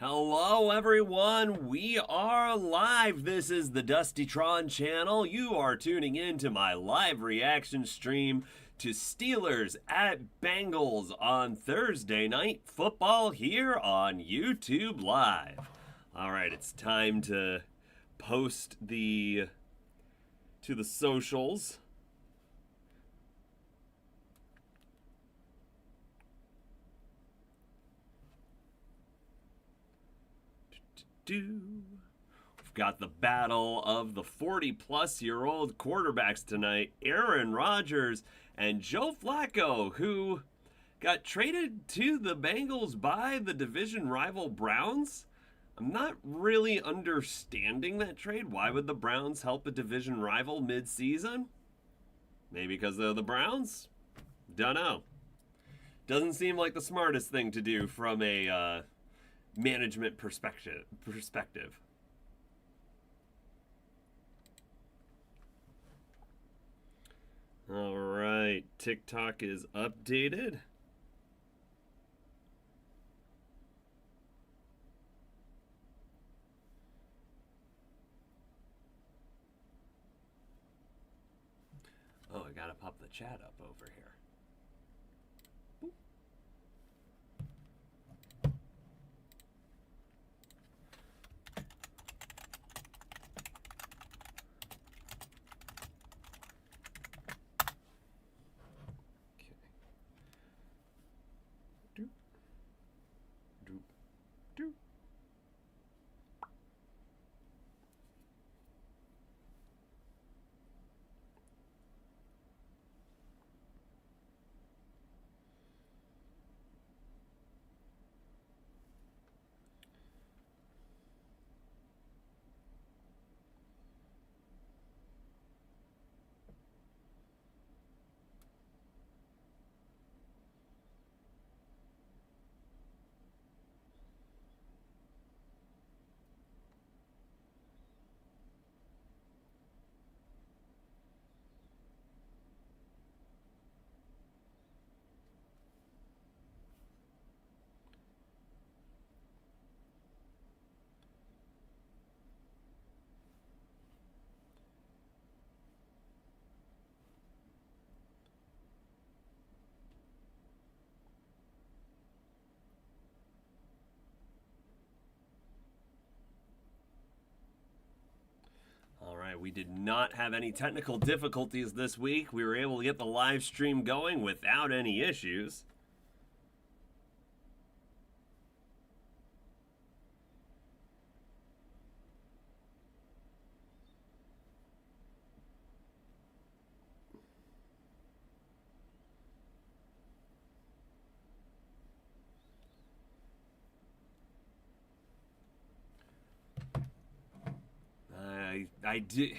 Hello, everyone. We are live. This is the Dusty Tron channel. You are tuning in to my live reaction stream to Steelers at Bengals on Thursday night football here on YouTube Live. All right, it's time to post to the socials. We've got the battle of the 40-plus-year-old quarterbacks tonight, Aaron Rodgers and Joe Flacco, who got traded to the Bengals by the division rival Browns. I'm not really understanding that trade. Why would the Browns help a division rival mid-season? Maybe because they're the Browns? Dunno. Doesn't seem like the smartest thing to do from a management perspective. All right, TikTok is updated. Oh, I gotta pop the chat up over here. All right, we did not have any technical difficulties this week. We were able to get the live stream going without any issues. I did.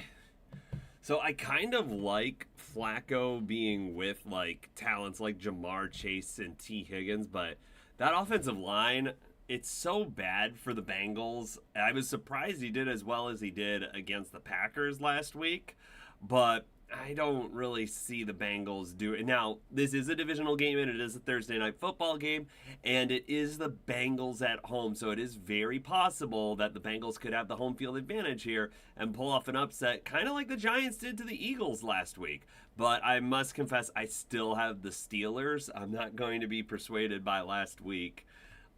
So I kind of like Flacco being with like talents like Jamar Chase and T. Higgins, but that offensive line, it's so bad for the Bengals. I was surprised he did as well as he did against the Packers last week, but I don't really see the Bengals do it. Now, this is a divisional game and it is a Thursday night football game, and it is the Bengals at home, so it is very possible that the Bengals could have the home field advantage here and pull off an upset, kind of like the Giants did to the Eagles last week. But I must confess, I still have the Steelers. I'm not going to be persuaded by last week.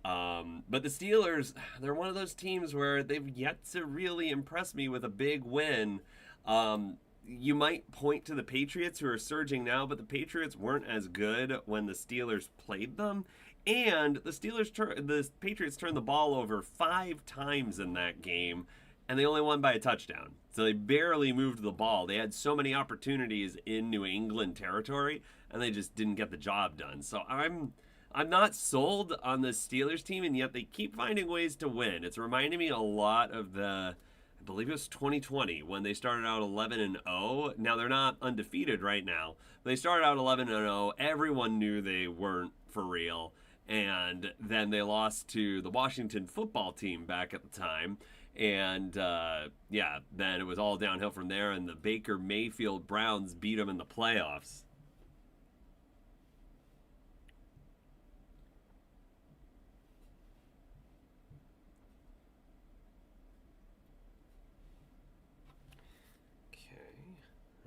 But the Steelers, they're one of those teams where they've yet to really impress me with a big win. You might point to the Patriots, who are surging now, but the Patriots weren't as good when the Steelers played them. And the Patriots turned the ball over 5 times in that game, and they only won by a touchdown. So they barely moved the ball. They had so many opportunities in New England territory, and they just didn't get the job done. So I'm not sold on the Steelers team, and yet they keep finding ways to win. It's reminding me a lot of I believe it was 2020 when they started out 11-0. Now they're not undefeated right now. They started out 11-0. Everyone knew they weren't for real, and then they lost to the Washington football team back at the time. And then it was all downhill from there, and the Baker Mayfield Browns beat them in the playoffs.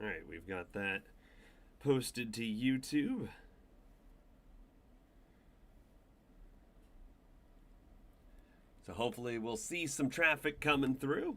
All right, we've got that posted to YouTube. So hopefully we'll see some traffic coming through.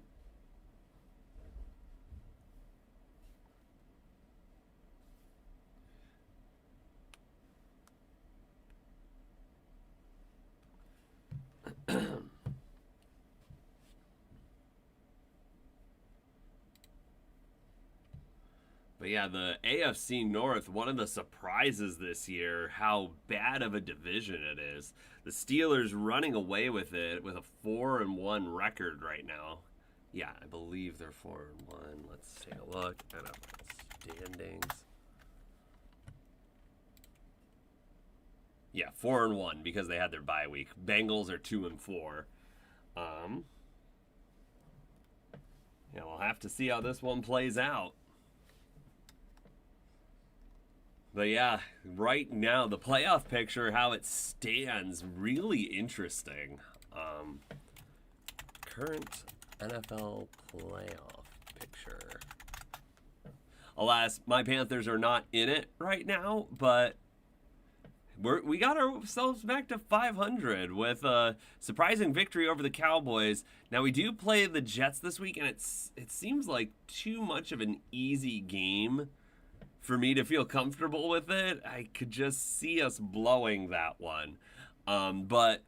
But yeah, the AFC North, one of the surprises this year, how bad of a division it is. The Steelers running away with it with a 4-1 record right now. Yeah, I believe they're 4-1. Let's take a look at our standings. Yeah, 4-1 because they had their bye week. Bengals are 2-4. Yeah, we'll have to see how this one plays out. But yeah, right now, the playoff picture, how it stands, really interesting. Current NFL playoff picture. Alas, my Panthers are not in it right now, but we got ourselves back to 500 with a surprising victory over the Cowboys. Now, we do play the Jets this week, and it seems like too much of an easy game for me to feel comfortable with it. I could just see us blowing that one. But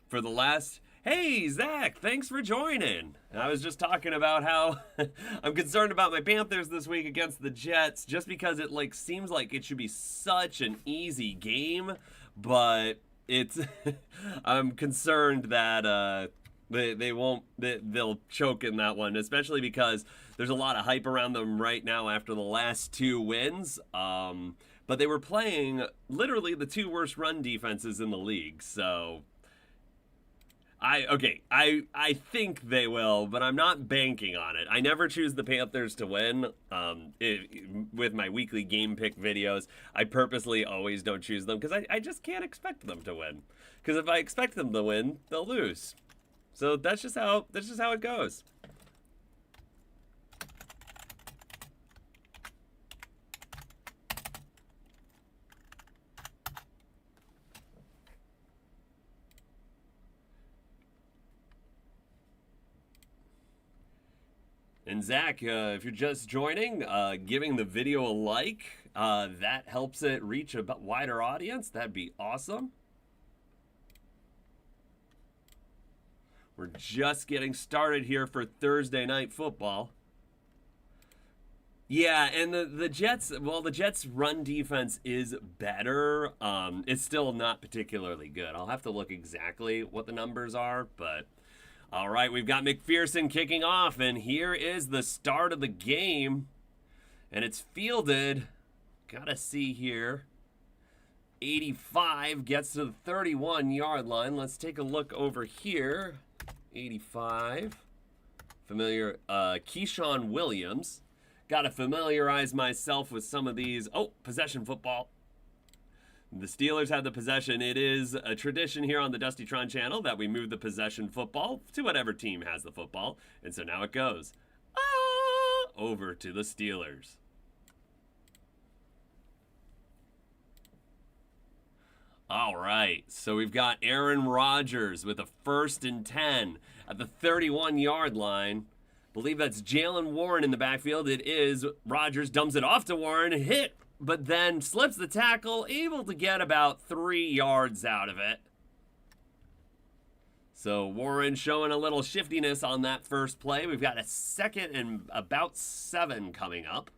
for the last... Hey, Zach, thanks for joining. I was just talking about how I'm concerned about my Panthers this week against the Jets just because it seems like it should be such an easy game, but it's I'm concerned that they'll choke in that one, especially because there's a lot of hype around them right now after the last 2 wins. But they were playing literally the 2 worst run defenses in the league. So I think they will, but I'm not banking on it. I never choose the Panthers to win. With my weekly game pick videos, I purposely always don't choose them because I just can't expect them to win. Because if I expect them to win, they'll lose. So that's just how it goes. And Zach, if you're just joining, giving the video a like, that helps it reach a wider audience. That'd be awesome. We're just getting started here for Thursday Night Football. Yeah, and the Jets, well, the Jets' run defense is better. It's still not particularly good. I'll have to look exactly what the numbers are, but... All right, we've got McPherson kicking off, and here is the start of the game. And it's fielded. Gotta see here. 85 gets to the 31-yard line. Let's take a look over here. 85. Familiar, Keyshawn Williams. Gotta familiarize myself with some of these. Oh, possession football. The Steelers have the possession. It is a tradition here on the Dusty Tron channel that we move the possession football to whatever team has the football. And so now it goes over to the Steelers. All right, so we've got Aaron Rodgers with a 1st and 10 at the 31-yard line. Believe that's Jalen Warren in the backfield. It is. Rodgers dumps it off to Warren, hit, but then slips the tackle, able to get about 3 yards out of it. So Warren showing a little shiftiness on that first play. We've got a 2nd and about 7 coming up.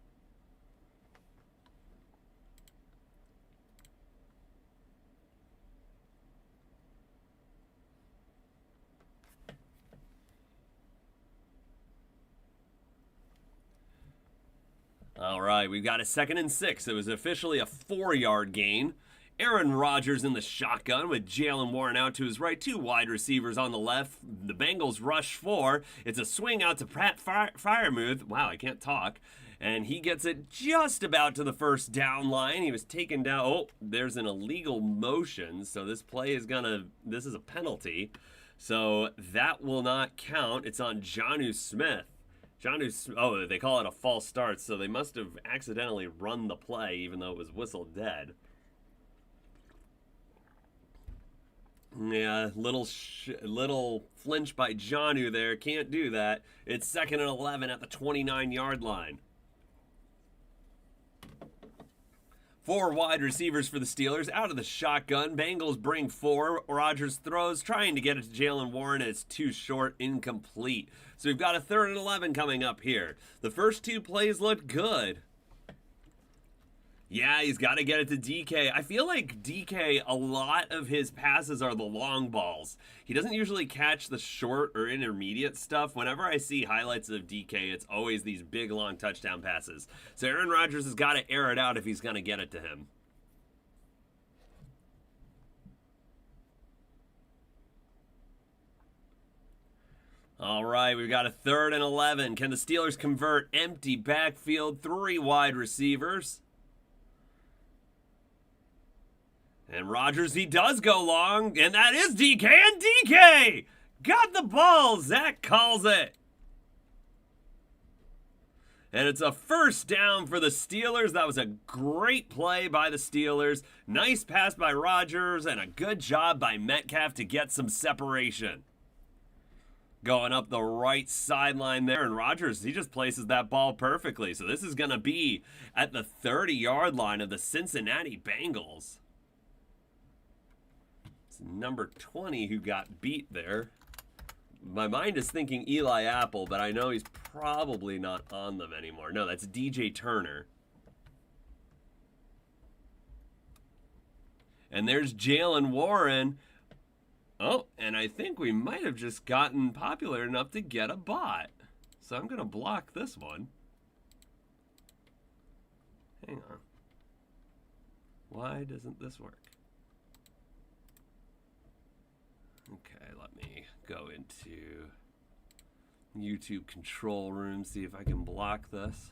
All right, we've got a 2nd and 6. It was officially a 4-yard gain. Aaron Rodgers in the shotgun with Jalen Warren out to his right. 2 wide receivers on the left. The Bengals rush 4. It's a swing out to Pat Freiermuth. Wow, I can't talk. And he gets it just about to the first down line. He was taken down. Oh, there's an illegal motion. So this play is this is a penalty. So that will not count. It's on Jonnu Smith. Oh, they call it a false start, so they must have accidentally run the play, even though it was whistled dead. Yeah, little flinch by Jonnu there. Can't do that. It's 2nd and 11 at the 29-yard line. 4 wide receivers for the Steelers out of the shotgun. Bengals bring 4. Rodgers throws, trying to get it to Jalen Warren. It's too short, incomplete. So we've got a 3rd and 11 coming up here. The first 2 plays looked good. Yeah, he's got to get it to DK. I feel like DK, a lot of his passes are the long balls. He doesn't usually catch the short or intermediate stuff. Whenever I see highlights of DK, it's always these big, long touchdown passes. So Aaron Rodgers has got to air it out if he's going to get it to him. All right, we've got a 3rd and 11. Can the Steelers convert? Empty backfield, 3 wide receivers. And Rodgers, he does go long, and that is DK, and DK got the ball. Zach calls it. And it's a 1st down for the Steelers. That was a great play by the Steelers. Nice pass by Rodgers, and a good job by Metcalf to get some separation. Going up the right sideline there, and Rodgers, he just places that ball perfectly. So this is going to be at the 30-yard line of the Cincinnati Bengals. Number 20 who got beat there. My mind is thinking Eli Apple, but I know he's probably not on them anymore. No, that's DJ Turner. And there's Jalen Warren. Oh, and I think we might have just gotten popular enough to get a bot. So I'm going to block this one. Hang on. Why doesn't this work? Okay, let me go into YouTube control room, see if I can block this.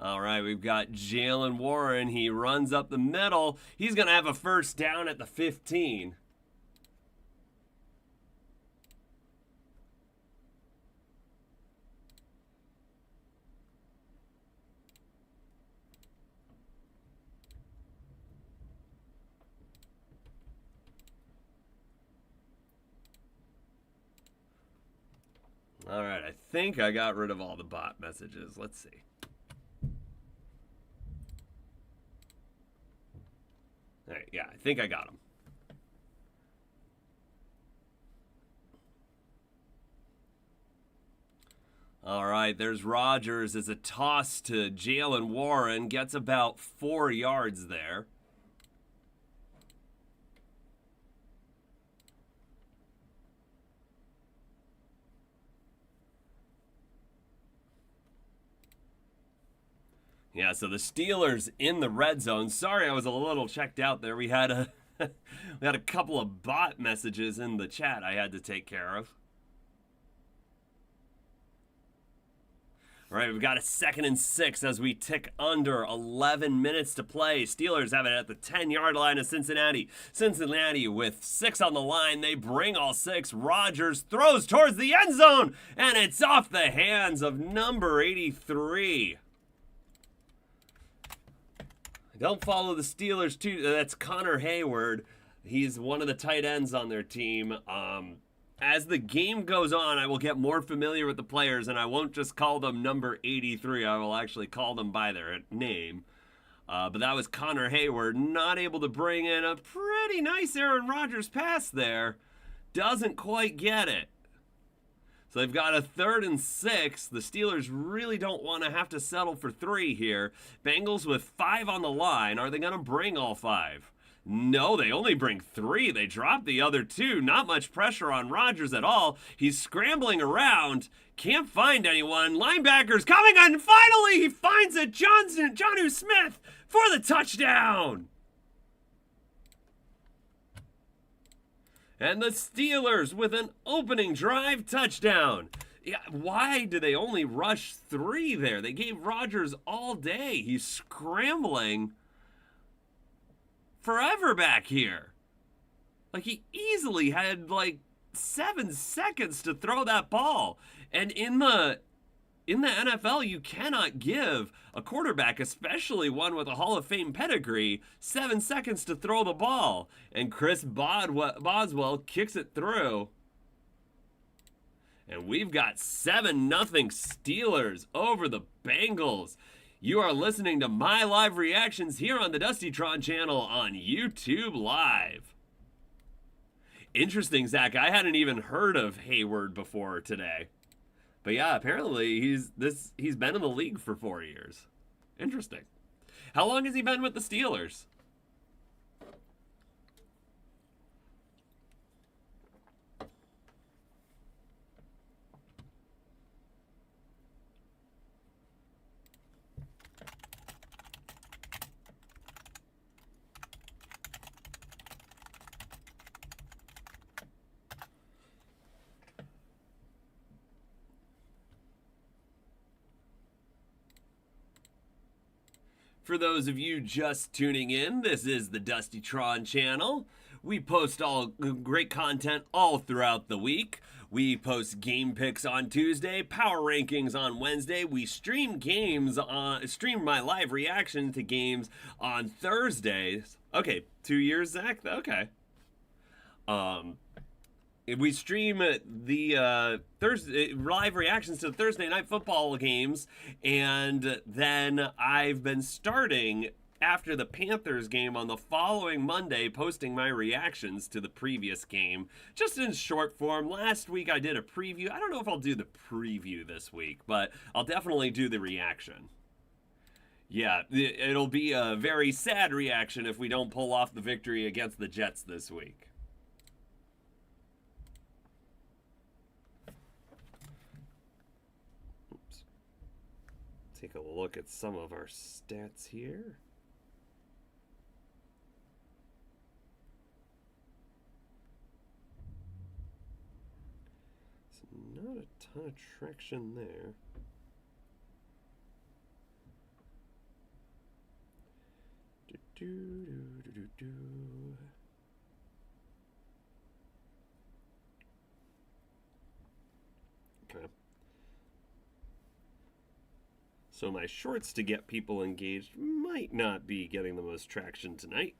All right, we've got Jalen Warren. He runs up the middle. He's going to have a 1st down at the 15. All right, I think I got rid of all the bot messages. Let's see. All right, yeah, I think I got them. All right, there's Rodgers. It's a toss to Jalen Warren. Gets about 4 yards there. Yeah, so the Steelers in the red zone. Sorry, I was a little checked out there. We had a we had a couple of bot messages in the chat I had to take care of. All right, we've got a 2nd and 6 as we tick under 11 minutes to play. Steelers have it at the 10-yard line of Cincinnati. Cincinnati with 6 on the line. They bring all 6. Rodgers throws towards the end zone, and it's off the hands of number 83. Don't follow the Steelers too. That's Connor Hayward. He's one of the tight ends on their team. As the game goes on, I will get more familiar with the players, and I won't just call them number 83. I will actually call them by their name. But that was Connor Hayward, not able to bring in a pretty nice Aaron Rodgers pass there. Doesn't quite get it. So they've got a 3rd and 6. The Steelers really don't want to have to settle for 3 here. Bengals with 5 on the line. Are they going to bring all 5? No, they only bring 3. They drop the other 2. Not much pressure on Rodgers at all. He's scrambling around. Can't find anyone. Linebackers coming, and finally he finds it. Jonnu Smith for the touchdown. And the Steelers with an opening drive touchdown. Yeah, why do they only rush 3 there? They gave Rodgers all day. He's scrambling forever back here. Like, he easily had, like, 7 seconds to throw that ball. And in the NFL, you cannot give a quarterback, especially one with a Hall of Fame pedigree, 7 seconds to throw the ball. And Chris Boswell kicks it through. And we've got 7-0 Steelers over the Bengals. You are listening to my live reactions here on the Dustytron channel on YouTube Live. Interesting, Zach. I hadn't even heard of Hayward before today. But yeah, apparently he's been in the league for 4 years. Interesting. How long has he been with the Steelers? For those of you just tuning in, this is the Dustytron channel. We post all great content all throughout the week. We post game picks on Tuesday, power rankings on Wednesday. We stream stream my live reaction to games on Thursdays. Okay, 2 years, Zach? Okay. We stream the Thursday live reactions to the Thursday night football games, and then I've been starting after the Panthers game on the following Monday, posting my reactions to the previous game, just in short form. Last week I did a preview. I don't know if I'll do the preview this week, but I'll definitely do the reaction. Yeah, it'll be a very sad reaction if we don't pull off the victory against the Jets this week. Take a look at some of our stats here. So not a ton of traction there. Okay. So my shorts to get people engaged might not be getting the most traction tonight.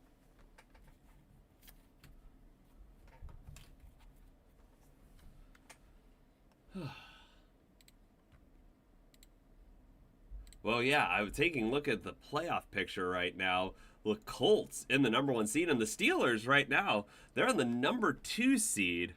Well, yeah, I'm taking a look at the playoff picture right now. The Colts in the #1 seed, and the Steelers right now, they're in the #2 seed.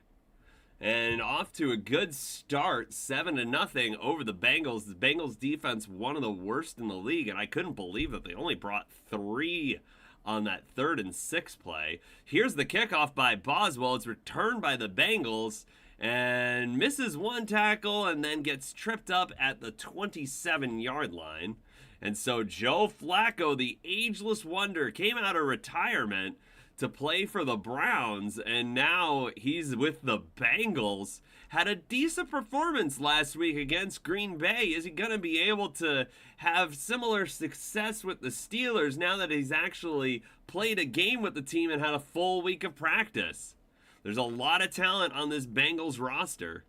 And off to a good start, 7-0 over the Bengals. The Bengals defense, one of the worst in the league, and I couldn't believe that they only brought 3 on that 3rd and 6 play. Here's the kickoff by Boswell. It's returned by the Bengals and misses 1 tackle and then gets tripped up at the 27-yard line. And so Joe Flacco, the ageless wonder, came out of retirement to play for the Browns, and now he's with the Bengals. Had a decent performance last week against Green Bay. Is he going to be able to have similar success with the Steelers now that he's actually played a game with the team and had a full week of practice? There's a lot of talent on this Bengals roster.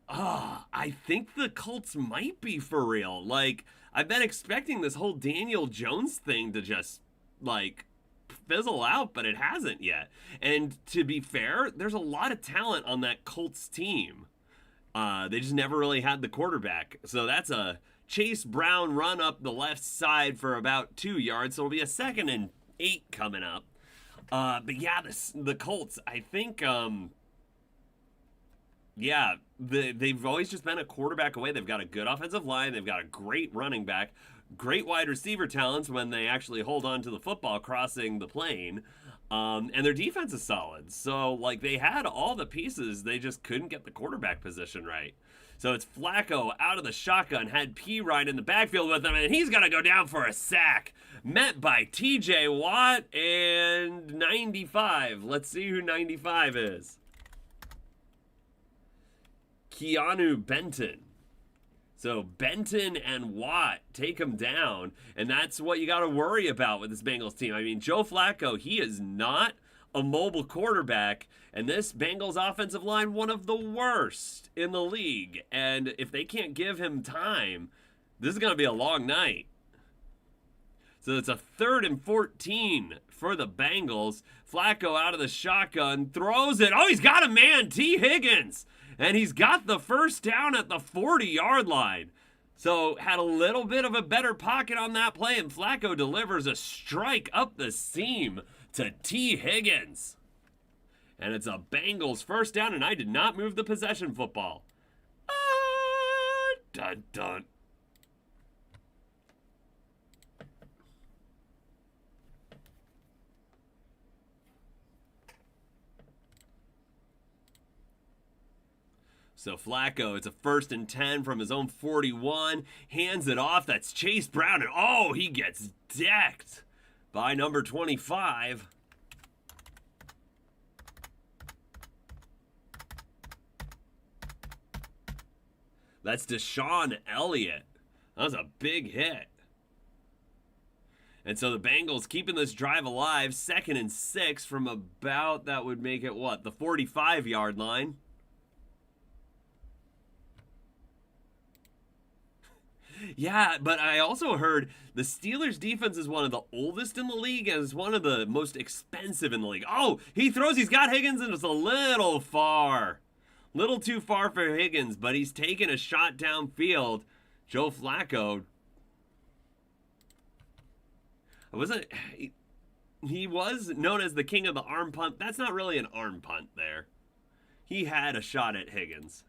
I think the Colts might be for real. Like, I've been expecting this whole Daniel Jones thing to just, like, fizzle out, but it hasn't yet. And to be fair, there's a lot of talent on that Colts team. They just never really had the quarterback. So that's a Chase Brown run up the left side for about 2 yards. So it'll be a 2nd and 8 coming up. But yeah, the Colts, I think, yeah, they've always just been a quarterback away. They've got a good offensive line. They've got a great running back. Great wide receiver talents when they actually hold on to the football crossing the plane. And their defense is solid. So, like, they had all the pieces. They just couldn't get the quarterback position right. So it's Flacco out of the shotgun, had P right in the backfield with him, and he's going to go down for a sack. Met by TJ Watt and 95. Let's see who 95 is. Keanu Benton. So Benton and Watt take him down, and that's what you got to worry about with this Bengals team. I mean, Joe Flacco, he is not a mobile quarterback, and this Bengals offensive line, one of the worst in the league. And if they can't give him time, this is going to be a long night. So it's a 3rd and 14 for the Bengals. Flacco out of the shotgun, throws it. Oh, he's got a man, T. Higgins. And he's got the first down at the 40-yard line. So had a little bit of a better pocket on that play, and Flacco delivers a strike up the seam to T. Higgins. And it's a Bengals first down, and I did not move the possession football. Dun dun. So Flacco, it's a 1st and 10 from his own 41. Hands it off. That's Chase Brown. And oh, he gets decked by number 25. That's Deshaun Elliott. That was a big hit. And so the Bengals keeping this drive alive. 2nd and 6 from about, that would make it what? The 45-yard line. Yeah, but I also heard the Steelers' defense is one of the oldest in the league and is one of the most expensive in the league. Oh, he throws, he's got Higgins, and it's a little far. Little too far for Higgins, but he's taking a shot downfield. Joe Flacco. He was known as the king of the arm punt. That's not really an arm punt there. He had a shot at Higgins.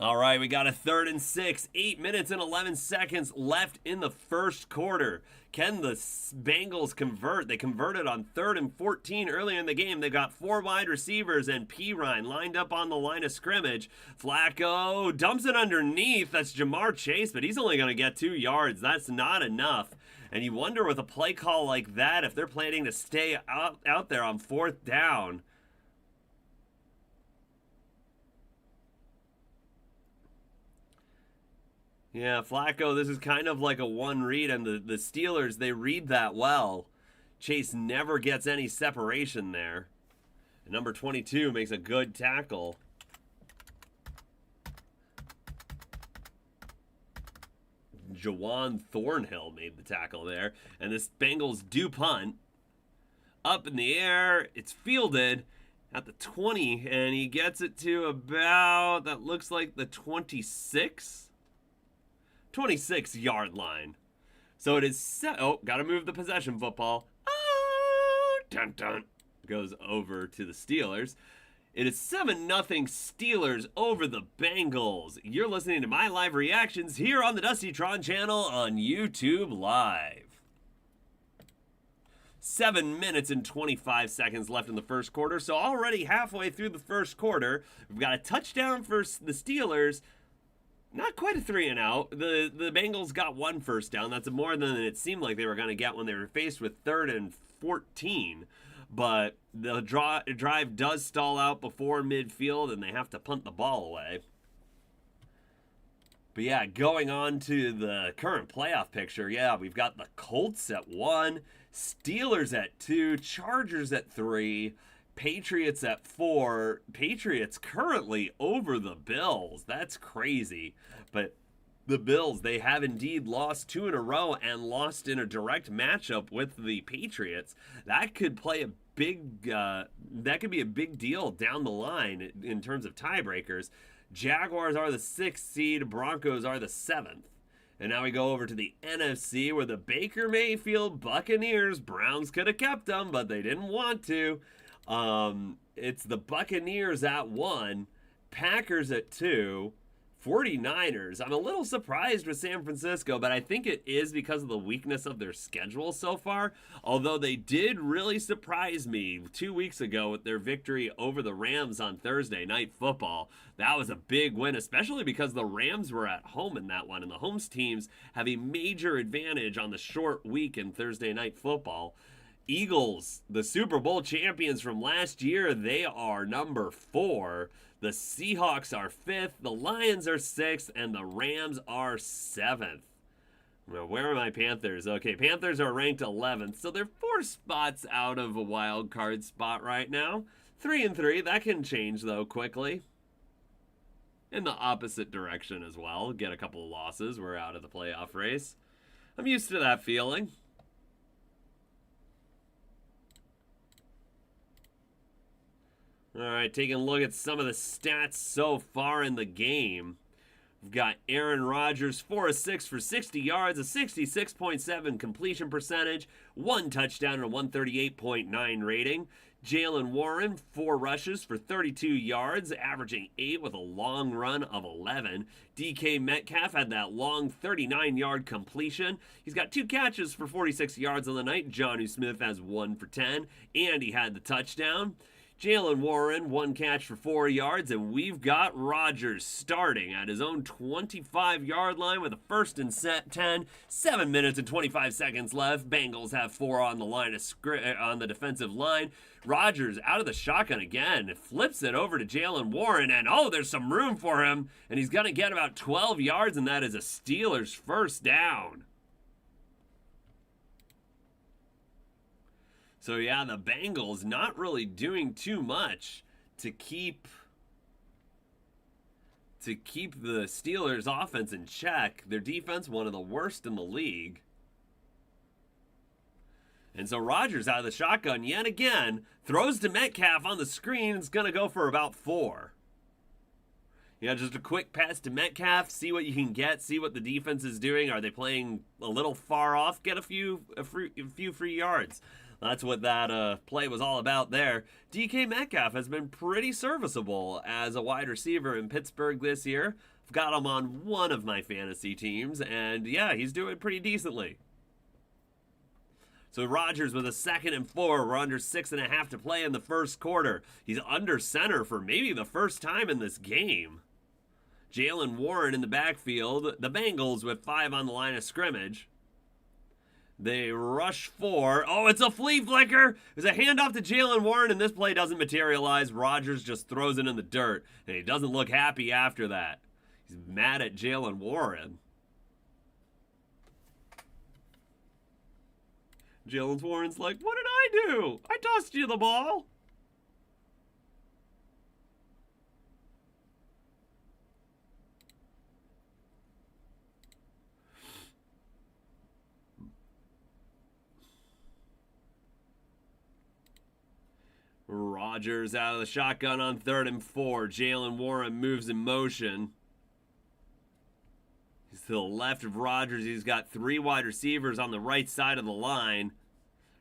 All right, we got a 3rd and 6. 8 minutes and 11 seconds left in the first quarter. Can the Bengals convert? They converted on 3rd and 14 earlier in the game. They got 4 wide receivers and Pirine lined up on the line of scrimmage. Flacco dumps it underneath. That's Jamar Chase, but he's only going to get 2 yards. That's not enough. And you wonder with a play call like that, if they're planning to stay out there on 4th down. Yeah, Flacco, this is kind of like a one read, and the Steelers, they read that well. Chase never gets any separation there. And number 22 makes a good tackle. Jawan Thornhill made the tackle there. And this Bengals do punt. Up in the air, it's fielded at the 20, and he gets it to about, that looks like the 26-yard line. So it is gotta move the possession football. Oh, dun dun. Goes over to the Steelers. It is 7-0 Steelers over the Bengals. You're listening to my live reactions here on the Dusty Tron channel on YouTube Live. 7 minutes and 25 seconds left in the first quarter. So already halfway through the first quarter, we've got a touchdown for the Steelers. Not quite a 3-and-out. The Bengals got 1 first down. That's more than it seemed like they were going to get when they were faced with 3rd and 14. But the drive does stall out before midfield, and they have to punt the ball away. But yeah, going on to the current playoff picture, yeah, we've got the Colts at 1, Steelers at 2, Chargers at 3, Patriots at 4. Patriots currently over the Bills. That's crazy. But the Bills, they have indeed lost 2 in a row and lost in a direct matchup with the Patriots. That could play a big, that could be a big deal down the line in terms of tiebreakers. Jaguars are the 6th seed. Broncos are the 7th. And now we go over to the NFC where the Baker Mayfield Buccaneers, Browns could have kept them, but they didn't want to. It's the Buccaneers at 1, Packers at 2, 49ers. I'm a little surprised with San Francisco, but I think it is because of the weakness of their schedule so far. Although they did really surprise me 2 weeks ago with their victory over the Rams on Thursday Night Football. That was a big win, especially because the Rams were at home in that one, and the home teams have a major advantage on the short week in Thursday Night Football. Eagles, the Super Bowl champions from last year, they are number 4. The Seahawks are 5th, the Lions are 6th, and the Rams are 7th. Now, where are my Panthers? Okay, Panthers are ranked 11th, so they're 4 spots out of a wild card spot right now. 3-3, that can change, though, quickly. In the opposite direction as well. Get a couple of losses, we're out of the playoff race. I'm used to that feeling. All right, taking a look at some of the stats so far in the game. We've got Aaron Rodgers, 4 of 6 for 60 yards, a 66.7 completion percentage, 1 touchdown, and a 138.9 rating. Jalen Warren, 4 rushes for 32 yards, averaging 8 with a long run of 11. DK Metcalf had that long 39-yard completion. He's got 2 catches for 46 yards on the night. Jonnu Smith has 1 for 10, and he had the touchdown. Jalen Warren, 1 catch for 4 yards, and we've got Rodgers starting at his own 25-yard line with a 1st and 10. 7 minutes and 25 seconds left. Bengals have 4 on the line on the defensive line. Rodgers out of the shotgun again, flips it over to Jalen Warren, and there's some room for him, and he's going to get about 12 yards, and that is a Steelers first down. So yeah, the Bengals not really doing too much to keep the Steelers offense in check. Their defense, one of the worst in the league. And so Rodgers out of the shotgun yet again, throws to Metcalf on the screen. It's going to go for about 4. Yeah, just a quick pass to Metcalf, see what you can get, see what the defense is doing. Are they playing a little far off? Get a few free yards. That's what that play was all about there. DK Metcalf has been pretty serviceable as a wide receiver in Pittsburgh this year. I've got him on one of my fantasy teams, and yeah, he's doing pretty decently. So Rodgers with a 2nd and 4. We're under 6.5 to play in the first quarter. He's under center for maybe the first time in this game. Jalen Warren in the backfield. The Bengals with 5 on the line of scrimmage. They rush 4. It's a flea flicker. There's a handoff to Jalen Warren, and this play doesn't materialize. Rodgers just throws it in the dirt, and he doesn't look happy after that. He's mad at Jalen Warren. Jalen Warren's like, what did I do? I tossed you the ball. Rodgers out of the shotgun on 3rd and 4. Jalen Warren moves in motion. He's to the left of Rodgers. He's got 3 wide receivers on the right side of the line.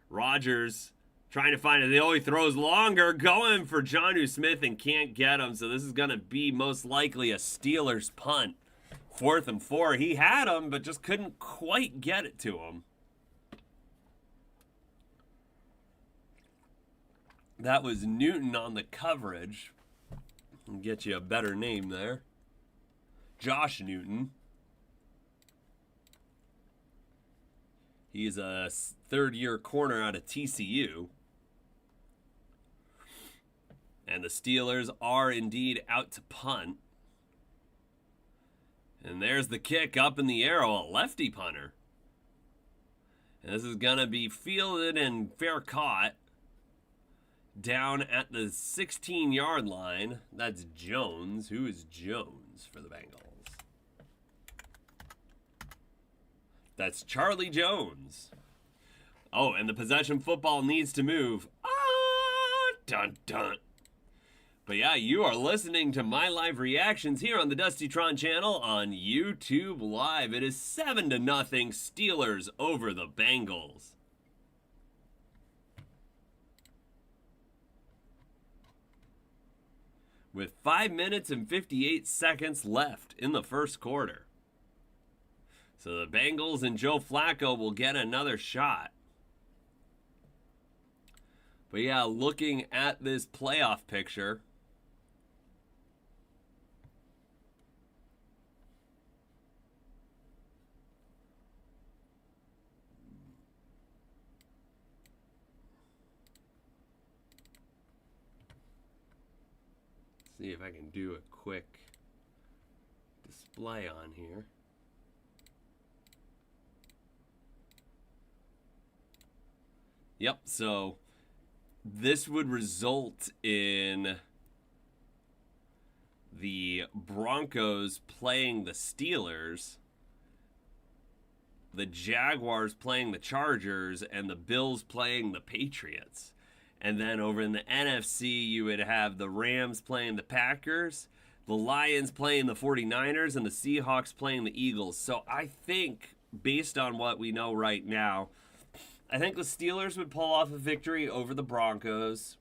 Rodgers trying to find it. He throws longer, going for Jonnu Smith and can't get him. So this is going to be most likely a Steelers punt. 4th and 4. He had him, but just couldn't quite get it to him. That was Newton on the coverage. I'll get you a better name there. Josh Newton. He's a 3rd-year corner out of TCU. And the Steelers are indeed out to punt. And there's the kick up in the air, a lefty punter. And this is going to be fielded and fair caught. Down at the 16-yard line. That's Jones. Who is Jones for the Bengals? That's Charlie Jones. And the possession football needs to move. Dun dun. But yeah, you are listening to my live reactions here on the Dustytron channel on YouTube Live. It is 7-0 Steelers over the Bengals. with 5 minutes and 58 seconds left in the first quarter. So the Bengals and Joe Flacco will get another shot. But yeah, looking at this playoff picture, see if I can do a quick display on here. Yep, so this would result in the Broncos playing the Steelers, the Jaguars playing the Chargers, and the Bills playing the Patriots. And then over in the NFC, you would have the Rams playing the Packers, the Lions playing the 49ers, and the Seahawks playing the Eagles. So I think, based on what we know right now, I think the Steelers would pull off a victory over the Broncos.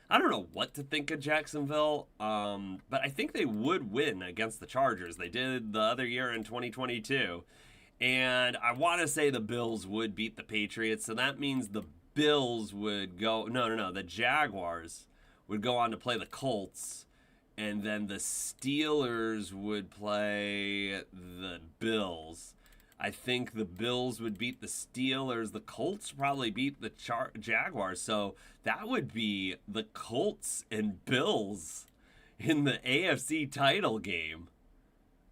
I don't know what to think of Jacksonville, but I think they would win against the Chargers. They did the other year in 2022. And I want to say the Bills would beat the Patriots, so that means the Bills would go... No. The Jaguars would go on to play the Colts, and then the Steelers would play the Bills. I think the Bills would beat the Steelers. The Colts probably beat the Jaguars, so that would be the Colts and Bills in the AFC title game.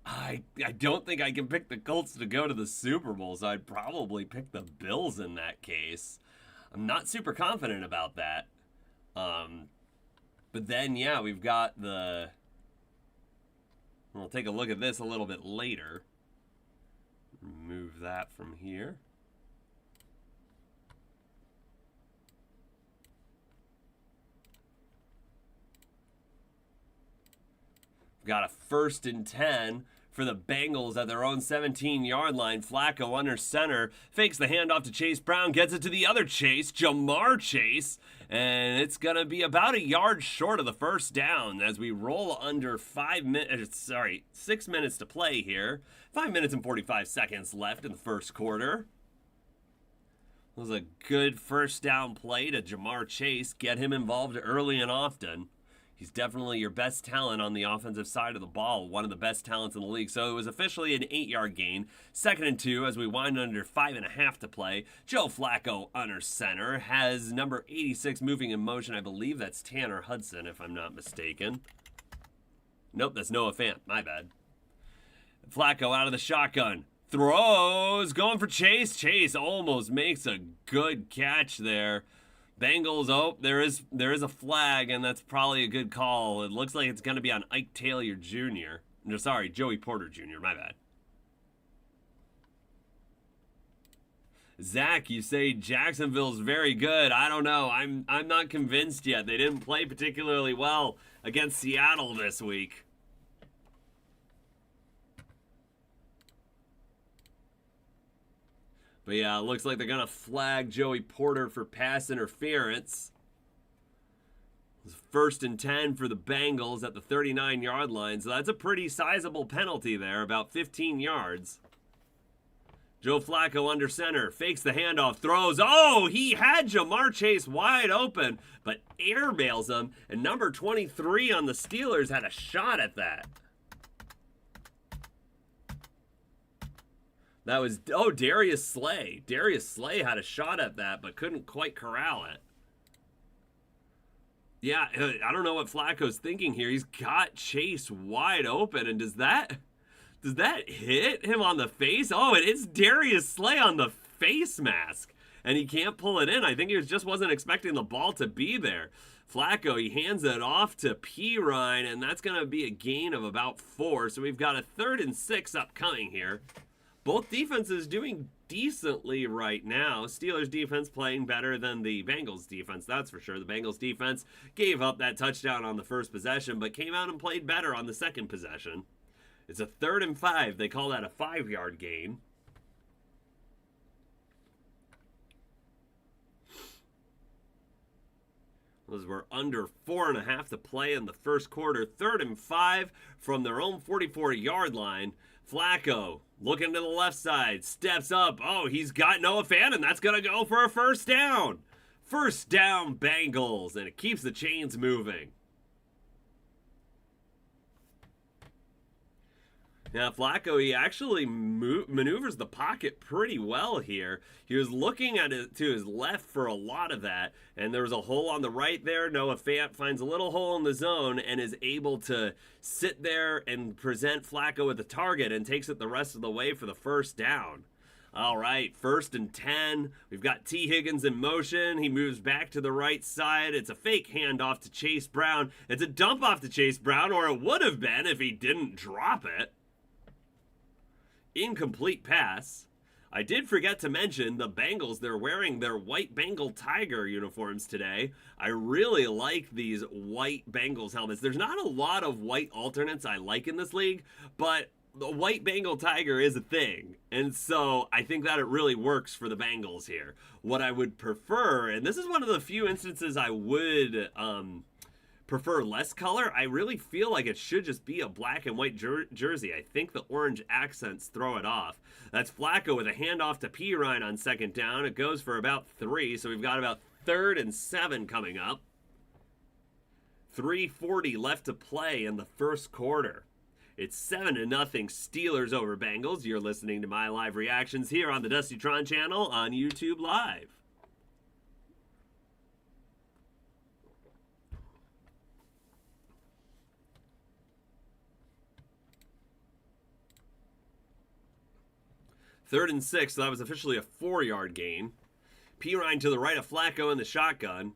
I don't think I can pick the Colts to go to the Super Bowl, so I'd probably pick the Bills in that case. I'm not super confident about that. But then, yeah, we've got the... We'll take a look at this a little bit later. Remove that from here. We've got a 1st and 10 for the Bengals at their own 17-yard line. Flacco under center, fakes the handoff to Chase Brown, gets it to the other Chase, Jamar Chase, and it's going to be about a yard short of the first down as we roll under 6 minutes to play here. 5 minutes and 45 seconds left in the first quarter. It was a good first down play to Jamar Chase, get him involved early and often. He's definitely your best talent on the offensive side of the ball, one of the best talents in the league. So it was officially an 8-yard gain. 2nd and 2 as we wind under 5.5 to play. Joe Flacco under center has number 86 moving in motion. I believe that's Tanner Hudson, if I'm not mistaken. Nope, that's Noah Fant. My bad. Flacco out of the shotgun. Throws, going for Chase. Chase almost makes a good catch there. Bengals, there is a flag, and that's probably a good call. It looks like it's going to be on Ike Taylor Jr. No, sorry, Joey Porter Jr., my bad. Zach, you say Jacksonville's very good. I don't know. I'm not convinced yet. They didn't play particularly well against Seattle this week. But yeah, it looks like they're going to flag Joey Porter for pass interference. It was 1st and 10 for the Bengals at the 39-yard line. So that's a pretty sizable penalty there, about 15 yards. Joe Flacco under center, fakes the handoff, throws. Oh, he had Jamar Chase wide open, but airmails him. And number 23 on the Steelers had a shot at that. That was, Darius Slay. Darius Slay had a shot at that, but couldn't quite corral it. Yeah, I don't know what Flacco's thinking here. He's got Chase wide open, and does that hit him on the face? Oh, and it's Darius Slay on the face mask, and he can't pull it in. I think he just wasn't expecting the ball to be there. Flacco, he hands it off to Pirine, and that's going to be a gain of about 4. So we've got a 3rd and 6 upcoming here. Both defenses doing decently right now. Steelers defense playing better than the Bengals defense, that's for sure. The Bengals defense gave up that touchdown on the first possession, but came out and played better on the second possession. It's a 3rd and 5. They call that a 5-yard gain. Those were under 4.5 to play in the first quarter. 3rd and 5 from their own 44-yard line. Flacco looking to the left side, steps up. Oh, he's got Noah Fant, and that's going to go for a first down. First down, Bengals, and it keeps the chains moving. Now, Flacco, he actually maneuvers the pocket pretty well here. He was looking at it to his left for a lot of that, and there was a hole on the right there. Noah Fant finds a little hole in the zone and is able to sit there and present Flacco with the target and takes it the rest of the way for the first down. All right, 1st and 10. We've got T. Higgins in motion. He moves back to the right side. It's a fake handoff to Chase Brown. It's a dump off to Chase Brown, or it would have been if he didn't drop it. Incomplete pass. I did forget to mention the Bengals, they're wearing their white Bengal Tiger uniforms today. I really like these white Bengals helmets. There's not a lot of white alternates I like in this league, but the white Bengal Tiger is a thing. And so I think that it really works for the Bengals here. What I would prefer, and this is one of the few instances I would prefer less color. I really feel like it should just be a black and white jersey. I think the orange accents throw it off. That's Flacco with a handoff to Pirine on 2nd down. It goes for about 3, so we've got about 3rd and 7 coming up. 3:40 left to play in the first quarter. It's 7-0 Steelers over Bengals. You're listening to my live reactions here on the Dustytron channel on YouTube Live. Third and 6, so that was officially a 4-yard gain. Pirine to the right of Flacco in the shotgun.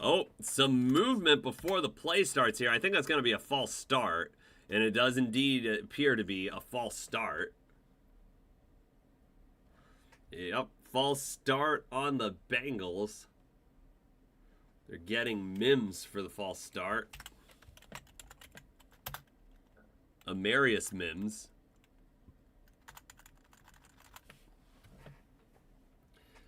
Oh, some movement before the play starts here. I think that's going to be a false start, and it does indeed appear to be a false start. Yep, false start on the Bengals. They're getting Mims for the false start. Amarius Mims.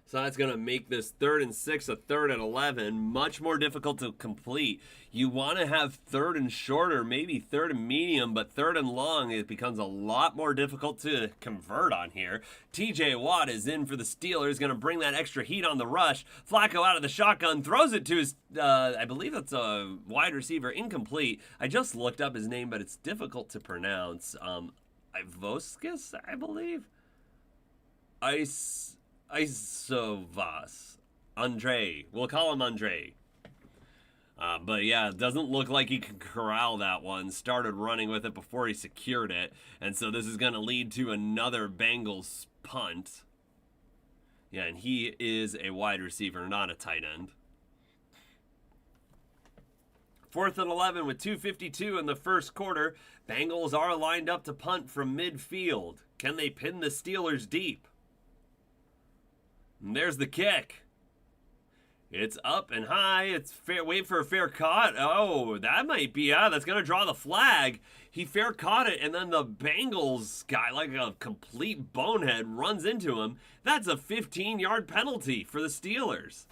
So that's going to make this 3rd and 6 a 3rd and 11. Much more difficult to complete. You want to have 3rd and shorter, maybe 3rd and medium, but 3rd and long, it becomes a lot more difficult to convert on here. TJ Watt is in for the Steelers, going to bring that extra heat on the rush. Flacco out of the shotgun, throws it to his, I believe that's a wide receiver, incomplete. I just looked up his name, but it's difficult to pronounce. Ivoskis, I believe? Isovas. Andre. We'll call him Andre. But yeah, it doesn't look like he can corral that one. Started running with it before he secured it. And so this is going to lead to another Bengals punt. Yeah, and he is a wide receiver, not a tight end. 4th and 11 with 2:52 in the first quarter. Bengals are lined up to punt from midfield. Can they pin the Steelers deep? And there's the kick. It's up and high. It's fair. Wait for a fair caught. Oh, that might be, that's going to draw the flag. He fair caught it, and then the Bengals guy, like a complete bonehead, runs into him. That's a 15-yard penalty for the Steelers.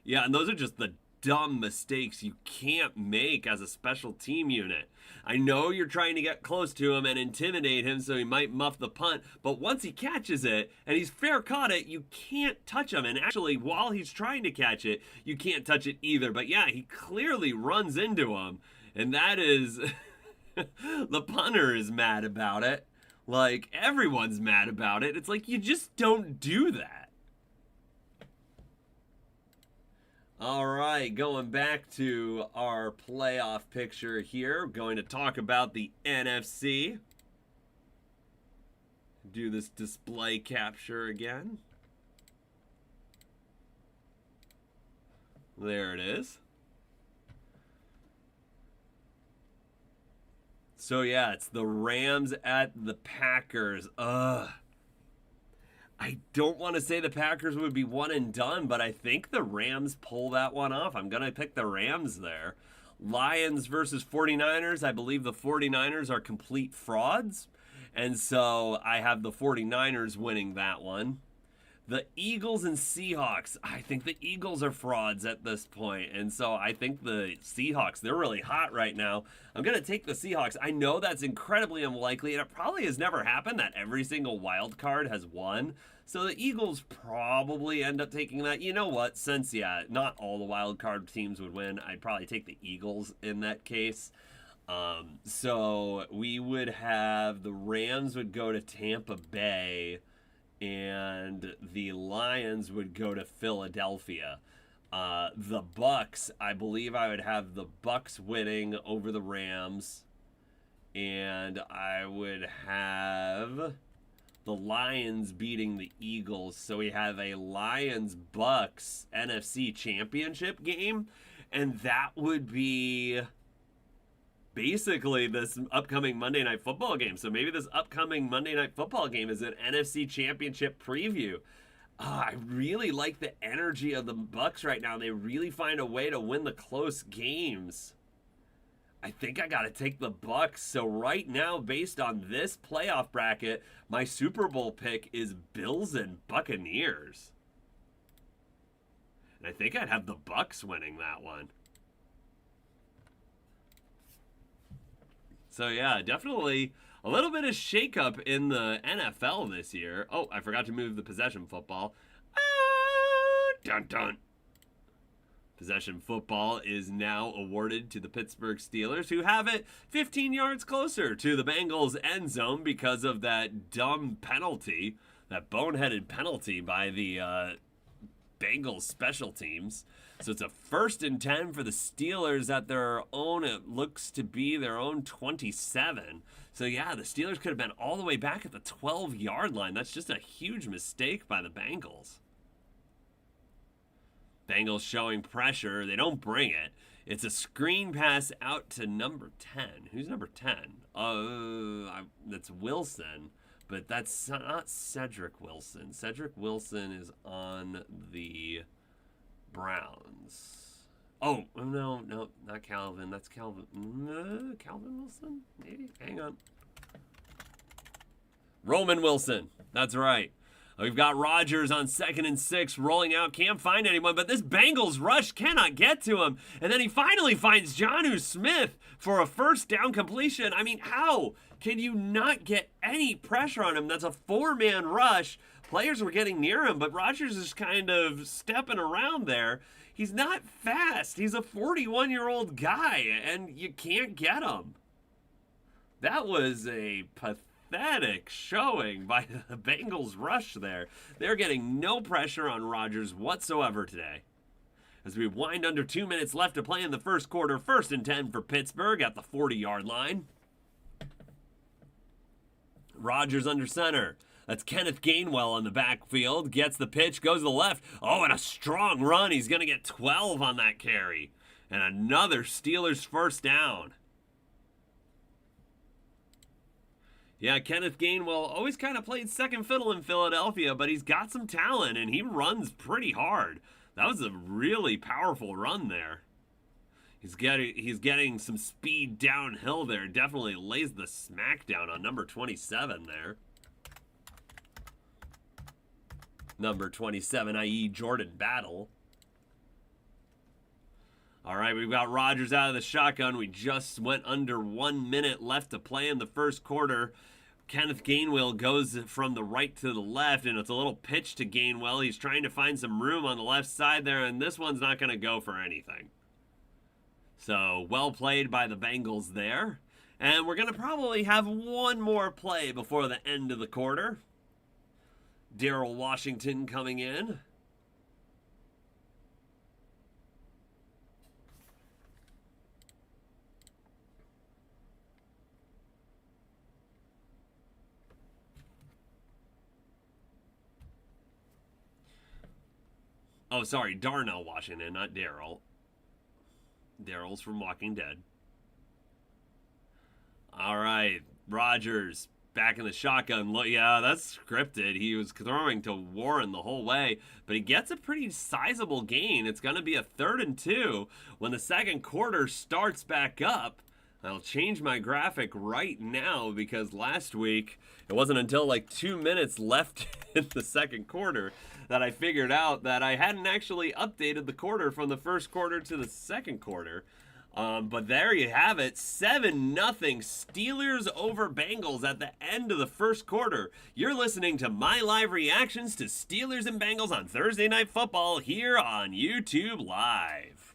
Yeah, and those are just the dumb mistakes you can't make as a special team unit. I know you're trying to get close to him and intimidate him so he might muff the punt, but once he catches it and he's fair caught it, you can't touch him. And actually, while he's trying to catch it, you can't touch it either. But yeah, he clearly runs into him, and that is the punter is mad about it. Like, everyone's mad about it. It's like, you just don't do that. All right, going back to our playoff picture here, going to talk about the NFC. Do this display capture again. There it is. So yeah, it's the Rams at the Packers. I don't want to say the Packers would be one and done, but I think the Rams pull that one off. I'm going to pick the Rams there. Lions versus 49ers. I believe the 49ers are complete frauds. And so I have the 49ers winning that one. The Eagles and Seahawks. I think the Eagles are frauds at this point. And so I think the Seahawks, they're really hot right now. I'm going to take the Seahawks. I know that's incredibly unlikely, and it probably has never happened that every single wild card has won. So the Eagles probably end up taking that. You know what? Since, yeah, not all the wild card teams would win, I'd probably take the Eagles in that case. So we would have the Rams would go to Tampa Bay, and the Lions would go to Philadelphia. The Bucks, I believe I would have the Bucks winning over the Rams, and I would have the Lions beating the Eagles. So we have a Lions-Bucks NFC Championship game, and that would be basically this upcoming Monday Night Football game. So maybe this upcoming Monday Night Football game is an NFC Championship preview. I really like the energy of the Bucks right now. They really find a way to win the close games. I think I got to take the Bucks. So right now, based on this playoff bracket, my Super Bowl pick is Bills and Buccaneers. And I think I'd have the Bucks winning that one. So yeah, definitely a little bit of shakeup in the NFL this year. Oh, I forgot to move the possession football. Dun dun. Possession football is now awarded to the Pittsburgh Steelers, who have it 15 yards closer to the Bengals end zone because of that dumb penalty, that boneheaded penalty by the Bengals special teams. So it's a 1st and 10 for the Steelers at their own, it looks to be their own 27. So yeah, the Steelers could have been all the way back at the 12-yard line. That's just a huge mistake by the Bengals. Bengals showing pressure. They don't bring it. It's a screen pass out to number 10. Who's number 10? That's Wilson. But that's not Cedric Wilson. Cedric Wilson is on the Browns. Oh, no, not Calvin. That's Calvin. Calvin Wilson? Maybe? Hang on. Roman Wilson. That's right. We've got Rodgers on 2nd and 6 rolling out. Can't find anyone, but this Bengals rush cannot get to him. And then he finally finds Jonnu Smith for a 1st down completion. I mean, how can you not get any pressure on him? That's a 4-man rush. Players were getting near him, but Rodgers is kind of stepping around there. He's not fast. He's a 41-year-old guy, and you can't get him. That was a pathetic showing by the Bengals rush there. They're getting no pressure on Rodgers whatsoever today. As we wind under 2 minutes left to play in the first quarter, 1st and 10 for Pittsburgh at the 40-yard line. Rodgers under center. That's Kenneth Gainwell on the backfield. Gets the pitch, goes to the left. Oh, and a strong run. He's going to get 12 on that carry. And another Steelers 1st down. Yeah, Kenneth Gainwell always kind of played second fiddle in Philadelphia, but he's got some talent, and he runs pretty hard. That was a really powerful run there. He's getting some speed downhill there. Definitely lays the smackdown on number 27 there. Number 27, i.e. Jordan Battle. All right, we've got Rodgers out of the shotgun. We just went under 1 minute left to play in the first quarter. Kenneth Gainwell goes from the right to the left, and it's a little pitch to Gainwell. He's trying to find some room on the left side there, and this one's not going to go for anything. So, well played by the Bengals there. And we're going to probably have one more play before the end of the quarter. Darrell Washington coming in. Oh, sorry, Darnell Washington, not Darrell. Darrell's from Walking Dead. All right, Rodgers back in the shotgun. Yeah, that's scripted. He was throwing to Warren the whole way, but he gets a pretty sizable gain. It's going to be a 3rd and 2 when the second quarter starts back up. I'll change my graphic right now because last week it wasn't until like 2 minutes left in the second quarter that I figured out that I hadn't actually updated the quarter from the first quarter to the second quarter. But there you have it, 7-0 Steelers over Bengals at the end of the first quarter. You're listening to my live reactions to Steelers and Bengals on Thursday Night Football here on YouTube Live.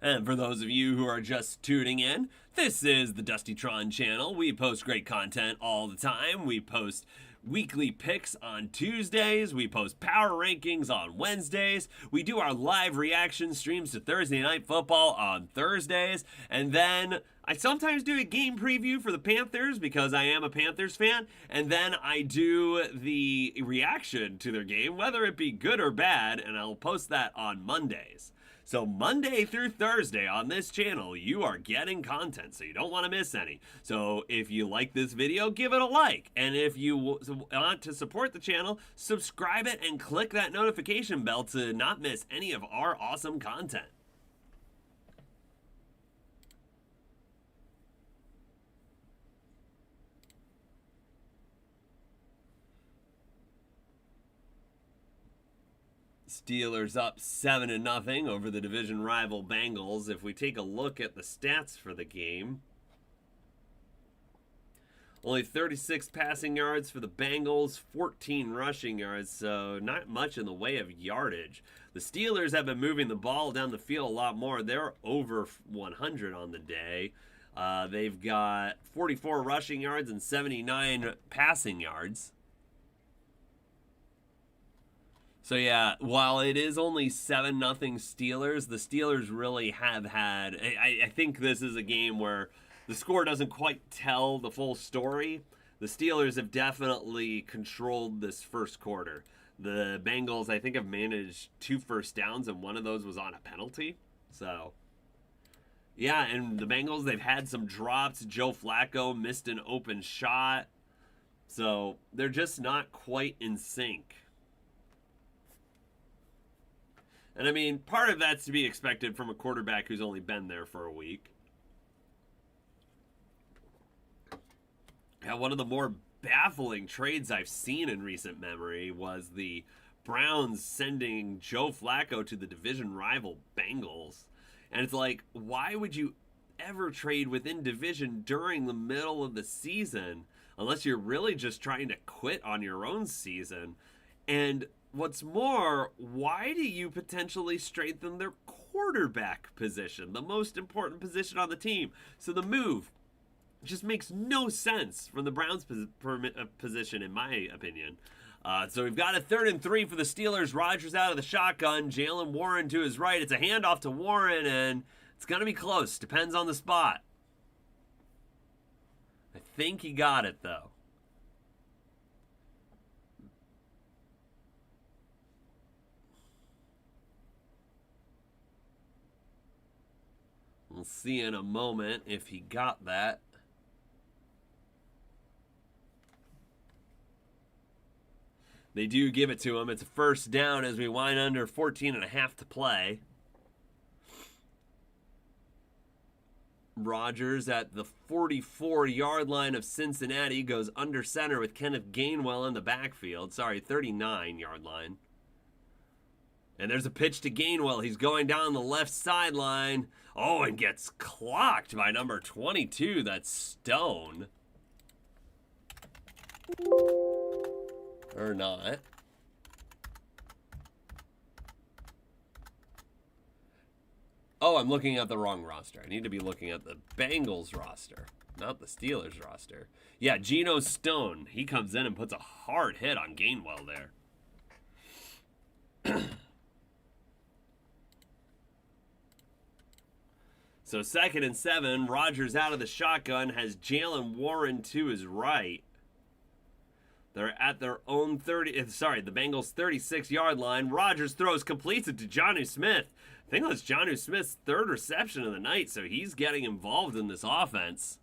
And for those of you who are just tuning in, this is the Dustytron channel. We post great content all the time. We post weekly picks on Tuesdays. We post power rankings on Wednesdays. We do our live reaction streams to Thursday Night Football on Thursdays. And then I sometimes do a game preview for the Panthers because I am a Panthers fan. And then I do the reaction to their game, whether it be good or bad, and I'll post that on Mondays. So Monday through Thursday on this channel, you are getting content, so you don't want to miss any. So if you like this video, give it a like. And if you want to support the channel, subscribe it and click that notification bell to not miss any of our awesome content. Steelers up 7-0 over the division rival Bengals. If we take a look at the stats for the game, only 36 passing yards for the Bengals, 14 rushing yards, so not much in the way of yardage. The Steelers have been moving the ball down the field a lot more. They're over 100 on the day. They've got 44 rushing yards and 79 passing yards. So yeah, while it is only 7-0 Steelers, the Steelers really have had, I think this is a game where the score doesn't quite tell the full story. The Steelers have definitely controlled this first quarter. The Bengals, I think, have managed 2 first downs, and one of those was on a penalty. So, yeah, and the Bengals, they've had some drops. Joe Flacco missed an open shot. So, they're just not quite in sync. And I mean, part of that's to be expected from a quarterback who's only been there for a week. Now, one of the more baffling trades I've seen in recent memory was the Browns sending Joe Flacco to the division rival Bengals. And it's like, why would you ever trade within division during the middle of the season unless you're really just trying to quit on your own season? And what's more, why do you potentially strengthen their quarterback position, the most important position on the team? So the move just makes no sense from the Browns' position, in my opinion. So we've got a 3rd and 3 for the Steelers. Rodgers out of the shotgun. Jalen Warren to his right. It's a handoff to Warren, and it's going to be close. Depends on the spot. I think he got it, though. We'll see in a moment if he got that. They do give it to him. It's a first down as we wind under 14.5 to play. Rodgers at the 44-yard line of Cincinnati goes under center with Kenneth Gainwell in the backfield. Sorry, 39-yard line. And there's a pitch to Gainwell. He's going down the left sideline. Oh, and gets clocked by number 22. That's Stone. Or not. Oh, I'm looking at the wrong roster. I need to be looking at the Bengals roster, not the Steelers roster. Yeah, Geno Stone. He comes in and puts a hard hit on Gainwell there. So 2nd and 7, Rodgers out of the shotgun, has Jalen Warren to his right. They're at their own the Bengals' 36-yard line. Rodgers throws, completes it to Jonnu Smith. I think that's Jonnu Smith's 3rd reception of the night, so he's getting involved in this offense.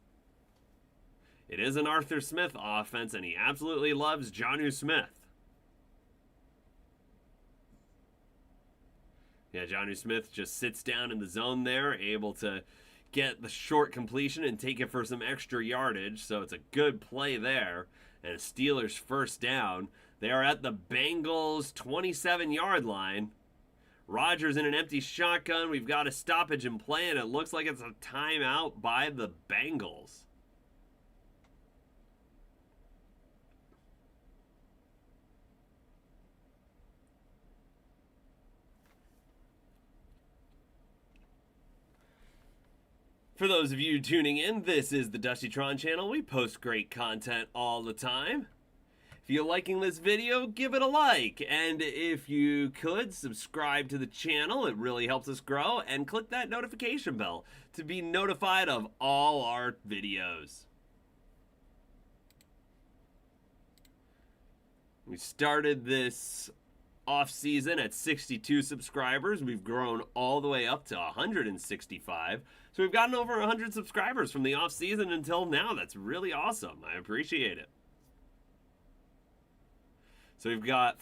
It is an Arthur Smith offense, and he absolutely loves Jonnu Smith. Yeah, Johnny Smith just sits down in the zone there, able to get the short completion and take it for some extra yardage. So it's a good play there. And a Steelers first down. They are at the Bengals 27-yard line. Rodgers in an empty shotgun. We've got a stoppage in play, and it looks like it's a timeout by the Bengals. For those of you tuning in, this is the Dustytron channel. We post great content all the time. If you're liking this video, give it a like. And if you could, subscribe to the channel. It really helps us grow. And click that notification bell to be notified of all our videos. We started this off-season at 62 subscribers. We've grown all the way up to 165. So we've gotten over 100 subscribers from the off-season until now. That's really awesome. I appreciate it. So we've got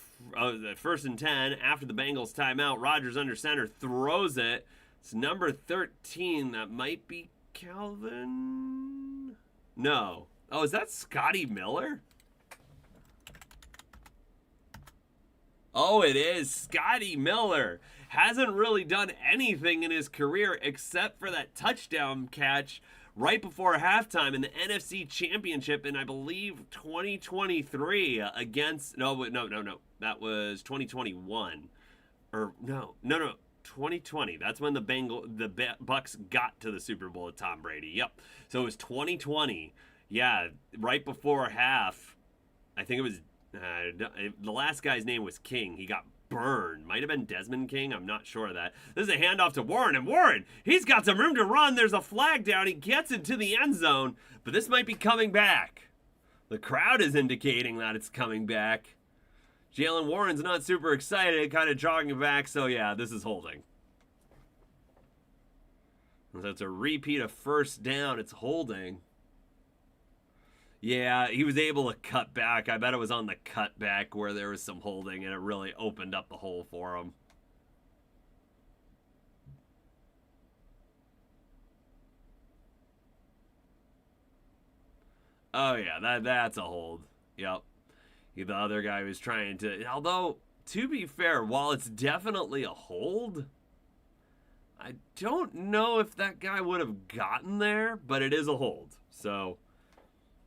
first and 10 after the Bengals timeout. Rodgers under center throws it. It's number 13. That might be Calvin. No. Oh, is that Scotty Miller? Oh, it is Scotty Miller. Hasn't really done anything in his career except for that touchdown catch right before halftime in the NFC Championship in, I believe, 2023 against... No. That was 2021. Or, no. 2020. That's when the Bucks got to the Super Bowl with Tom Brady. Yep. So it was 2020. Yeah, right before half. I think it was... the last guy's name was King. He got burned. Might have been Desmond King. I'm not sure of that. This is a handoff to Warren, and Warren, he's got some room to run. There's a flag down. He gets into the end zone, but this might be coming back. The crowd is indicating that it's coming back. Jalen Warren's not super excited, kind of jogging back, so yeah, this is holding. That's a repeat of first down. It's holding. Yeah, he was able to cut back. I bet it was on the cutback where there was some holding, and it really opened up the hole for him. Oh, yeah, that's a hold. Yep. The other guy was trying to... Although, to be fair, while it's definitely a hold, I don't know if that guy would have gotten there, but it is a hold. So...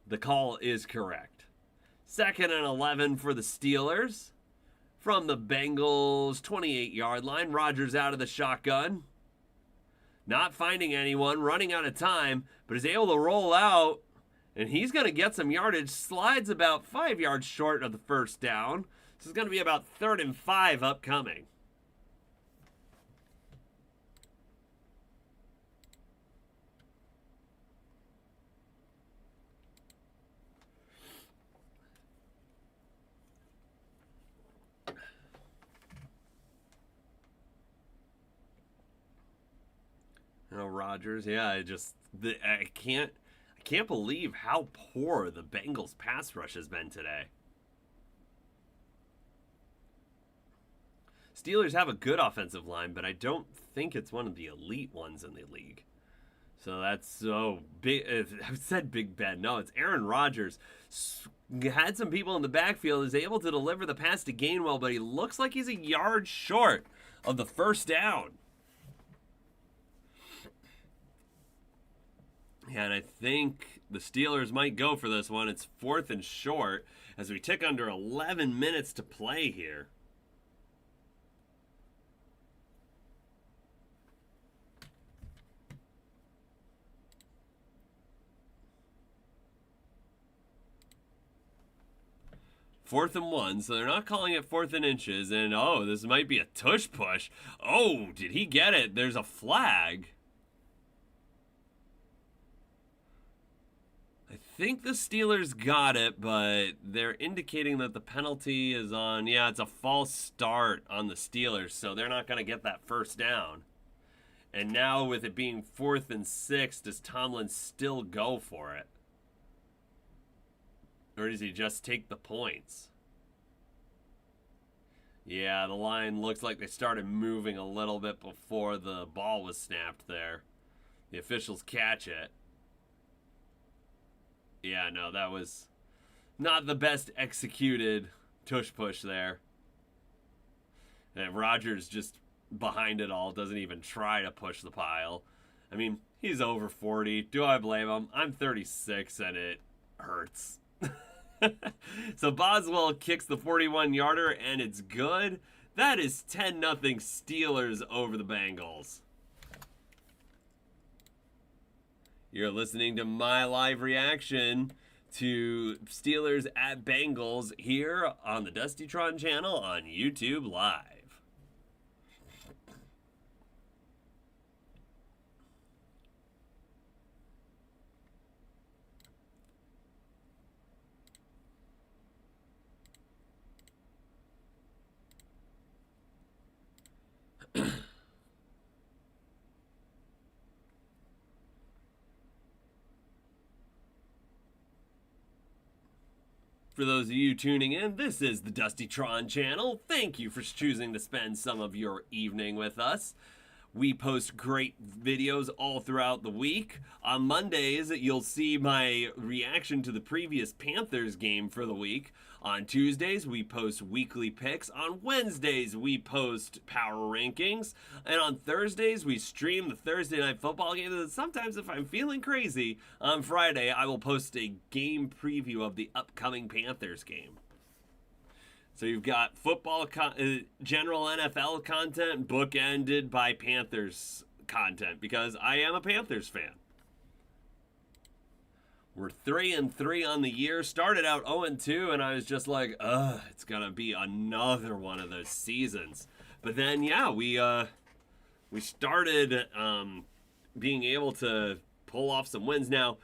the call is correct. 2nd and 11 for the Steelers. From the Bengals 28-yard line. Rodgers out of the shotgun. Not finding anyone. Running out of time. But is able to roll out. And he's going to get some yardage. Slides about 5 yards short of the first down. This is going to be about 3rd and 5 upcoming. Rodgers, yeah, I can't believe how poor the Bengals pass rush has been today. Steelers have a good offensive line, but I don't think it's one of the elite ones in the league. So that's so big. I've said Big Ben. No, it's Aaron Rodgers. Had some people in the backfield, is able to deliver the pass to Gainwell, but he looks like he's a yard short of the first down. Yeah, and I think the Steelers might go for this one. It's 4th and short as we tick under 11 minutes to play here. Fourth and 1, so they're not calling it 4th and inches. And, oh, this might be a tush push. Oh, did he get it? There's a flag. I think the Steelers got it, but they're indicating that the penalty is on, yeah, it's a false start on the Steelers, so they're not going to get that first down. And now with it being 4th and 6, does Tomlin still go for it? Or does he just take the points? Yeah, the line looks like they started moving a little bit before the ball was snapped there. The officials catch it. Yeah, no, that was not the best executed tush push there. And Rodgers just behind it all doesn't even try to push the pile. I mean, he's over 40. Do I blame him? I'm 36 and it hurts. So Boswell kicks the 41-yarder and it's good. That is 10-0 Steelers over the Bengals. You're listening to my live reaction to Steelers at Bengals here on the Dustytron channel on YouTube Live. For those of you tuning in, this is the Dustytron channel. Thank you for choosing to spend some of your evening with us. We post great videos all throughout the week. On Mondays, you'll see my reaction to the previous Panthers game for the week. On Tuesdays, we post weekly picks. On Wednesdays, we post power rankings. And on Thursdays, we stream the Thursday Night Football game. And sometimes, if I'm feeling crazy, on Friday, I will post a game preview of the upcoming Panthers game. So you've got football, general NFL content, bookended by Panthers content, because I am a Panthers fan. We're 3-3 on the year. Started out 0-2, and I was just like, it's gonna be another one of those seasons. But then, yeah, we started being able to pull off some wins. Now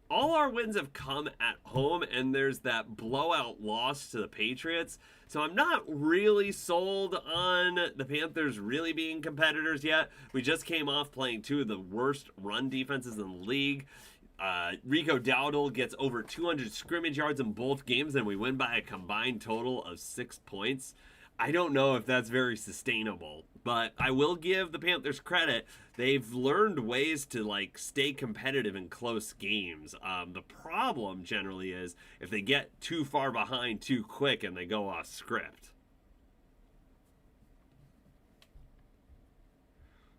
all our wins have come at home, and there's that blowout loss to the Patriots. So I'm not really sold on the Panthers really being competitors yet. We just came off playing two of the worst run defenses in the league. Rico Dowdle gets over 200 scrimmage yards in both games, and we win by a combined total of 6 points. I don't know if that's very sustainable, but I will give the Panthers credit. They've learned ways to stay competitive in close games. The problem generally is if they get too far behind too quick and they go off script.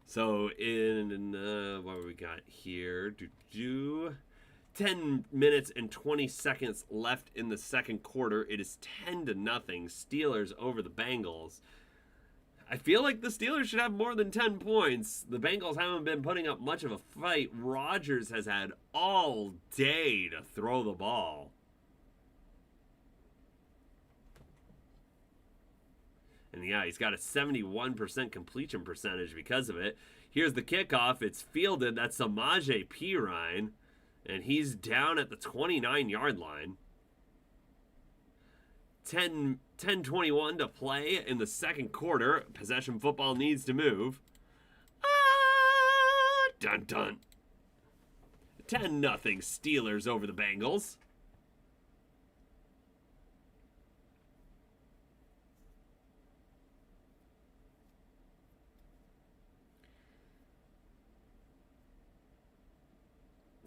So in what we got here? 10 minutes and 20 seconds left in the second quarter. It is 10-0 Steelers over the Bengals. I feel like the Steelers should have more than 10 points. The Bengals haven't been putting up much of a fight. Rodgers has had all day to throw the ball. And yeah, he's got a 71% completion percentage because of it. Here's the kickoff. It's fielded. That's Samaje Perine. And he's down at the 29-yard line. 10:21 to play in the second quarter. Possession football needs to move. Dun dun. 10-0 Steelers over the Bengals.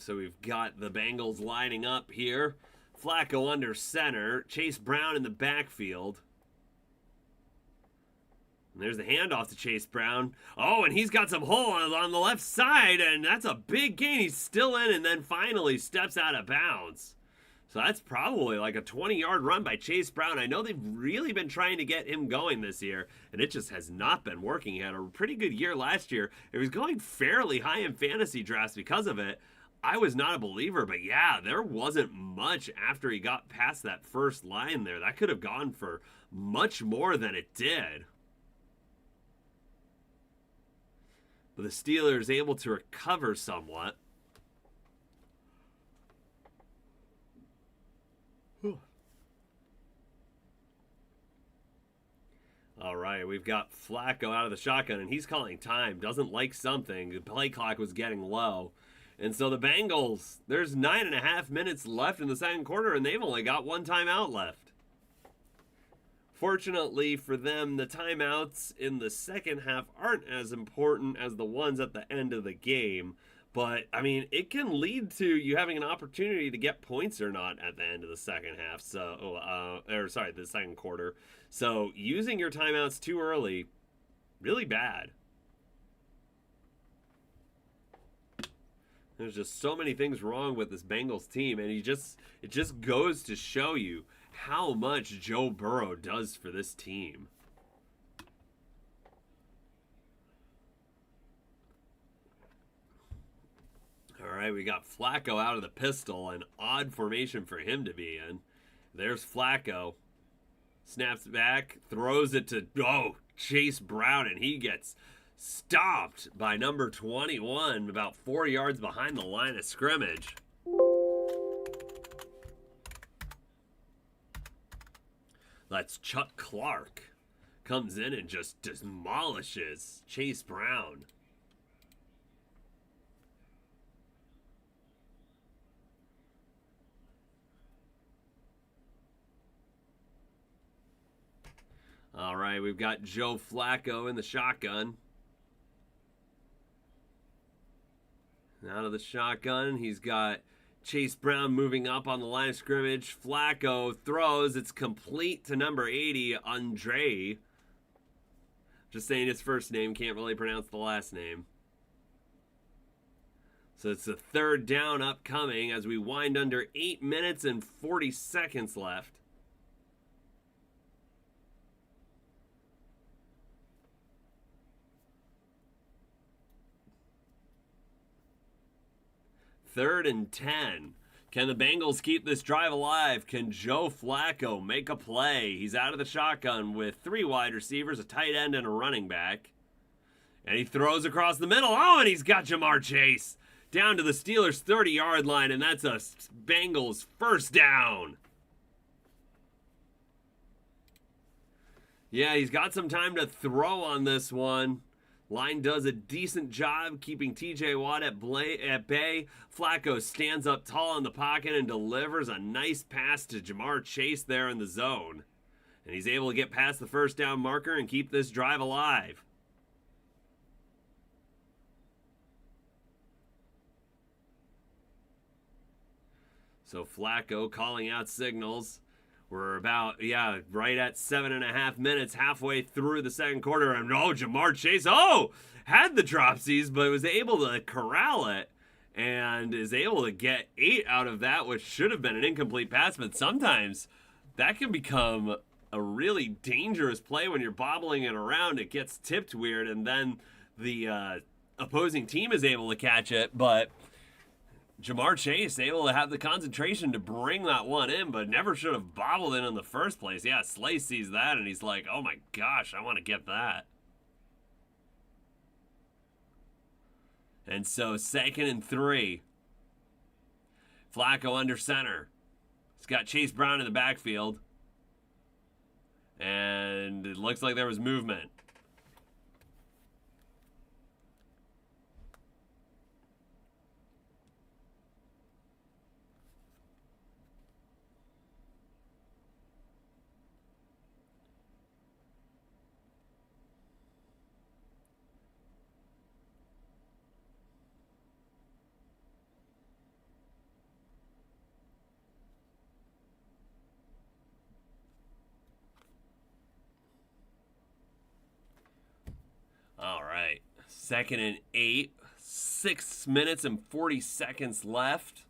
So we've got the Bengals lining up here. Flacco under center. Chase Brown in the backfield. And there's the handoff to Chase Brown. Oh, and he's got some hole on the left side, and that's a big gain. He's still in, and then finally steps out of bounds. So that's probably like a 20-yard run by Chase Brown. I know they've really been trying to get him going this year, and it just has not been working. He had a pretty good year last year. It was going fairly high in fantasy drafts because of it. I was not a believer, but yeah, there wasn't much after he got past that first line there. That could have gone for much more than it did. But the Steelers able to recover somewhat. All right, we've got Flacco out of the shotgun, and he's calling time. Doesn't like something. The play clock was getting low. And so the Bengals, there's 9.5 minutes left in the second quarter, and they've only got one timeout left. Fortunately for them, the timeouts in the second half aren't as important as the ones at the end of the game. But, I mean, it can lead to you having an opportunity to get points or not at the end of the second half. The second quarter. So, using your timeouts too early, really bad. There's just so many things wrong with this Bengals team, and it just goes to show you how much Joe Burrow does for this team. All right, we got Flacco out of the pistol, an odd formation for him to be in. There's Flacco. Snaps back, throws it to, Chase Brown, and he gets stopped by number 21, about 4 yards behind the line of scrimmage. That's Chuck Clark. Comes in and just demolishes Chase Brown. All right, we've got Joe Flacco in the shotgun. Out of the shotgun, he's got Chase Brown moving up on the line of scrimmage. Flacco throws. It's complete to number 80, Andre. Just saying his first name. Can't really pronounce the last name. So it's a third down upcoming as we wind under 8 minutes and 40 seconds left. Third and 10. Can the Bengals keep this drive alive? Can Joe Flacco make a play? He's out of the shotgun with 3 wide receivers, a tight end, and a running back. And he throws across the middle. And he's got Jamar Chase down to the Steelers' 30-yard line, and that's a Bengals first down. Yeah, he's got some time to throw on this one. Line does a decent job keeping TJ Watt at bay. Flacco stands up tall in the pocket and delivers a nice pass to Jamar Chase there in the zone. And he's able to get past the first down marker and keep this drive alive. So Flacco calling out signals. We're about, right at 7.5 minutes, halfway through the second quarter. And Jamar Chase, had the dropsies, but was able to corral it and is able to get 8 out of that, which should have been an incomplete pass. But sometimes that can become a really dangerous play when you're bobbling it around. It gets tipped weird, and then the opposing team is able to catch it. But Jamar Chase able to have the concentration to bring that one in, but never should have bobbled it in the first place. Yeah, Slay sees that, and he's like, oh my gosh, I want to get that. And so 2nd and 3. Flacco under center. He's got Chase Brown in the backfield. And it looks like there was movement. All right, 2nd and 8, 6 minutes and 40 seconds left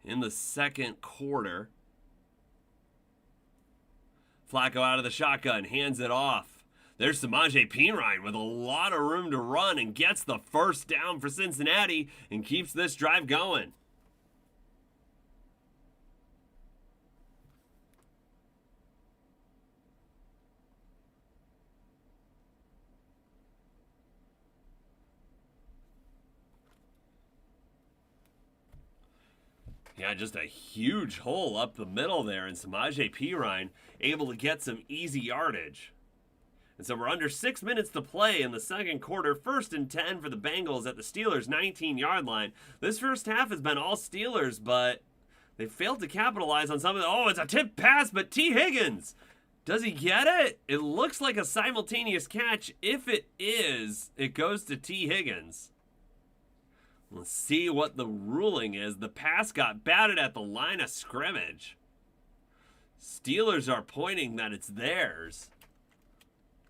in the second quarter. Flacco out of the shotgun, hands it off. There's Samaje Perine with a lot of room to run and gets the first down for Cincinnati and keeps this drive going. Yeah, just a huge hole up the middle there, and Samaje Perine able to get some easy yardage. And so we're under 6 minutes to play in the second quarter. 1st and 10 for the Bengals at the Steelers' 19-yard line. This first half has been all Steelers, but They failed to capitalize on some of the... Oh, it's a tip pass, but T. Higgins. Does he get it? It looks like a simultaneous catch. If it is, it goes to T. Higgins. Let's see what the ruling is. The pass got batted at the line of scrimmage. Steelers are pointing that it's theirs.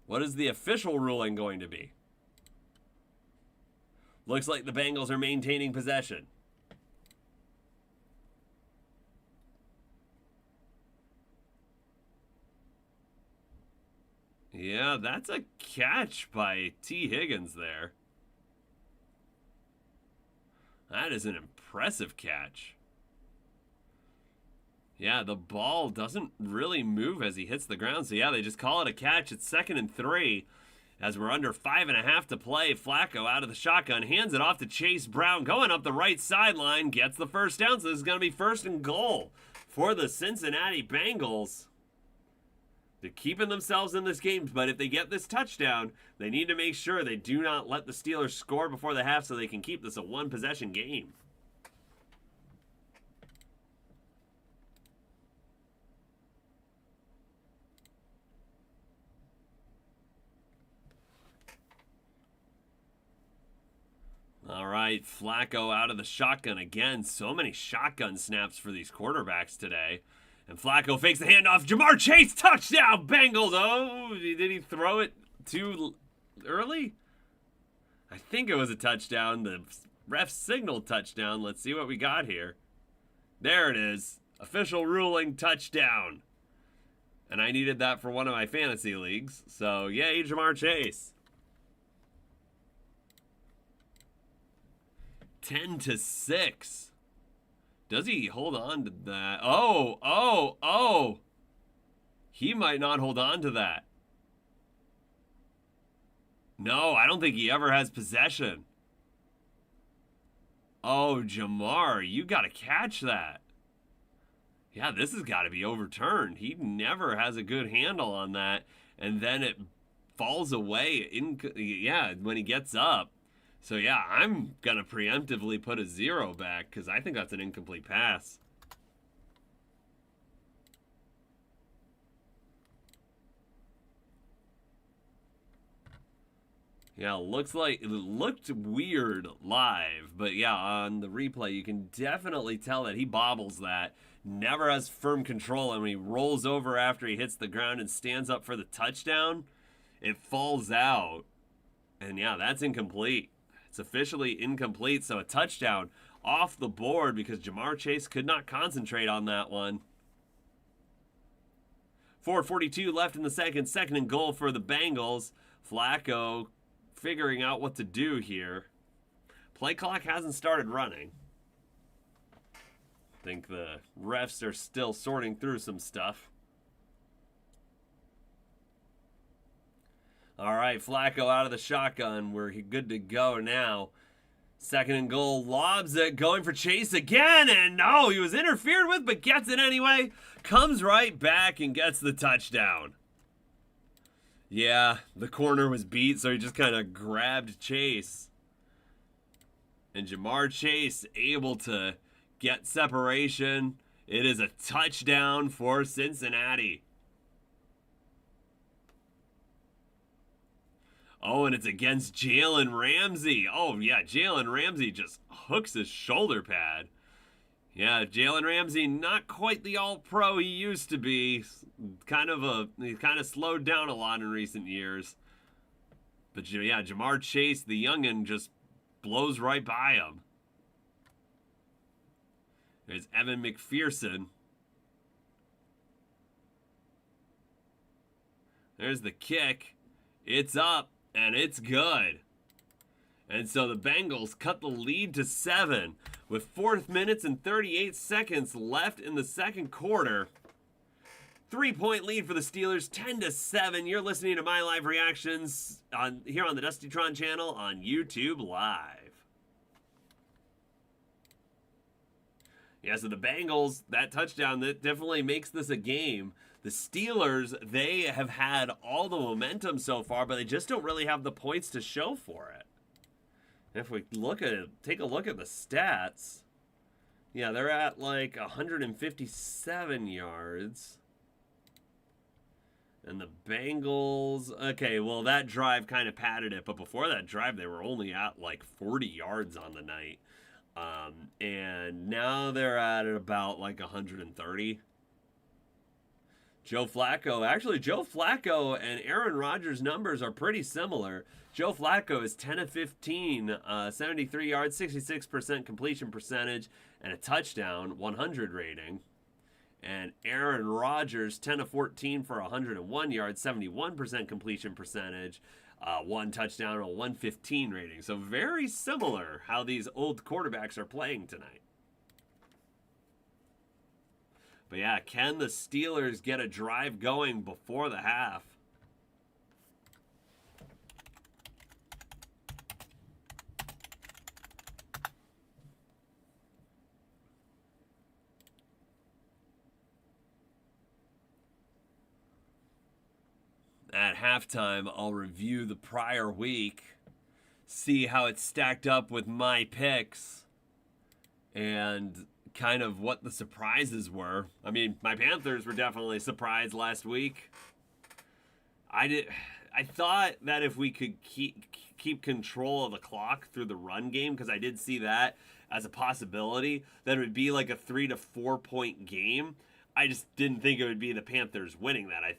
What is the official ruling going to be? Looks like the Bengals are maintaining possession. Yeah, that's a catch by T. Higgins there. That is an impressive catch. Yeah, the ball doesn't really move as he hits the ground. So, yeah, they just call it a catch. It's 2nd and 3 as we're under 5.5 to play. Flacco out of the shotgun, hands it off to Chase Brown. Going up the right sideline, gets the first down. So this is going to be 1st and goal for the Cincinnati Bengals. They're keeping themselves in this game, but if they get this touchdown, they need to make sure they do not let the Steelers score before the half so they can keep this a one-possession game. All right, Flacco out of the shotgun again. So many shotgun snaps for these quarterbacks today. And Flacco fakes the handoff. Jamar Chase, touchdown, Bengals. Oh, did he throw it too early? I think it was a touchdown. The ref signaled touchdown. Let's see what we got here. There it is. Official ruling, touchdown. And I needed that for one of my fantasy leagues. So, yay, Jamar Chase. 10-6. Does he hold on to that? Oh. He might not hold on to that. No, I don't think he ever has possession. Oh, Jamar, you got to catch that. Yeah, this has got to be overturned. He never has a good handle on that. And then it falls away when he gets up. So, yeah, I'm going to preemptively put a 0 back because I think that's an incomplete pass. Yeah, it looked weird live, but yeah, on the replay, you can definitely tell that he bobbles that, never has firm control, and when he rolls over after he hits the ground and stands up for the touchdown, it falls out. And yeah, that's incomplete. It's officially incomplete, so a touchdown off the board because Jamar Chase could not concentrate on that one. 4:42 left in the second. 2nd and goal for the Bengals. Flacco figuring out what to do here. Play clock hasn't started running. I think the refs are still sorting through some stuff. All right, Flacco out of the shotgun. We're good to go now. 2nd and goal, lobs it, going for Chase again, and no, he was interfered with, but gets it anyway. Comes right back and gets the touchdown. Yeah, the corner was beat, so he just kind of grabbed Chase. And Jamar Chase able to get separation. It is a touchdown for Cincinnati. Oh, and it's against Jalen Ramsey. Oh, yeah, Jalen Ramsey just hooks his shoulder pad. Yeah, Jalen Ramsey, not quite the all-pro he used to be. He kind of slowed down a lot in recent years. But yeah, Jamar Chase, the youngin', just blows right by him. There's Evan McPherson. There's the kick. It's up. And it's good. And so the Bengals cut the lead to 7 with 4 minutes and 38 seconds left in the second quarter. 3-point lead for the Steelers, 10-7. You're listening to my live reactions here on the Dustytron channel on YouTube Live. Yeah, so the Bengals, that touchdown, that definitely makes this a game. The Steelers, they have had all the momentum so far, but they just don't really have the points to show for it. And if we take a look at the stats, Yeah, they're at like 157 yards. And the Bengals, okay, well, that drive kind of padded it, but before that drive, they were only at like 40 yards on the night. And now they're at about like 130. Joe Flacco and Aaron Rodgers' numbers are pretty similar. Joe Flacco is 10 of 15, 73 yards, 66% completion percentage, and a touchdown, 100 rating. And Aaron Rodgers, 10 of 14 for 101 yards, 71% completion percentage, one touchdown, a 115 rating. So very similar how these old quarterbacks are playing tonight. But yeah, can the Steelers get a drive going before the half? At halftime, I'll review the prior week, see how it stacked up with my picks, and kind of what the surprises were. I mean, my Panthers were definitely surprised last week. I thought that if we could keep control of the clock through the run game, because I did see that as a possibility, that it would be like a 3 to 4 point game. I just didn't think it would be the Panthers winning that. I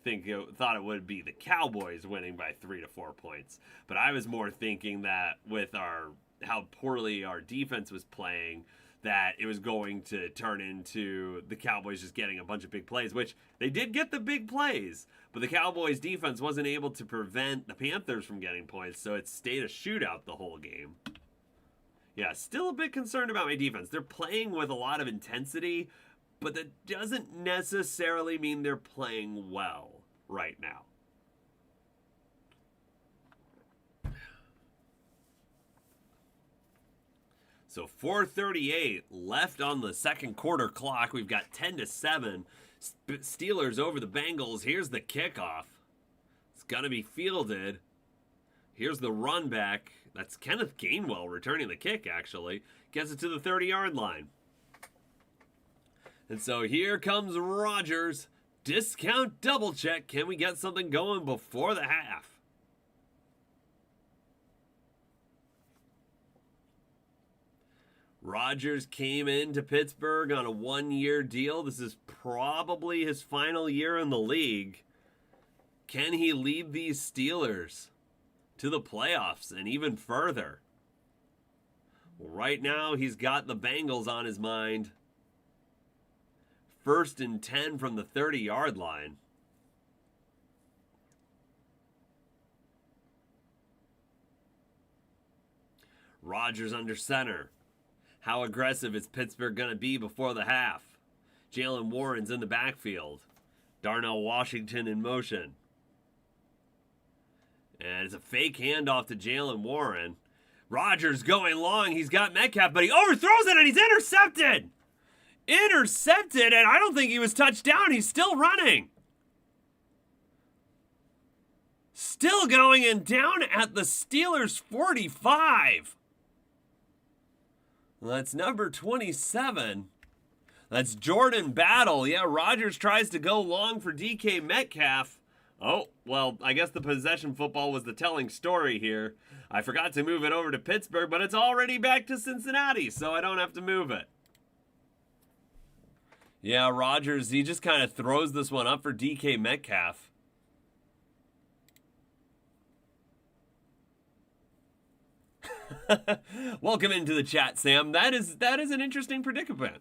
thought it would be the Cowboys winning by 3 to 4 points. But I was more thinking that with how poorly our defense was playing, that it was going to turn into the Cowboys just getting a bunch of big plays, which they did get the big plays, but the Cowboys defense wasn't able to prevent the Panthers from getting points, so it stayed a shootout the whole game. Yeah, still a bit concerned about my defense. They're playing with a lot of intensity, but that doesn't necessarily mean they're playing well right now. So 4:38 left on the second quarter clock. We've got 10 to 7. Steelers over the Bengals. Here's the kickoff. It's going to be fielded. Here's the run back. That's Kenneth Gainwell returning the kick, actually. Gets it to the 30-yard line. And so here comes Rodgers. Discount double check. Can we get something going before the half? Rodgers came into Pittsburgh on a 1-year deal. This is probably his final year in the league. Can he lead these Steelers to the playoffs and even further? Well, right now, he's got the Bengals on his mind. 1st and 10 from the 30-yard line. Rodgers under center. How aggressive is Pittsburgh going to be before the half? Jalen Warren's in the backfield. Darnell Washington in motion. And it's a fake handoff to Jalen Warren. Rodgers going long. He's got Metcalf, but he overthrows it and he's intercepted. Intercepted, and I don't think he was touched down. He's still running. Still going and down at the Steelers' 45. That's number 27. That's Jordan Battle. Yeah, Rodgers tries to go long for DK Metcalf. Oh, well, I guess the possession football was the telling story here. I forgot to move it over to Pittsburgh, but it's already back to Cincinnati, so I don't have to move it. Yeah, Rodgers, he just kind of throws this one up for DK Metcalf. Welcome into the chat, Sam. That is an interesting predicament.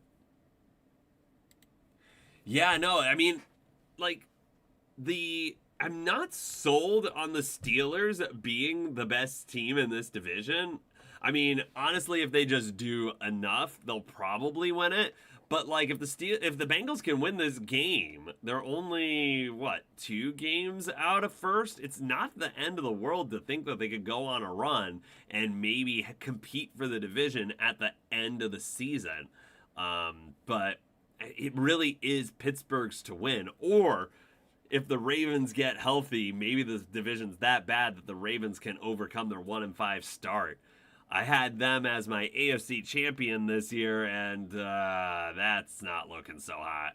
Yeah, no, I mean, like, I'm not sold on the Steelers being the best team in this division. I mean, honestly, if they just do enough, they'll probably win it. But like, if the Bengals can win this game, they're only 2 games out of first. It's not the end of the world to think that they could go on a run and maybe compete for the division at the end of the season. But it really is Pittsburgh's to win. Or if the Ravens get healthy, maybe the division's that bad that the Ravens can overcome their 1-5 start. I had them as my AFC champion this year, and that's not looking so hot.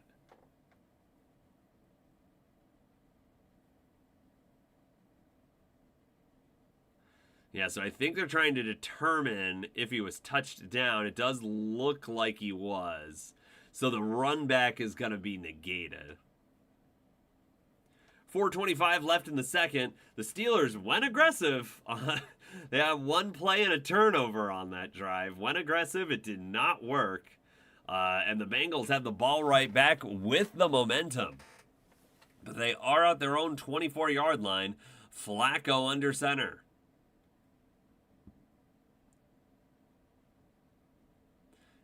Yeah, so I think they're trying to determine if he was touched down. It does look like he was. So the run back is going to be negated. 4:25 left in the second. The Steelers went aggressive. They had one play and a turnover on that drive. Went aggressive. It did not work. And the Bengals had the ball right back with the momentum. But they are at their own 24-yard line. Flacco under center.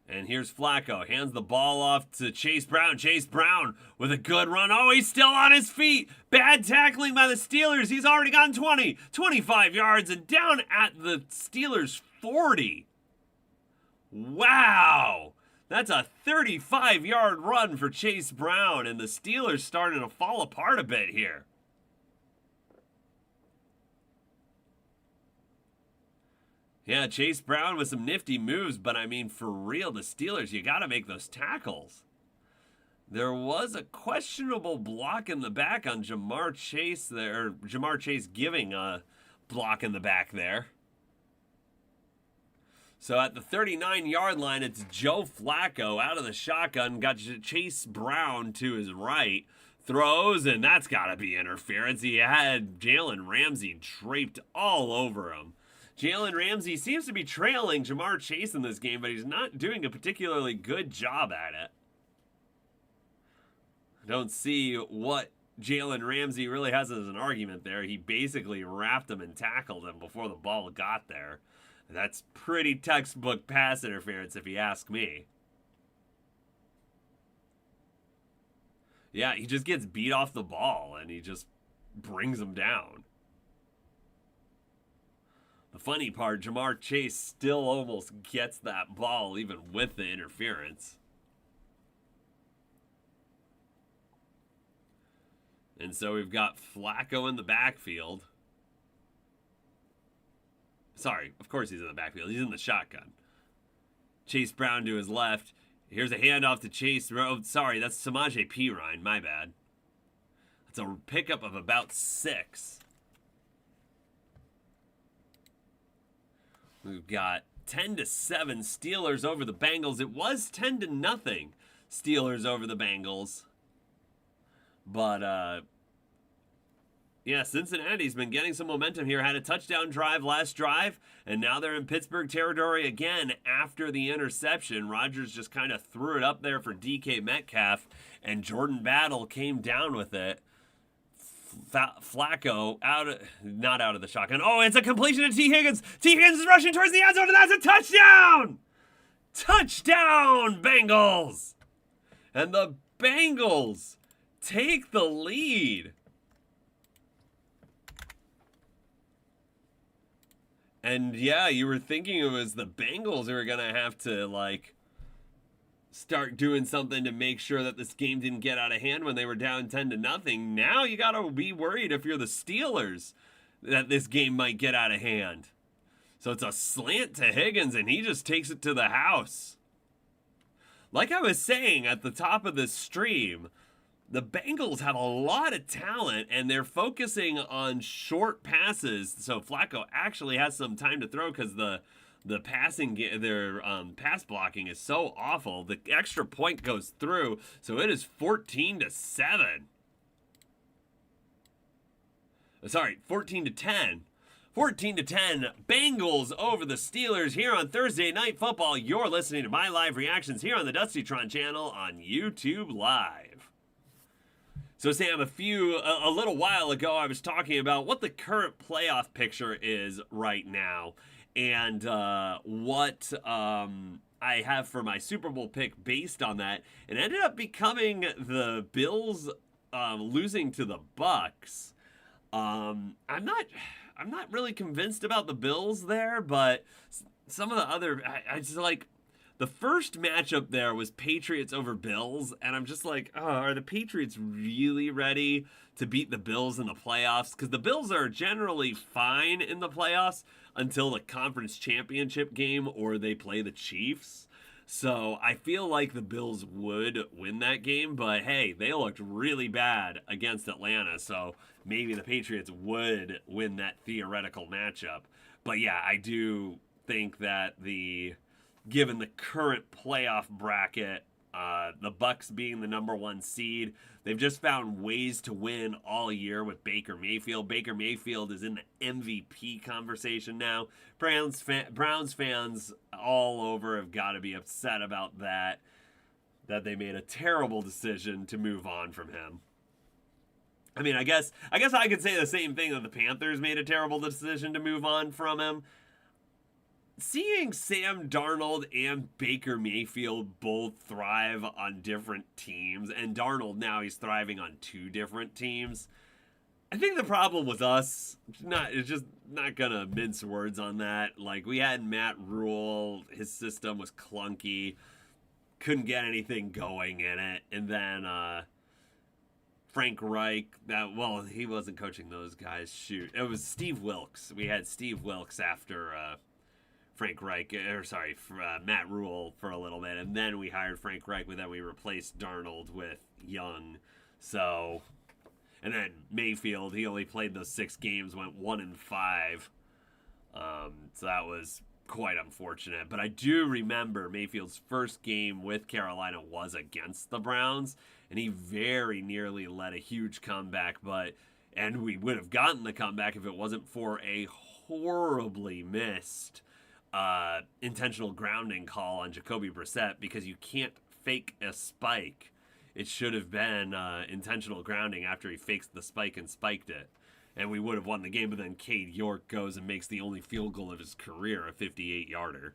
And here's Flacco. Hands the ball off to Chase Brown. Chase Brown with a good run. Oh, he's still on his feet. Bad tackling by the Steelers. He's already gone 20, 25 yards and down at the Steelers' 40. Wow. That's a 35-yard run for Chase Brown. And the Steelers starting to fall apart a bit here. Yeah, Chase Brown with some nifty moves, but I mean, for real, the Steelers, you got to make those tackles. There was a questionable block in the back on Jamar Chase there. Jamar Chase giving a block in the back there. So at the 39-yard line, it's Joe Flacco out of the shotgun. Got Chase Brown to his right. Throws, and that's got to be interference. He had Jalen Ramsey draped all over him. Jalen Ramsey seems to be trailing Jamar Chase in this game, but he's not doing a particularly good job at it. I don't see what Jalen Ramsey really has as an argument there. He basically wrapped him and tackled him before the ball got there. That's pretty textbook pass interference if you ask me. Yeah, he just gets beat off the ball and he just brings him down. The funny part, Jamar Chase still almost gets that ball even with the interference. And so we've got Flacco in the backfield. Sorry, of course he's in the backfield. He's in the shotgun. Chase Brown to his left. Here's a handoff to Chase. Oh, sorry, that's Samaje Perine. My bad. That's a pickup of about 6. We've got 10-7 Steelers over the Bengals. It was 10-0 Steelers over the Bengals. But, yeah, Cincinnati's been getting some momentum here. Had a touchdown drive last drive, and now they're in Pittsburgh territory again after the interception. Rodgers just kind of threw it up there for DK Metcalf, and Jordan Battle came down with it. Flacco not out of the shotgun. Oh, it's a completion to T. Higgins. T. Higgins is rushing towards the end zone, and that's a touchdown! Touchdown, Bengals! And the Bengals take the lead. And yeah, you were thinking it was the Bengals who were going to have to, start doing something to make sure that this game didn't get out of hand when they were down 10-0. Now you got to be worried if you're the Steelers that this game might get out of hand. So it's a slant to Higgins, and he just takes it to the house. Like I was saying at the top of this stream, the Bengals have a lot of talent, and they're focusing on short passes. So Flacco actually has some time to throw because the their pass blocking is so awful. The extra point goes through, so it is 14-7. Sorry, 14-10. 14-10, Bengals over the Steelers here on Thursday Night Football. You're listening to my live reactions here on the Dustytron channel on YouTube Live. So Sam, a little while ago, I was talking about what the current playoff picture is right now, and what I have for my Super Bowl pick based on that. It ended up becoming the Bills losing to the Bucks. I'm not really convinced about the Bills there, but some of the other, I just like the first matchup there was Patriots over Bills, and I'm just like, oh, are the Patriots really ready to beat the Bills in the playoffs? Because the Bills are generally fine in the playoffs until the conference championship game or they play the Chiefs. So I feel like the Bills would win that game, but hey, they looked really bad against Atlanta, so maybe the Patriots would win that theoretical matchup. But yeah, I do think that given the current playoff bracket, the Bucks being the number one seed, they've just found ways to win all year with Baker Mayfield. Baker Mayfield is in the MVP conversation now. Browns fans all over have got to be upset about that they made a terrible decision to move on from him. I mean, I guess I could say the same thing that the Panthers made a terrible decision to move on from him. Seeing Sam Darnold and Baker Mayfield both thrive on different teams, and Darnold now he's thriving on two different teams. I think the problem with us, it's just not gonna mince words on that. Like, we had Matt Rule, his system was clunky, couldn't get anything going in it, and then Frank Reich, he wasn't coaching those guys. Shoot, it was Steve Wilkes. We had Steve Wilkes after Matt Rule for a little bit, and then we hired Frank Reich, but then we replaced Darnold with Young. So, and then Mayfield, he only played those 6 games, went 1-5. So that was quite unfortunate. But I do remember Mayfield's first game with Carolina was against the Browns, and he very nearly led a huge comeback, and we would have gotten the comeback if it wasn't for a horribly missed intentional grounding call on Jacoby Brissett, because you can't fake a spike. It should have been intentional grounding after he faked the spike and spiked it, and we would have won the game. But then Cade York goes and makes the only field goal of his career, a 58-yarder.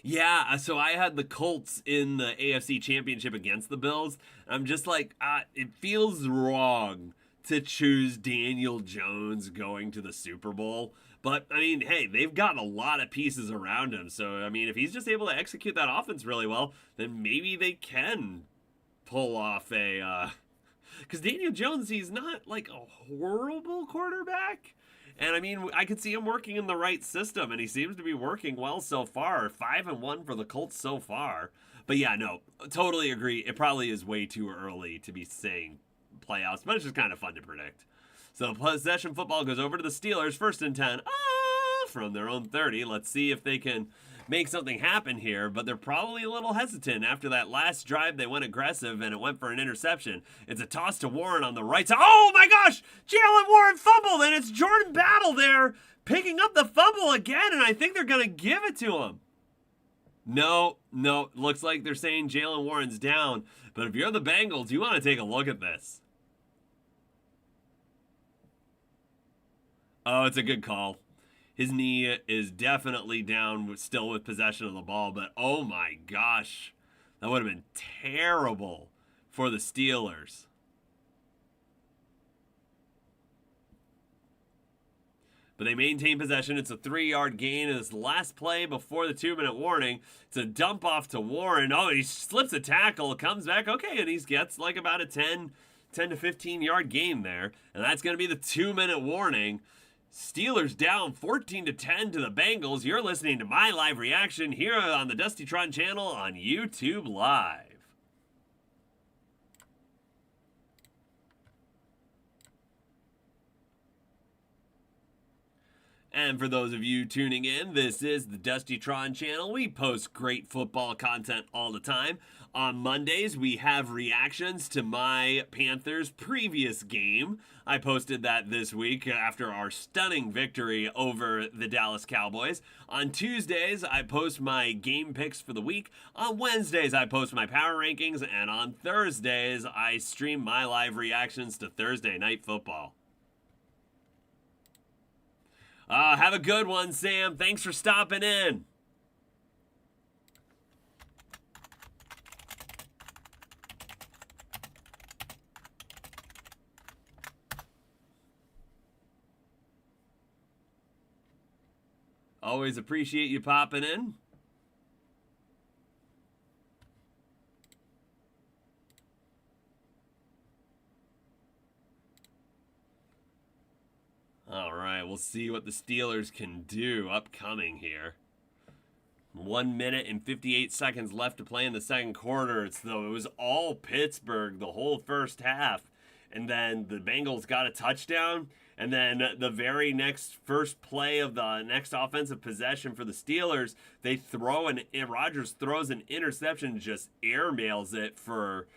Yeah, so I had the Colts in the AFC Championship against the Bills. I'm just like, it feels wrong to choose Daniel Jones going to the Super Bowl. But, I mean, hey, they've got a lot of pieces around him. So, I mean, if he's just able to execute that offense really well, then maybe they can pull off because Daniel Jones, he's not like a horrible quarterback. And I mean, I could see him working in the right system, and he seems to be working well so far. 5-1 for the Colts so far. But yeah, no, totally agree. It probably is way too early to be saying playoffs, but it's just kind of fun to predict. So possession football goes over to the Steelers, 1st and 10 from their own 30. Let's see if they can make something happen here, but they're probably a little hesitant after that last drive. They went aggressive and it went for an interception. It's a toss to Warren on the right side. Oh my gosh, Jalen Warren fumbled, and it's Jordan Battle there picking up the fumble again, and I think they're gonna give it to him. No, looks like they're saying Jalen Warren's down, but if you're the Bengals, you want to take a look at this. Oh, it's a good call. His knee is definitely down, still with possession of the ball, but oh my gosh, that would have been terrible for the Steelers. But they maintain possession. It's a 3-yard gain in this last play before the 2-minute warning. It's a dump off to Warren. Oh, he slips a tackle, comes back. Okay, and he gets like about a 10 to 15-yard gain there. And that's going to be the 2-minute warning. Steelers down 14-10 to the Bengals. You're listening to my live reaction here on the Dusty Tron channel on YouTube Live. And for those of you tuning in, this is the Dusty Tron channel. We post great football content all the time. On Mondays, we have reactions to my Panthers' previous game. I posted that this week after our stunning victory over the Dallas Cowboys. On Tuesdays, I post my game picks for the week. On Wednesdays, I post my power rankings. And on Thursdays, I stream my live reactions to Thursday Night Football. Have a good one, Sam. Thanks for stopping in. Always appreciate you popping in. All right, we'll see what the Steelers can do upcoming here. 1 minute and 58 seconds left to play in the second quarter. It was all Pittsburgh the whole first half. And then the Bengals got a touchdown. And then the very next first play of the next offensive possession for the Steelers, Rodgers throws an interception, just airmails it for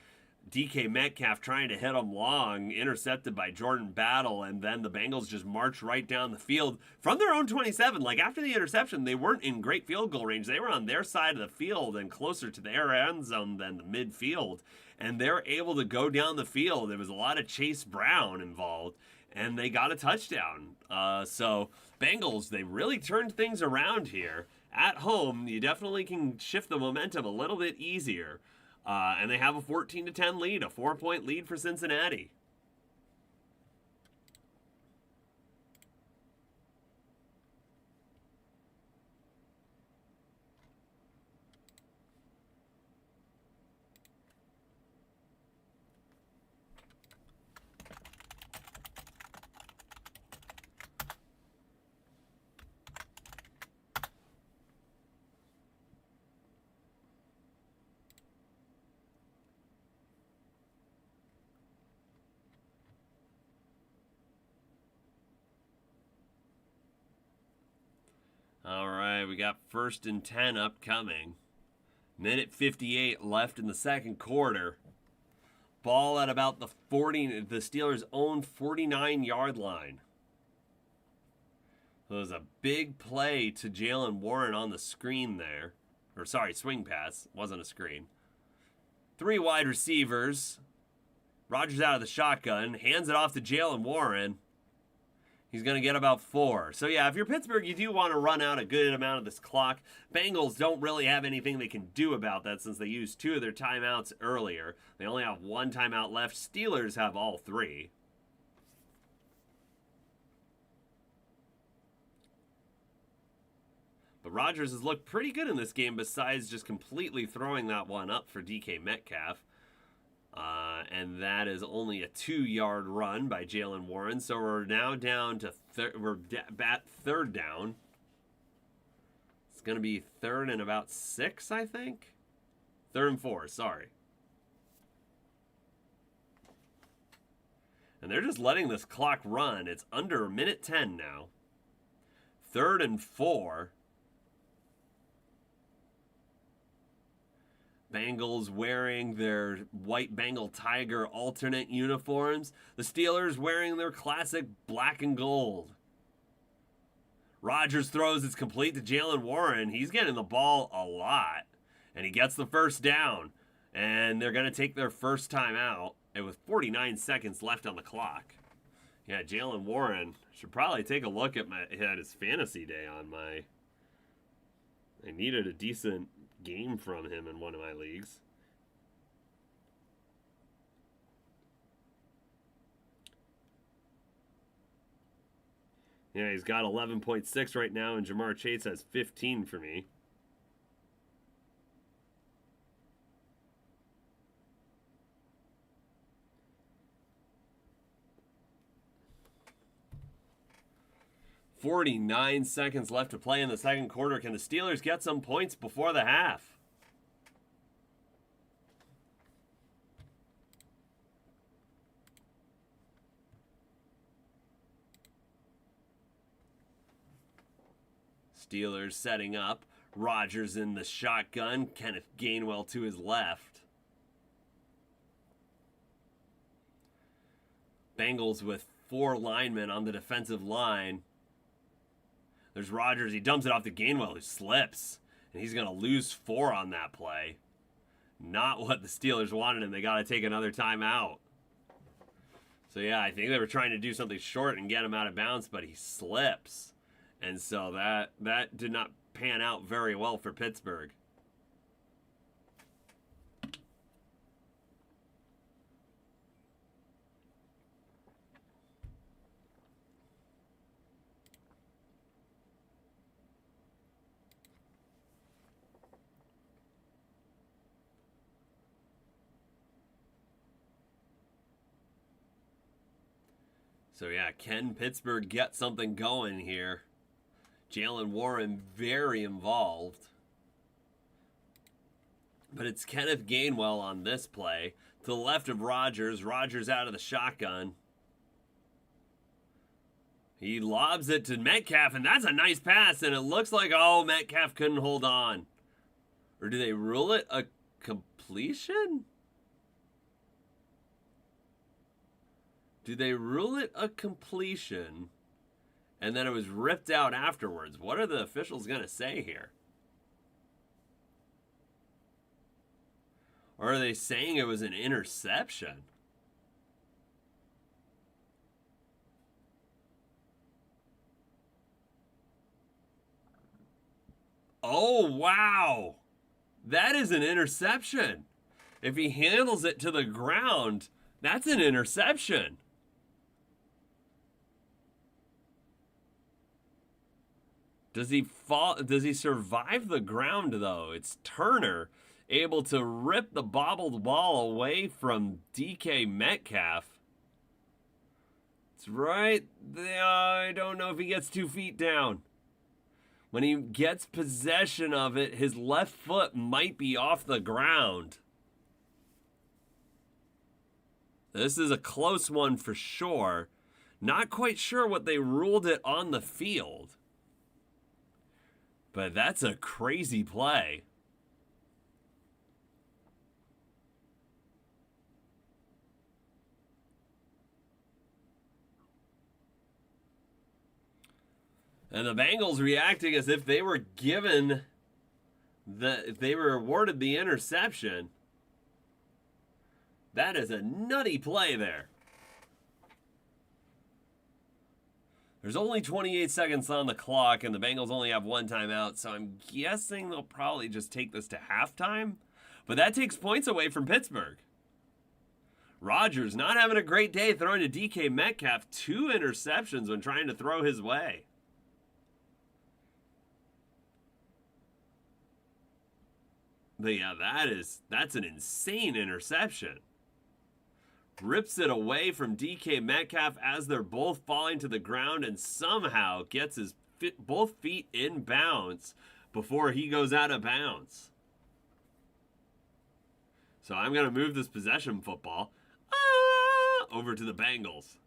DK Metcalf, trying to hit him long, intercepted by Jordan Battle, and then the Bengals just march right down the field from their own 27. Like, after the interception, they weren't in great field goal range. They were on their side of the field and closer to their end zone than the midfield, and they're able to go down the field. There was a lot of Chase Brown involved, and they got a touchdown. So Bengals, they really turned things around here. At home, you definitely can shift the momentum a little bit easier. And they have a 14-10 lead, a 4-point lead for Cincinnati. All right, we got 1st and 10 upcoming. Minute 58 left in the second quarter. Ball at about the Steelers' own 49-yard line. So it was a big play to Jalen Warren on the screen there. Or sorry, swing pass. Wasn't a screen. 3 wide receivers. Rodgers out of the shotgun. Hands it off to Jalen Warren. He's going to get about 4. So, yeah, if you're Pittsburgh, you do want to run out a good amount of this clock. Bengals don't really have anything they can do about that since they used 2 of their timeouts earlier. They only have 1 timeout left. Steelers have all 3. But Rodgers has looked pretty good in this game besides just completely throwing that one up for DK Metcalf. And that is only a 2-yard run by Jalen Warren. So we're now down to third down. It's going to be 3rd and about 6, I think. 3rd and 4, sorry. And they're just letting this clock run. It's under 1:10 now. 3rd and 4. Bengals wearing their white Bengal Tiger alternate uniforms. The Steelers wearing their classic black and gold. Rodgers throws, it's complete to Jalen Warren. He's getting the ball a lot. And he gets the first down. And they're going to take their first time out. And with 49 seconds left on the clock. Yeah, Jalen Warren should probably take a look at his fantasy day on my... I needed a decent game from him in one of my leagues. Yeah, he's got 11.6 right now, and Jamar Chase has 15 for me. .49 seconds left to play in the second quarter. Can the Steelers get some points before the half? Steelers setting up. Rodgers in the shotgun. Kenneth Gainwell to his left. Bengals with 4 linemen on the defensive line. There's Rodgers. He dumps it off to Gainwell, who slips. And he's going to lose 4 on that play. Not what the Steelers wanted, and they got to take another timeout. So, yeah, I think they were trying to do something short and get him out of bounds, but he slips. And so that did not pan out very well for Pittsburgh. So, yeah, can Pittsburgh get something going here? Jalen Warren very involved. But it's Kenneth Gainwell on this play. To the left of Rodgers. Rodgers out of the shotgun. He lobs it to Metcalf, and that's a nice pass. And it looks like, oh, Metcalf couldn't hold on. Or do they rule it a completion? Do they rule it a completion? And then it was ripped out afterwards. What are the officials going to say here? Or are they saying it was an interception? Oh, wow. That is an interception. If he handles it to the ground, that's an interception. Does he fall? Does he survive the ground, though? It's Turner able to rip the bobbled ball away from DK Metcalf. It's right there. I don't know if he gets 2 feet down. When he gets possession of it, his left foot might be off the ground. This is a close one for sure. Not quite sure what they ruled it on the field. But that's a crazy play. And the Bengals reacting as if they were given if they were awarded the interception. That is a nutty play there. There's only 28 seconds on the clock, and the Bengals only have 1 timeout, so I'm guessing they'll probably just take this to halftime. But that takes points away from Pittsburgh. Rodgers not having a great day throwing to DK Metcalf. 2 interceptions when trying to throw his way. But yeah, that's an insane interception. Rips it away from DK Metcalf as they're both falling to the ground and somehow gets his both feet in bounds before he goes out of bounds. So I'm going to move this possession football over to the Bengals.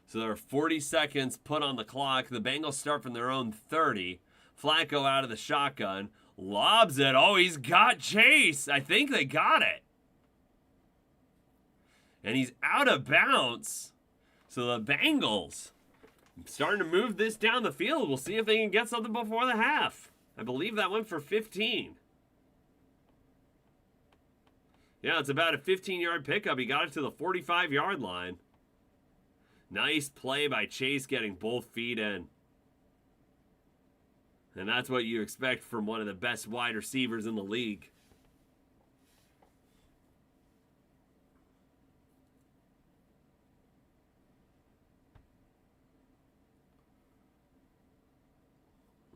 So there are 40 seconds put on the clock. The Bengals start from their own 30. Flacco out of the shotgun. Lobs it. Oh, he's got Chase. I think they got it. And he's out of bounds. So the Bengals starting to move this down the field. We'll see if they can get something before the half. I believe that went for 15. Yeah, it's about a 15-yard pickup. He got it to the 45-yard line. Nice play by Chase getting both feet in. And that's what you expect from one of the best wide receivers in the league.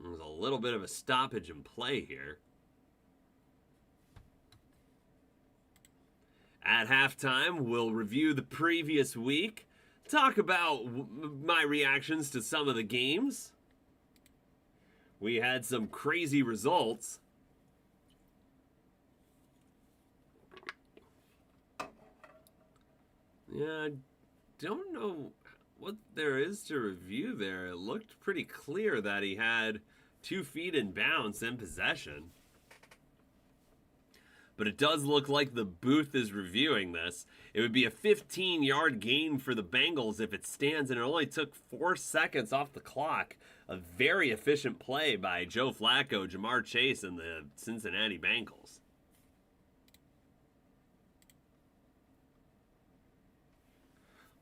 There's a little bit of a stoppage in play here. At halftime, we'll review the previous week. Talk about my reactions to some of the games. We had some crazy results. Yeah, I don't know what there is to review there. It looked pretty clear that he had 2 feet in bounds in possession. But it does look like the booth is reviewing this. It would be a 15-yard gain for the Bengals if it stands, and it only took 4 seconds off the clock. A very efficient play by Joe Flacco, Jamar Chase, and the Cincinnati Bengals.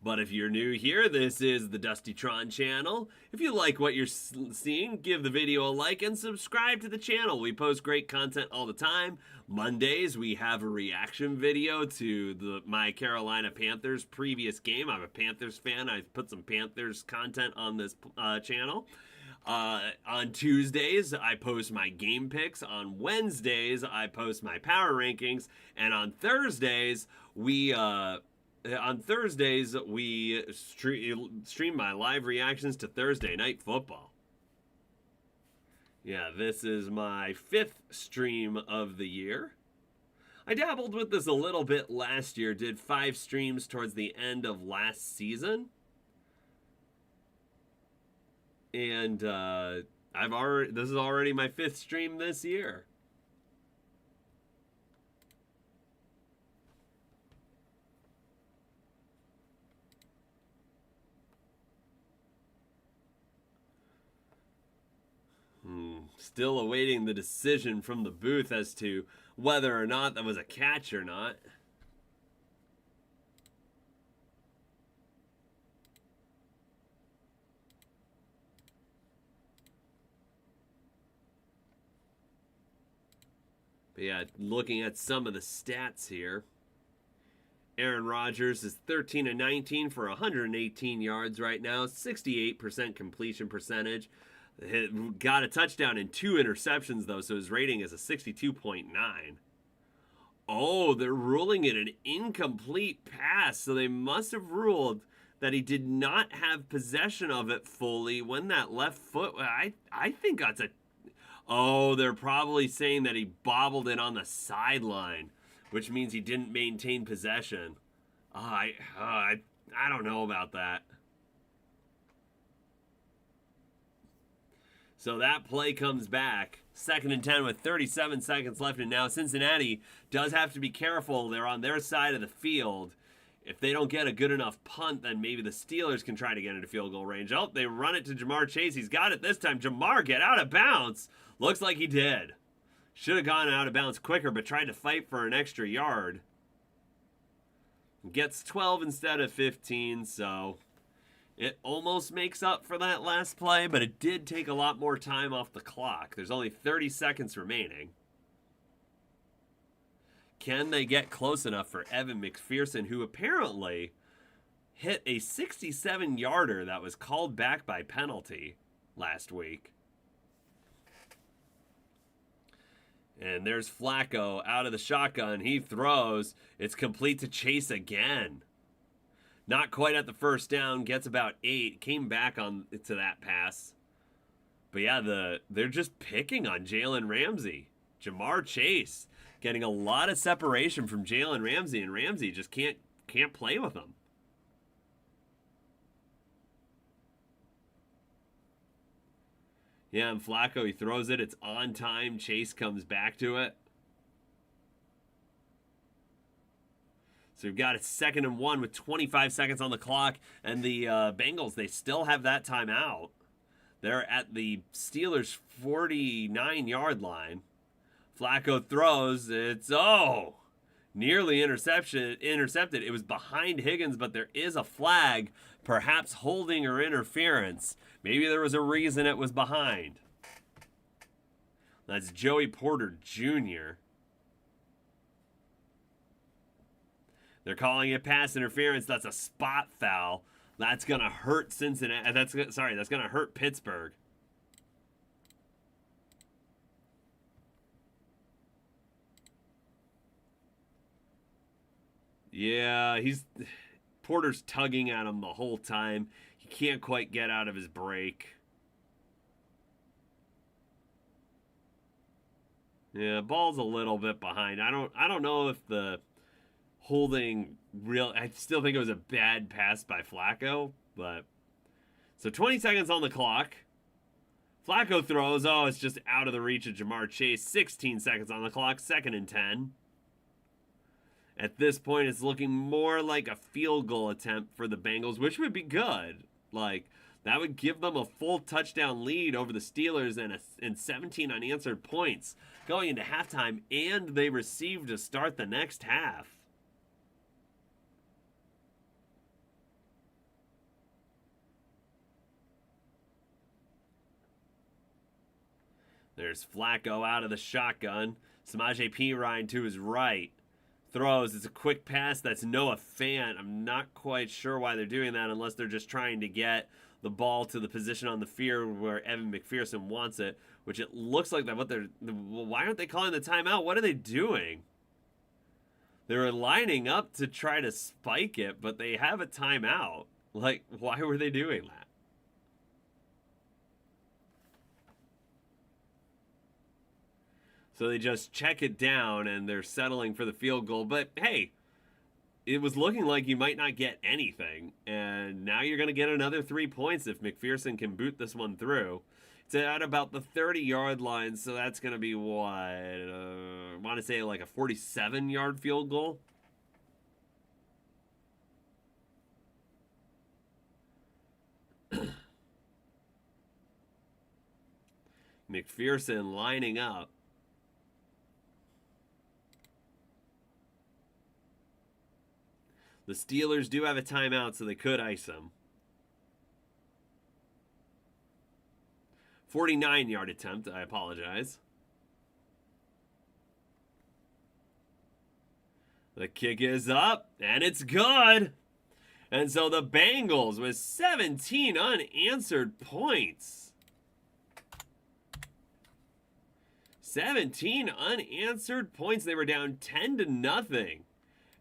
But if you're new here, this is the Dusty Tron channel. If you like what you're seeing, give the video a like and subscribe to the channel. We post great content all the time. Mondays, we have a reaction video to my Carolina Panthers previous game. I'm a Panthers fan. I've put some Panthers content on this channel. On Tuesdays, I post my game picks. On Wednesdays, I post my power rankings. And on Thursdays, we stream my live reactions to Thursday Night Football. Yeah, this is my 5th stream of the year. I dabbled with this a little bit last year, did 5 streams towards the end of last season. And this is already my 5th stream this year. Still awaiting the decision from the booth as to whether or not that was a catch or not. But yeah, looking at some of the stats here. Aaron Rodgers is 13 of 19 for 118 yards right now, 68% completion percentage. Got a touchdown and 2 interceptions, though, so his rating is a 62.9. Oh, they're ruling it an incomplete pass, so they must have ruled that he did not have possession of it fully when that left foot. I think that's a. Oh, they're probably saying that he bobbled it on the sideline, which means he didn't maintain possession. I don't know about that. So that play comes back. 2nd and 10 with 37 seconds left. And now Cincinnati does have to be careful. They're on their side of the field. If they don't get a good enough punt, then maybe the Steelers can try to get into field goal range. Oh, they run it to Jamar Chase. He's got it this time. Jamar, get out of bounds. Looks like he did. Should have gone out of bounds quicker, but tried to fight for an extra yard. Gets 12 instead of 15, so it almost makes up for that last play, but it did take a lot more time off the clock. There's only 30 seconds remaining. Can they get close enough for Evan McPherson, who apparently hit a 67-yarder that was called back by penalty last week? And there's Flacco out of the shotgun. He throws. It's complete to Chase again. Not quite at the first down. Gets about 8. Came back on to that pass. But yeah, they're just picking on Jalen Ramsey. Jamar Chase getting a lot of separation from Jalen Ramsey, and Ramsey just can't play with him. Yeah, and Flacco, he throws it. It's on time. Chase comes back to it. So we've got a 2nd and 1 with 25 seconds on the clock. And the Bengals, they still have that timeout. They're at the Steelers' 49-yard line. Flacco throws. It's, nearly intercepted. It was behind Higgins, but there is a flag, perhaps holding or interference. Maybe there was a reason it was behind. That's Joey Porter Jr. They're calling it pass interference. That's a spot foul. That's going to hurt Cincinnati. That's going to hurt Pittsburgh. Yeah, Porter's tugging at him the whole time. He can't quite get out of his break. Yeah, ball's a little bit behind. I don't know if the holding I still think it was a bad pass by Flacco, but so 20 seconds on the clock. Flacco throws. Oh, it's just out of the reach of Jamar Chase. 16 seconds on the clock. 2nd and 10. At this point, it's looking more like a field goal attempt for the Bengals, which would be good. Like, that would give them a full touchdown lead over the Steelers and 17 unanswered points going into halftime, and they received to start the next half. There's Flacco out of the shotgun. Samaje Perine to his right. Throws. It's a quick pass. That's Noah Fant. I'm not quite sure why they're doing that unless they're just trying to get the ball to the position on the field where Evan McPherson wants it, which it looks like that. Why aren't they calling the timeout? What are they doing? They were lining up to try to spike it, but they have a timeout. Like, why were they doing that? So they just check it down and they're settling for the field goal. But hey, it was looking like you might not get anything. And now you're going to get another 3 points if McPherson can boot this one through. It's at about the 30-yard line, so that's going to be what? I want to say like a 47-yard field goal. McPherson lining up. The Steelers do have a timeout, so they could ice him. 49-yard attempt, I apologize. The kick is up, and it's good. And so the Bengals with 17 unanswered points. 17 unanswered points. They were down 10-0.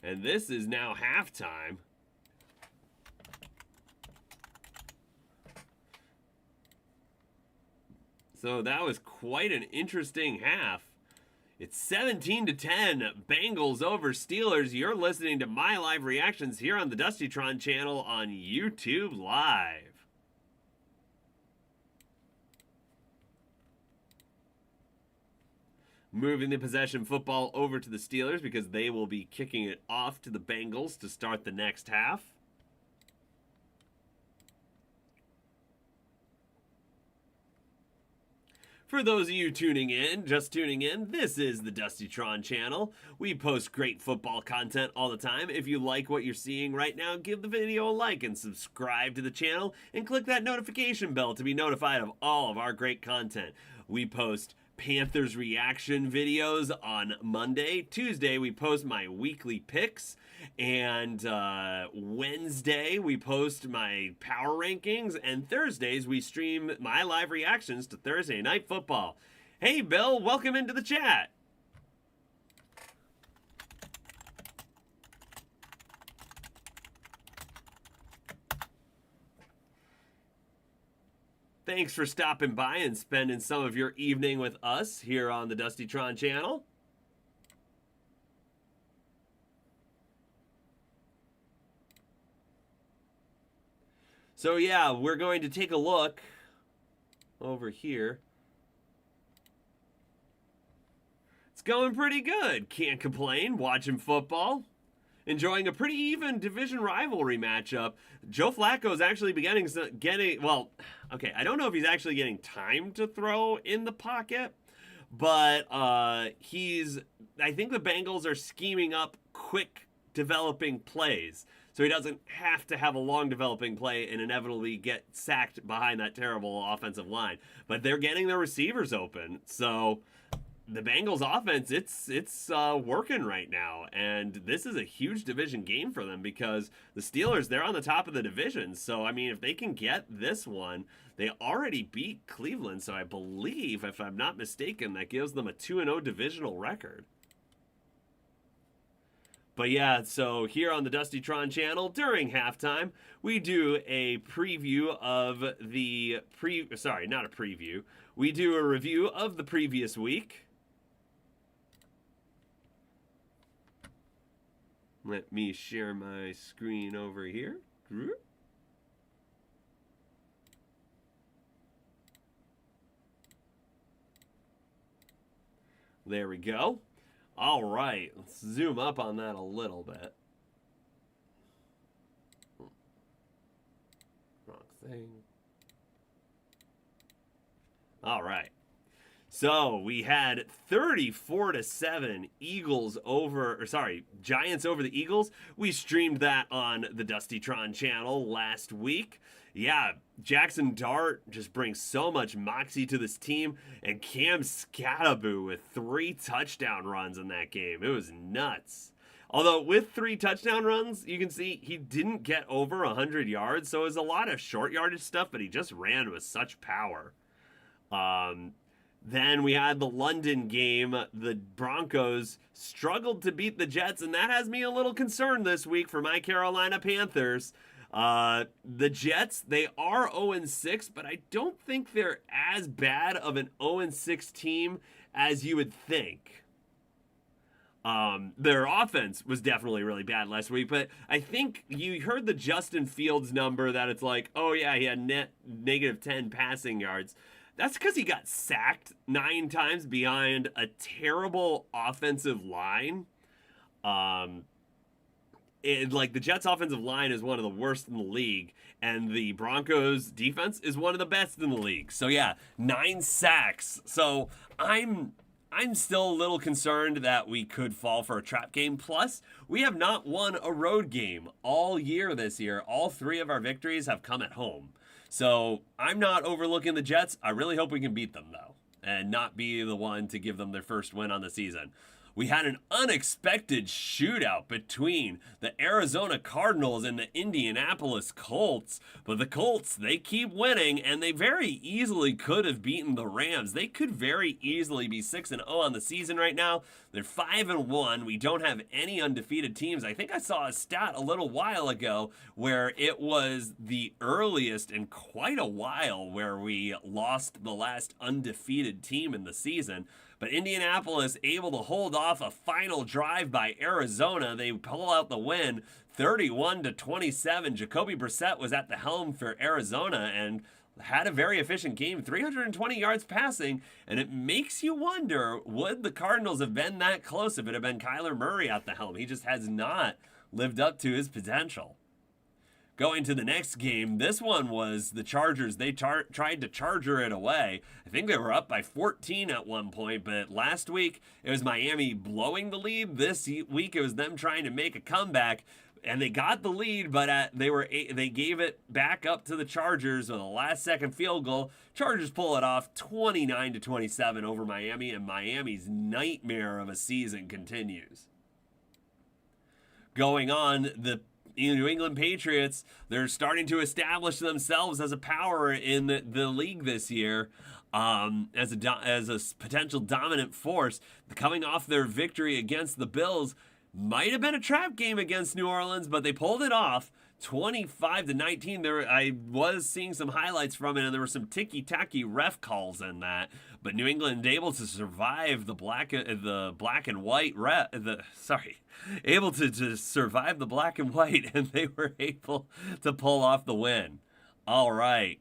And this is now halftime. So that was quite an interesting half. It's 17-10, Bengals over Steelers. You're listening to my live reactions here on the Dustytron channel on YouTube Live. Moving the possession football over to the Steelers because they will be kicking it off to the Bengals to start the next half. For those of you just tuning in, this is the Dustytron channel. We post great football content all the time. If you like what you're seeing right now, give the video a like and subscribe to the channel and click that notification bell to be notified of all of our great content. We post Panthers reaction videos on Monday. Tuesday, we post my weekly picks. And Wednesday, we post my power rankings. And Thursdays, we stream my live reactions to Thursday Night Football. Hey, Bill, welcome into the chat. Thanks for stopping by and spending some of your evening with us here on the Dustytron channel. So yeah, we're going to take a look over here. It's going pretty good. Can't complain. Watching football. Enjoying a pretty even division rivalry matchup. Joe Flacco is actually well, okay, I don't know if he's actually getting time to throw in the pocket, but I think the Bengals are scheming up quick developing plays. So he doesn't have to have a long developing play and inevitably get sacked behind that terrible offensive line. But they're getting their receivers open. So the Bengals offense, it's working right now. And this is a huge division game for them because the Steelers, they're on the top of the division. So, I mean, if they can get this one, they already beat Cleveland. So I believe, if I'm not mistaken, that gives them a 2-0 divisional record. But yeah, so here on the Dustytron channel, during halftime, we do a preview of the not a preview. We do a review of the previous week. Let me share my screen over here. There we go. All right, let's zoom up on that a little bit. Wrong thing. All right. So we had 34-7 Giants over the Eagles. We streamed that on the Dustytron channel last week. Yeah, Jackson Dart just brings so much moxie to this team, and Cam Scatteraboo with 3 touchdown runs in that game. It was nuts. Although with 3 touchdown runs, you can see he didn't get over 100 yards, so it was a lot of short yardage stuff, but he just ran with such power. Then we had the London game. The Broncos struggled to beat the Jets, and that has me a little concerned this week for my Carolina Panthers. The Jets, they are 0-6, but I don't think they're as bad of an 0-6 team as you would think. Their offense was definitely really bad last week, but I think you heard the Justin Fields number that it's like, oh yeah, he had negative 10 passing yards. That's because he got sacked 9 times behind a terrible offensive line. The Jets' offensive line is one of the worst in the league, and the Broncos' defense is one of the best in the league. So yeah, 9 sacks. So I'm still a little concerned that we could fall for a trap game. Plus, we have not won a road game all year this year. All 3 of our victories have come at home. So I'm not overlooking the Jets. I really hope we can beat them, though, and not be the one to give them their first win on the season. We had an unexpected shootout between the Arizona Cardinals and the Indianapolis Colts. But the Colts, they keep winning, and they very easily could have beaten the Rams. They could very easily be 6-0 on the season right now. They're 5-1. We don't have any undefeated teams. I think I saw a stat a little while ago where it was the earliest in quite a while where we lost the last undefeated team in the season. But Indianapolis able to hold off a final drive by Arizona. They pull out the win 31-27. Jacoby Brissett was at the helm for Arizona and had a very efficient game, 320 yards passing, and it makes you wonder, would the Cardinals have been that close if it had been Kyler Murray at the helm? He just has not lived up to his potential. Going to the next game, this one was the Chargers. They tried to charger it away. I think they were up by 14 at one point, but last week it was Miami blowing the lead. This week it was them trying to make a comeback, and they got the lead, but they gave it back up to the Chargers with a last-second field goal. Chargers pull it off 29-27 over Miami, and Miami's nightmare of a season continues. Going on, the New England Patriots, they're starting to establish themselves as a power in the league this year, as a potential dominant force. Coming off their victory against the Bills, might have been a trap game against New Orleans, but they pulled it off 25-19. I was seeing some highlights from it, and there were some ticky-tacky ref calls in that. But New England able to survive able to survive the black and white, and they were able to pull off the win. All right.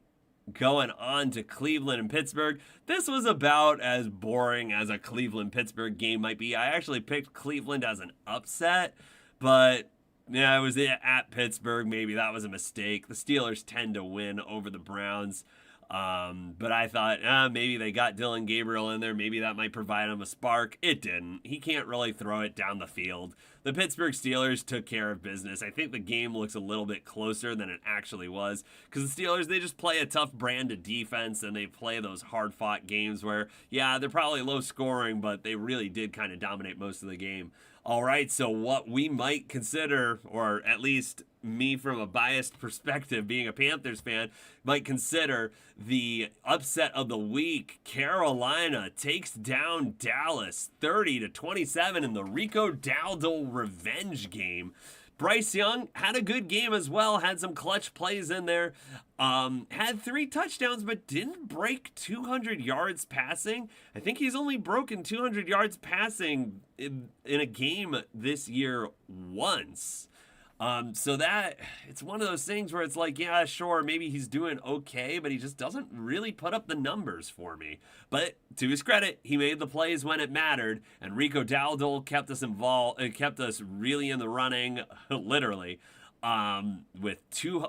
Going on to Cleveland and Pittsburgh. This was about as boring as a Cleveland-Pittsburgh game might be. I actually picked Cleveland as an upset, but yeah, it was at Pittsburgh. Maybe that was a mistake. The Steelers tend to win over the Browns. But I thought, maybe they got Dylan Gabriel in there. Maybe that might provide him a spark. It didn't. He can't really throw it down the field. The Pittsburgh Steelers took care of business. I think the game looks a little bit closer than it actually was, because the Steelers, they just play a tough brand of defense, and they play those hard-fought games where, yeah, they're probably low scoring, but they really did kind of dominate most of the game. All right, so what we might consider, or at least me from a biased perspective, being a Panthers fan, might consider the upset of the week. Carolina takes down Dallas 30-27 in the Rico Dowdle revenge game. Bryce Young had a good game as well, had some clutch plays in there, had 3 touchdowns, but didn't break 200 yards passing. I think he's only broken 200 yards passing in a game this year once. So that, it's one of those things where it's like, yeah, sure, maybe he's doing okay, but he just doesn't really put up the numbers for me. But to his credit, he made the plays when it mattered, and Rico Dowdle kept us involved, kept us really in the running, literally, with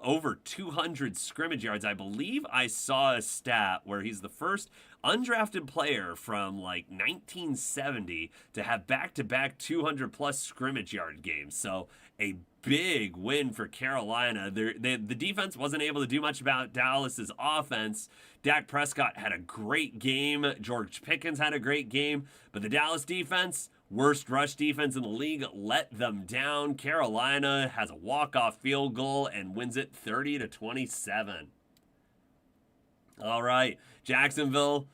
over 200 scrimmage yards. I believe I saw a stat where he's the first undrafted player from like 1970 to have back-to-back 200-plus scrimmage yard games. So a big win for Carolina. The defense wasn't able to do much about Dallas's offense. Dak Prescott had a great game. George Pickens had a great game. But the Dallas defense Worst rush defense in the league let them down. Carolina has a walk-off field goal and wins it 30-27. All right, Jacksonville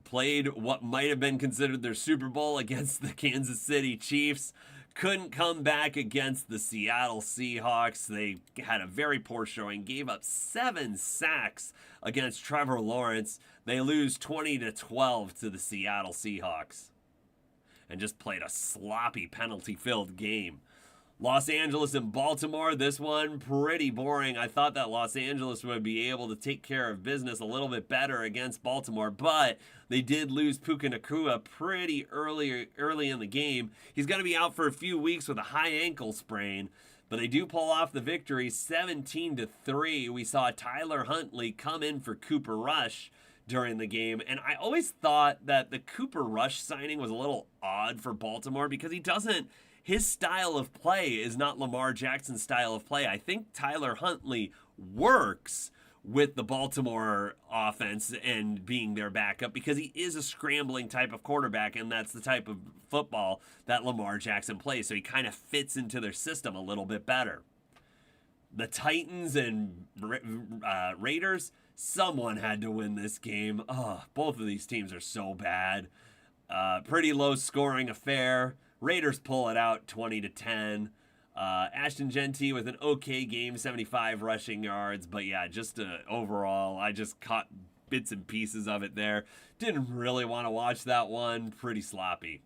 played what might have been considered their Super Bowl against the Kansas City Chiefs. Couldn't come back against the Seattle Seahawks. They had a very poor showing, gave up 7 sacks against Trevor Lawrence. They lose 20-12 to the Seattle Seahawks and just played a sloppy penalty-filled game. Los Angeles and Baltimore, this one pretty boring. I thought that Los Angeles would be able to take care of business a little bit better against Baltimore, but they did lose Puka Nacua pretty early in the game. He's going to be out for a few weeks with a high ankle sprain, but they do pull off the victory 17-3. We saw Tyler Huntley come in for Cooper Rush during the game, and I always thought that the Cooper Rush signing was a little odd for Baltimore because his style of play is not Lamar Jackson's style of play. I think Tyler Huntley works with the Baltimore offense and being their backup because he is a scrambling type of quarterback, and that's the type of football that Lamar Jackson plays, so he kind of fits into their system a little bit better. The Titans and Raiders, someone had to win this game. Both of these teams are so bad. Pretty low scoring affair. Raiders pull it out 20-10. Ashton Genty with an okay game, 75 rushing yards. But yeah, just overall, I just caught bits and pieces of it there. Didn't really want to watch that one. Pretty sloppy.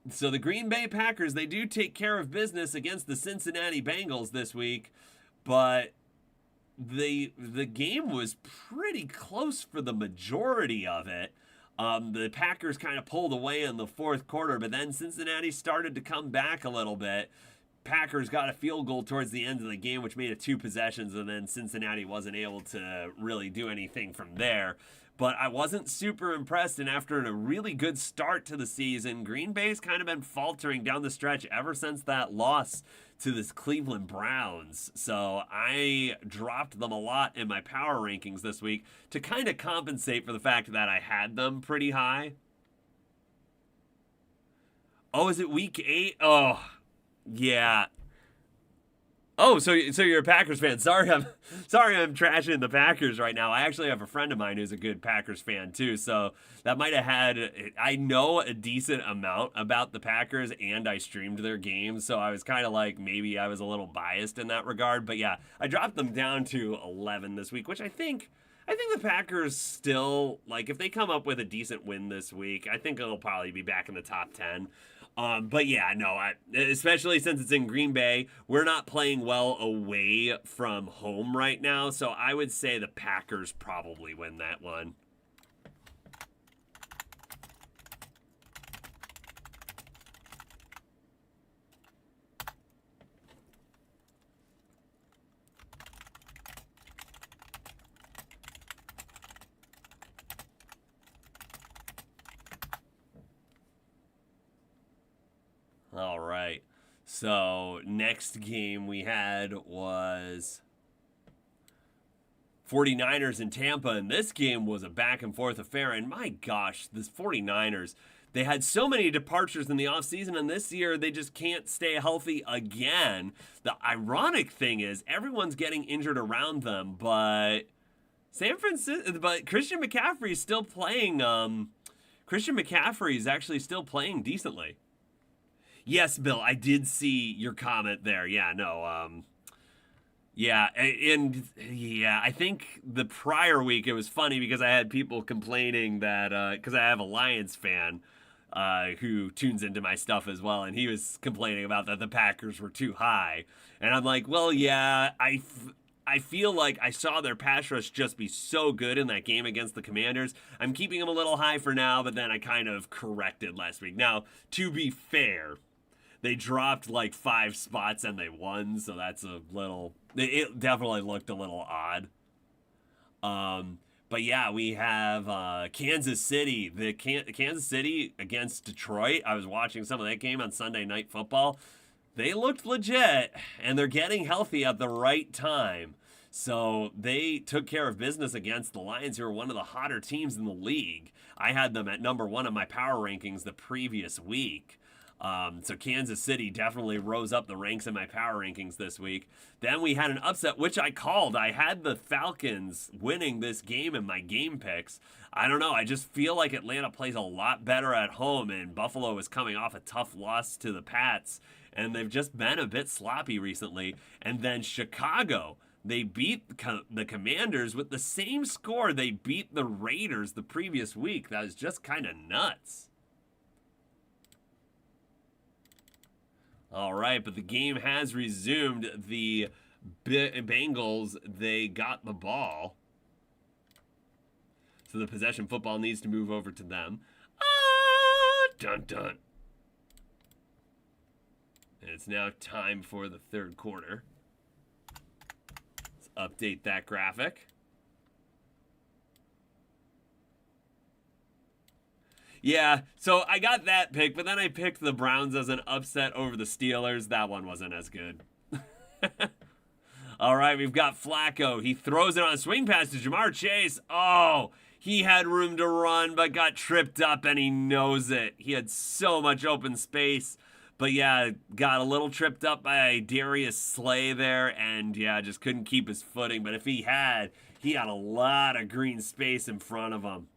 So the Green Bay Packers, they do take care of business against the Cincinnati Bengals this week. But the game was pretty close for the majority of it. The Packers kind of pulled away in the fourth quarter, but then Cincinnati started to come back a little bit. Packers got a field goal towards the end of the game, which made it 2 possessions, and then Cincinnati wasn't able to really do anything from there. But I wasn't super impressed, and after a really good start to the season, Green Bay's kind of been faltering down the stretch ever since that loss to the Cleveland Browns. So I dropped them a lot in my power rankings this week to kind of compensate for the fact that I had them pretty high. Oh, is it week 8? Oh, yeah. Oh, so you're a Packers fan. Sorry I'm trashing the Packers right now. I actually have a friend of mine who's a good Packers fan too, so that might have I know a decent amount about the Packers, and I streamed their games, so I was kind of like, maybe I was a little biased in that regard. But yeah, I dropped them down to 11 this week, which I think the Packers still, like, if they come up with a decent win this week, I think it'll probably be back in the top 10. But yeah, no, especially since it's in Green Bay, we're not playing well away from home right now, so I would say the Packers probably win that one. All right. So next game we had was 49ers in Tampa, and this game was a back and forth affair. And my gosh, this 49ers, they had so many departures in the offseason, and this year they just can't stay healthy again. The ironic thing is everyone's getting injured around them, but Christian McCaffrey is still playing. Christian McCaffrey is actually still playing decently. Yes, Bill, I did see your comment there. Yeah, no, yeah, and yeah, I think the prior week it was funny because I had people complaining that, because I have a Lions fan who tunes into my stuff as well, and he was complaining about that the Packers were too high. And I'm like, well, yeah, I feel like I saw their pass rush just be so good in that game against the Commanders. I'm keeping them a little high for now, but then I kind of corrected last week. Now, to be fair, they dropped like 5 spots and they won, so that's a little... It definitely looked a little odd. But yeah, we have Kansas City. Kansas City against Detroit. I was watching some of that game on Sunday Night Football. They looked legit, and they're getting healthy at the right time. So they took care of business against the Lions, who are one of the hotter teams in the league. I had them at number one in my power rankings the previous week. So Kansas City definitely rose up the ranks in my power rankings this week. Then we had an upset, which I called. I had the Falcons winning this game in my game picks. I don't know. I just feel like Atlanta plays a lot better at home, and Buffalo is coming off a tough loss to the Pats, and they've just been a bit sloppy recently. And then Chicago, they beat the Commanders with the same score they beat the Raiders the previous week. That was just kind of nuts. All right, but the game has resumed. The Bengals, they got the ball. So the possession football needs to move over to them. Dun dun. And it's now time for the third quarter. Let's update that graphic. Yeah, so I got that pick, but then I picked the Browns as an upset over the Steelers. That one wasn't as good. All right, we've got Flacco. He throws it on a swing pass to Jamar Chase. Oh, he had room to run, but got tripped up, and he knows it. He had so much open space. But yeah, got a little tripped up by Darius Slay there, and yeah, just couldn't keep his footing. But if he had a lot of green space in front of him.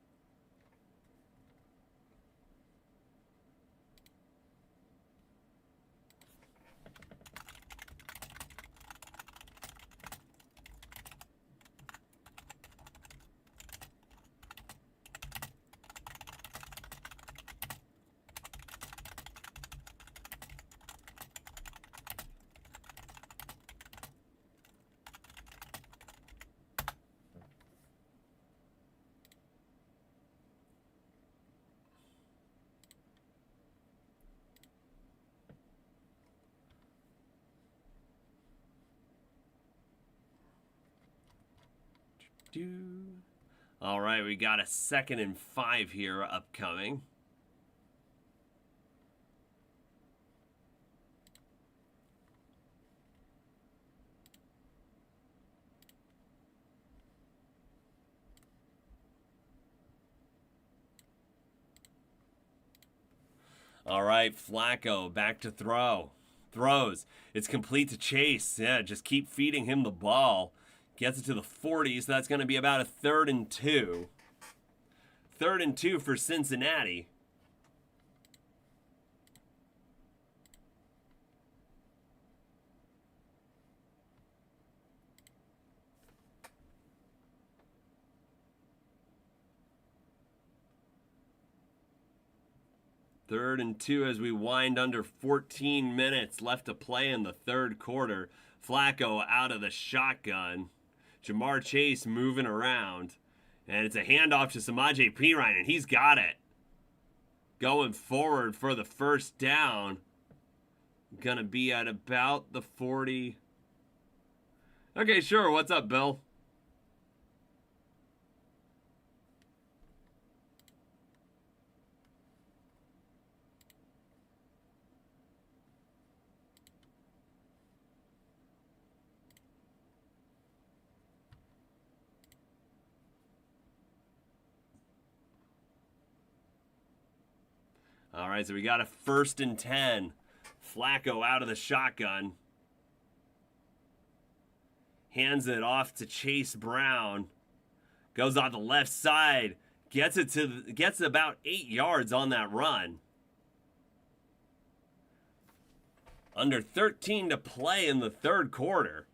All right, we got a 2nd and 5 here upcoming. All right, Flacco back to throw. Throws. It's complete to Chase. Yeah, just keep feeding him the ball. Gets it to the 40, so that's going to be about a 3rd and 2. 3rd and 2 for Cincinnati. Third and 2 as we wind under 14 minutes left to play in the third quarter. Flacco out of the shotgun. Jamar Chase moving around. And it's a handoff to Samaje Perine, and he's got it. Going forward for the first down. Gonna be at about the 40. Okay, sure. What's up, Bill? All right, so we got a 1st and 10. Flacco out of the shotgun. Hands it off to Chase Brown. Goes on the left side. Gets about 8 yards on that run. Under 13 to play in the third quarter.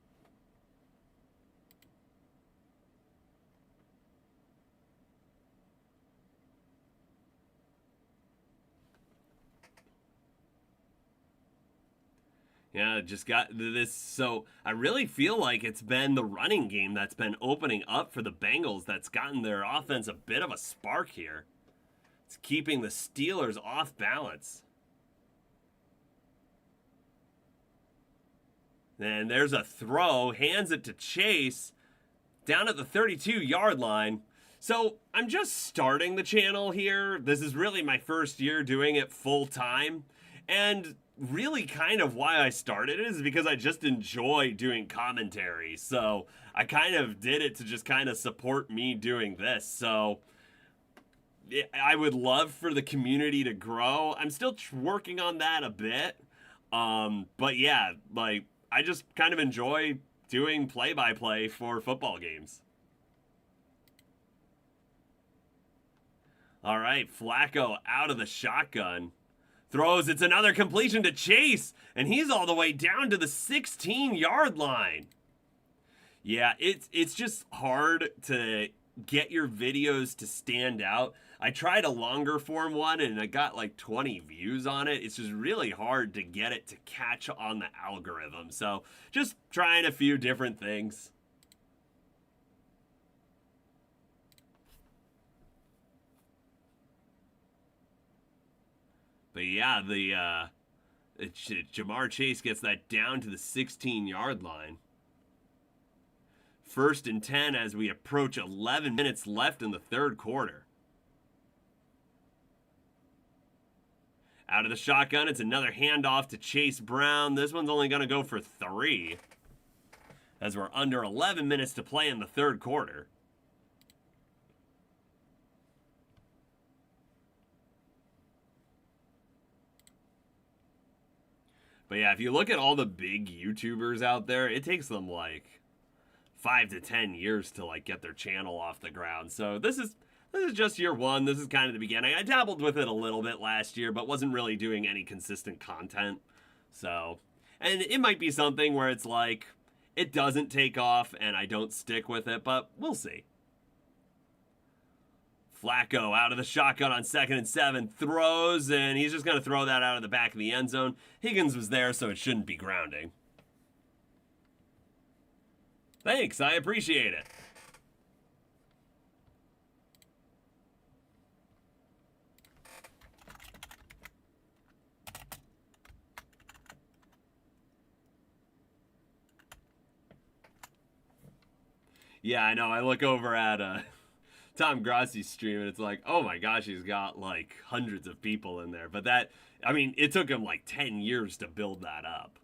Yeah, just got this. So I really feel like it's been the running game that's been opening up for the Bengals that's gotten their offense a bit of a spark here. It's keeping the Steelers off balance. And there's a throw, hands it to Chase down at the 32-yard line. So I'm just starting the channel here. This is really my first year doing it full time. And really kind of why I started it is because I just enjoy doing commentary. So I kind of did it to just kind of support me doing this. So I would love for the community to grow. I'm still working on that a bit. But yeah, like I just kind of enjoy doing play-by-play for football games. All right, Flacco out of the shotgun. Throws, it's another completion to Chase, and he's all the way down to the 16-yard line. Yeah, it's just hard to get your videos to stand out. I tried a longer form one and I got like 20 views on it. It's just really hard to get it to catch on the algorithm. So just trying a few different things. But yeah, Jamar Chase gets that down to the 16-yard line. 1st and 10 as we approach 11 minutes left in the third quarter. Out of the shotgun, it's another handoff to Chase Brown. This one's only going to go for 3, as we're under 11 minutes to play in the third quarter. But yeah, if you look at all the big YouTubers out there, it takes them like 5 to 10 years to like get their channel off the ground. So this is just year one. This is kind of the beginning. I dabbled with it a little bit last year, but wasn't really doing any consistent content. So, and it might be something where it's like, it doesn't take off and I don't stick with it, but we'll see. Flacco out of the shotgun on 2nd and 7, throws, and he's just going to throw that out of the back of the end zone. Higgins was there, so it shouldn't be grounding. Thanks, I appreciate it. Yeah, I know. I look over at Tom Grassi's stream, and it's like, oh my gosh, he's got like hundreds of people in there. But that, I mean, it took him like 10 years to build that up.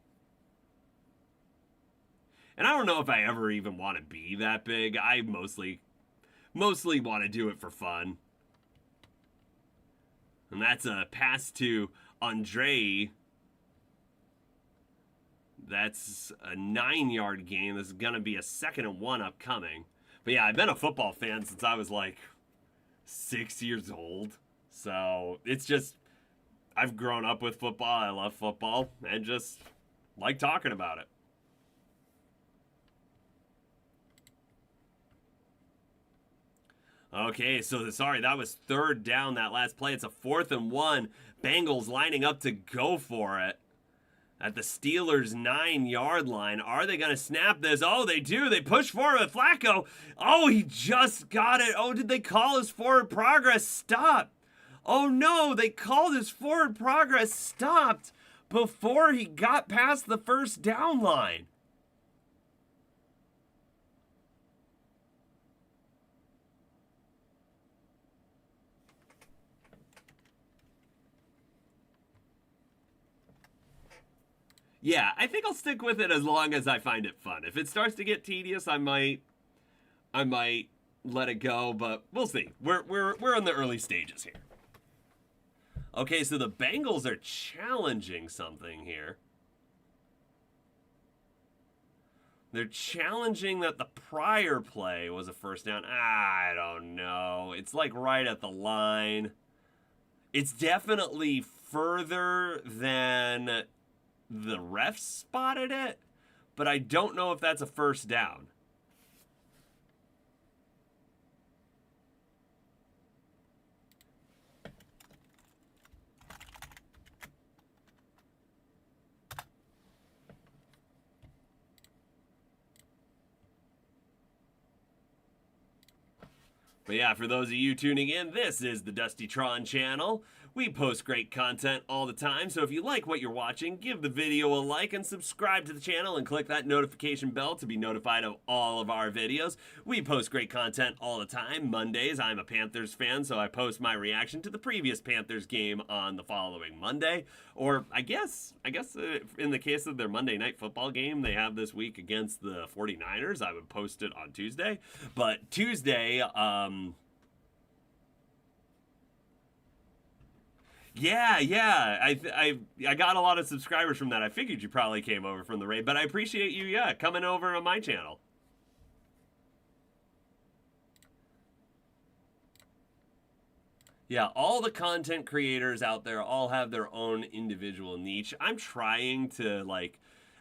And I don't know if I ever even want to be that big. I mostly want to do it for fun. And that's a pass to Andre. That's a 9-yard gain. This is going to be a 2nd and 1 upcoming. But yeah, I've been a football fan since I was like 6 years old. So it's just, I've grown up with football. I love football and just like talking about it. Okay, so sorry, that was 3rd down that last play. It's a 4th and 1. Bengals lining up to go for it at the Steelers' 9-yard line. Are they going to snap this? Oh, they do. They push forward with Flacco. Oh, he just got it. Oh, did they call his forward progress stop? Oh, no, they called his forward progress stopped before he got past the 1st down line. Yeah, I think I'll stick with it as long as I find it fun. If it starts to get tedious, I might let it go, but we'll see. We're in the early stages here. Okay, so the Bengals are challenging something here. They're challenging that the prior play was a 1st down. I don't know. It's like right at the line. It's definitely further than the refs spotted it, but I don't know if that's a 1st down. But yeah, for those of you tuning in, this is the Dusty Tron channel, We post great content all the time, so if you like what you're watching, give the video a like and subscribe to the channel and click that notification bell to be notified of all of our videos. We post great content all the time. Mondays, I'm a Panthers fan, so I post my reaction to the previous Panthers game on the following Monday. Or I guess in the case of their Monday Night Football game they have this week against the 49ers, I would post it on Tuesday. But Tuesday, yeah. I got a lot of subscribers from that. I figured you probably came over from the raid, but I appreciate you, coming over on my channel. Yeah, all the content creators out there all have their own individual niche. I'm trying to,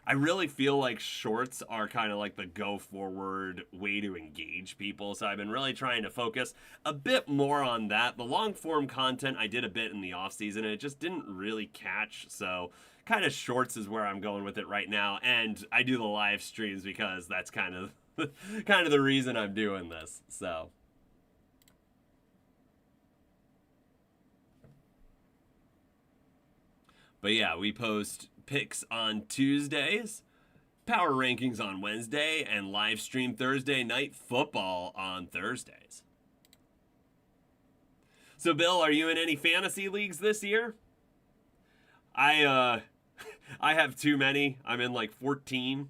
I really feel like shorts are kind of like the go forward way to engage people. So I've been really trying to focus a bit more on that. The long form content I did a bit in the off season and it just didn't really catch. So kind of shorts is where I'm going with it right now. And I do the live streams because that's kind of the reason I'm doing this. So but yeah, we post picks on Tuesdays, power rankings on Wednesday, and live stream Thursday night football on Thursdays. So Bill, are you in any fantasy leagues this year? I have too many. I'm in like 14.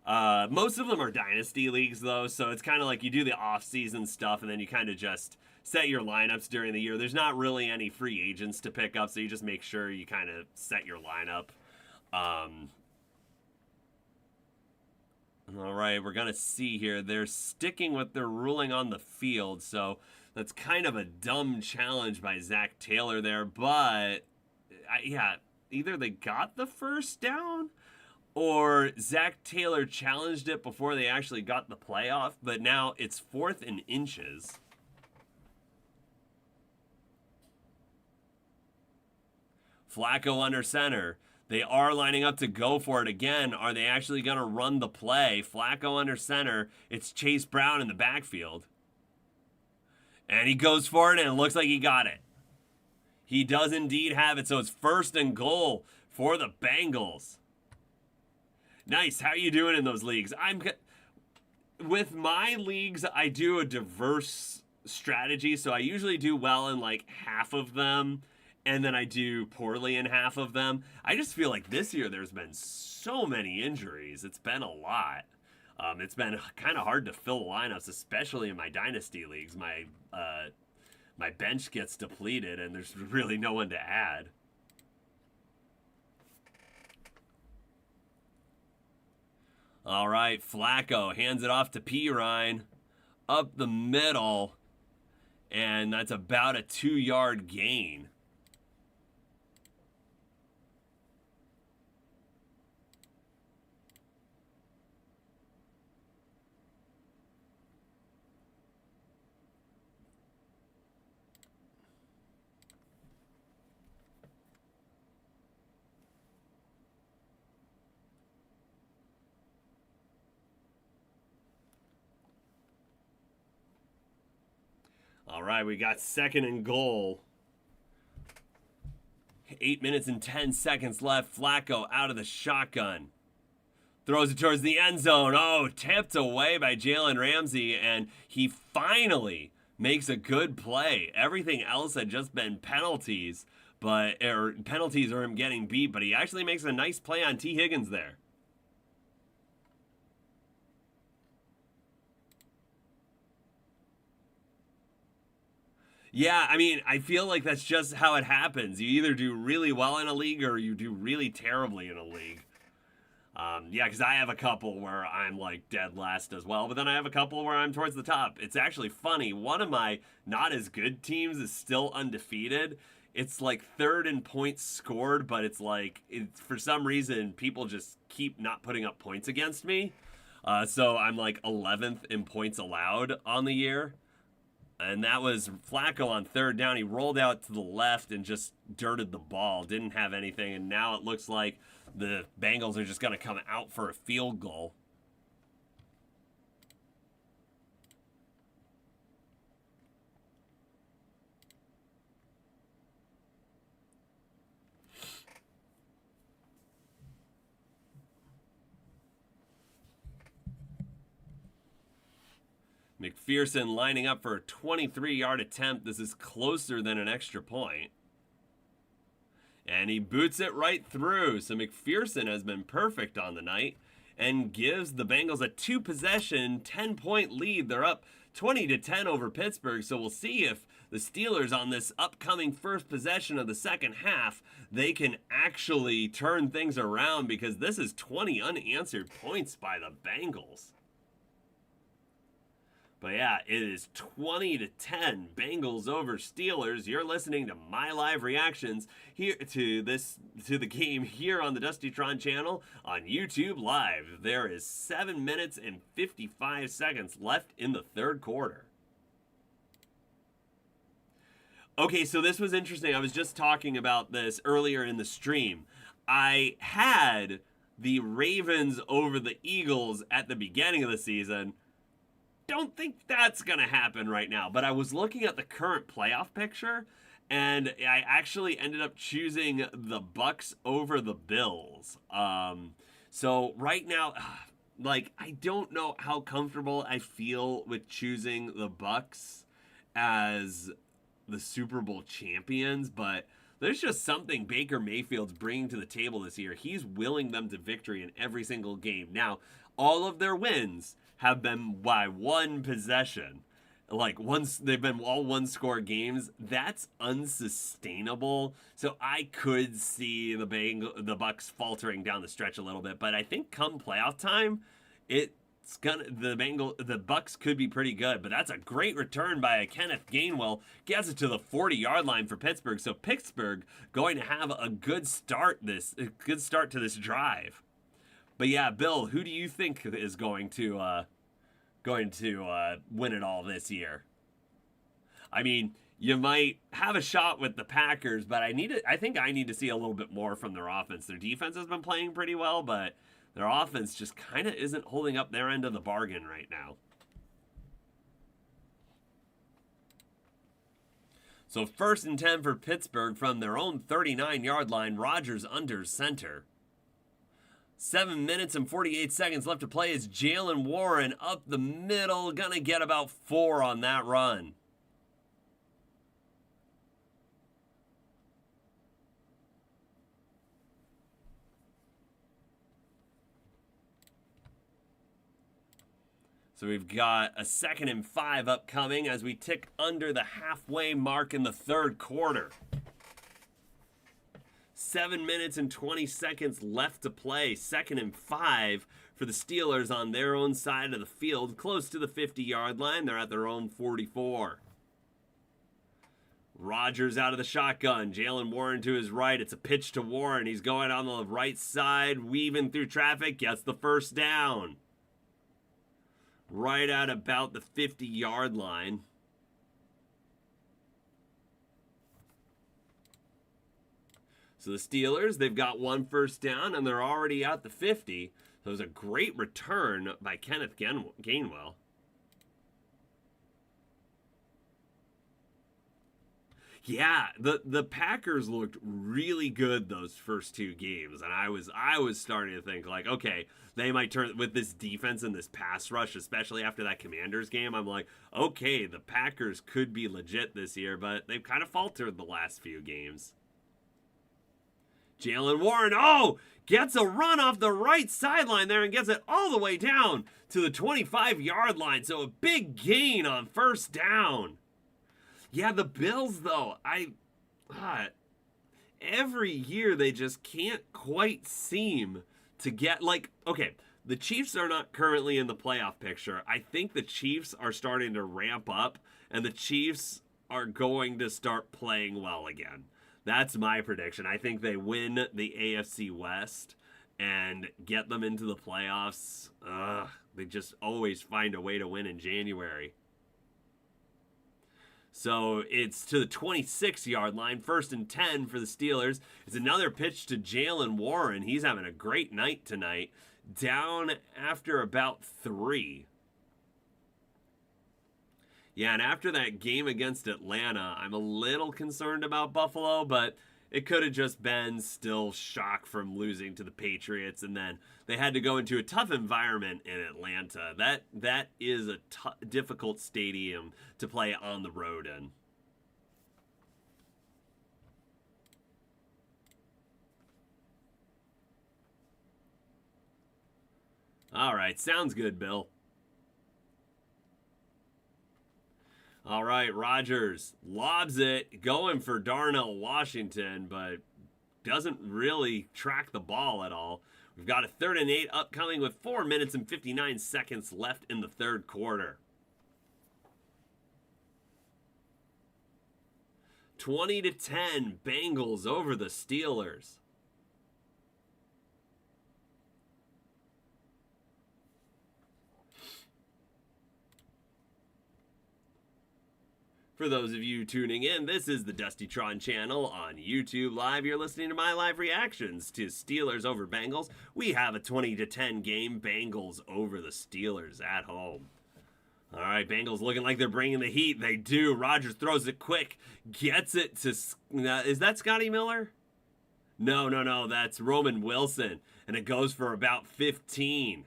Most of them are dynasty leagues though, so it's kind of like you do the off-season stuff and then you kind of just set your lineups during the year. There's not really any free agents to pick up, so you just make sure you kind of set your lineup. All right, we're going to see here. They're sticking with their ruling on the field, so that's kind of a dumb challenge by Zach Taylor there, but yeah, either they got the first down or Zach Taylor challenged it before they actually got the play off, but now it's 4th and inches. Flacco under center. They are lining up to go for it again. Are they actually going to run the play? Flacco under center. It's Chase Brown in the backfield. And he goes for it, and it looks like he got it. He does indeed have it, so it's 1st and goal for the Bengals. Nice. How are you doing in those leagues? With my leagues, I do a diverse strategy, so I usually do well in like half of them, and then I do poorly in half of them. I just feel like this year there's been so many injuries. It's been a lot. It's been kind of hard to fill lineups, especially in my dynasty leagues. My bench gets depleted, and there's really no one to add. All right, Flacco hands it off to Pirine. Up the middle, and that's about a 2-yard gain. All right, we got 2nd and goal. 8 minutes and 10 seconds left. Flacco out of the shotgun. Throws it towards the end zone. Oh, tipped away by Jalen Ramsey, and he finally makes a good play. Everything else had just been penalties, or him getting beat, but he actually makes a nice play on T. Higgins there. Yeah, I mean, I feel like that's just how it happens. You either do really well in a league or you do really terribly in a league. Yeah, because I have a couple where I'm like dead last as well, but then I have a couple where I'm towards the top. It's actually funny. One of my not as good teams is still undefeated. It's like 3rd in points scored, but it's like, for some reason, people just keep not putting up points against me. So I'm like 11th in points allowed on the year. And that was Flacco on 3rd down. He rolled out to the left and just dirted the ball. Didn't have anything. And now it looks like the Bengals are just going to come out for a field goal. McPherson lining up for a 23-yard attempt. This is closer than an extra point. And he boots it right through. So McPherson has been perfect on the night and gives the Bengals a 2-possession, 10-point lead. They're up 20-10 over Pittsburgh. So we'll see if the Steelers on this upcoming first possession of the second half, they can actually turn things around, because this is 20 unanswered points by the Bengals. But yeah, it is 20-10, Bengals over Steelers. You're listening to my live reactions here to the game here on the Dustytron channel on YouTube Live. There is 7 minutes and 55 seconds left in the third quarter. Okay, so this was interesting. I was just talking about this earlier in the stream. I had the Ravens over the Eagles at the beginning of the season. Don't think that's going to happen right now, but I was looking at the current playoff picture, and I actually ended up choosing the Bucks over the Bills. So right now, like, I don't know how comfortable I feel with choosing the Bucks as the Super Bowl champions, but there's just something Baker Mayfield's bringing to the table this year. He's willing them to victory in every single game. Now, all of their wins have been by one possession. Like, they've been all one-score games. That's unsustainable. So I could see the Bucks faltering down the stretch a little bit, but I think come playoff time, the Bucks could be pretty good. But that's a great return by Kenneth Gainwell. Gets it to the 40-yard line for Pittsburgh. So Pittsburgh going to have a good start to this drive. But yeah, Bill, who do you think is going to win it all this year? I mean, you might have a shot with the Packers, but I think I need to see a little bit more from their offense. Their defense has been playing pretty well, but their offense just kind of isn't holding up their end of the bargain right now. So 1st and 10 for Pittsburgh from their own 39-yard line. Rodgers under center. 7 minutes and 48 seconds left to play as Jalen Warren up the middle. Gonna get about 4 on that run. So we've got a 2nd and 5 upcoming as we tick under the halfway mark in the third quarter. 7 minutes and 20 seconds left to play. 2nd and 5 for the Steelers on their own side of the field, close to the 50-yard line. They're at their own 44. Rodgers out of the shotgun. Jalen Warren to his right. It's a pitch to Warren. He's going on the right side, weaving through traffic, gets the first down. Right at about the 50-yard line. So the Steelers, they've got 1 first down, and they're already at the 50. So it was a great return by Kenneth Gainwell. Yeah, the Packers looked really good those first 2 games, and I was starting to think, like, okay, they might turn with this defense and this pass rush, especially after that Commanders game. I'm like, okay, the Packers could be legit this year, but they've kind of faltered the last few games. Jalen Warren, gets a run off the right sideline there and gets it all the way down to the 25-yard line. So a big gain on first down. Yeah, the Bills, though, every year they just can't quite seem to get, like, okay, the Chiefs are not currently in the playoff picture. I think the Chiefs are starting to ramp up, and the Chiefs are going to start playing well again. That's my prediction. I think they win the AFC West and get them into the playoffs. They just always find a way to win in January. So it's to the 26-yard line, 1st and 10 for the Steelers. It's another pitch to Jalen Warren. He's having a great night tonight. Down after about 3. Yeah, and after that game against Atlanta, I'm a little concerned about Buffalo, but It could have just been still shock from losing to the Patriots, and then they had to go into a tough environment in Atlanta. That is a difficult stadium to play on the road in. All right, sounds good, Bill. All right, Rodgers lobs it, going for Darnell Washington, but doesn't really track the ball at all. We've got a 3rd and 8 upcoming with 4 minutes and 59 seconds left in the third quarter. 20-10, Bengals over the Steelers. For those of you tuning in, this is the Dustytron channel on YouTube Live. You're listening to my live reactions to Steelers over Bengals. We have a 20-10 game, Bengals over the Steelers at home. All right, Bengals looking like they're bringing the heat. They do. Rodgers throws it quick, gets it to... Is that Scotty Miller? No, that's Roman Wilson. And it goes for about 15.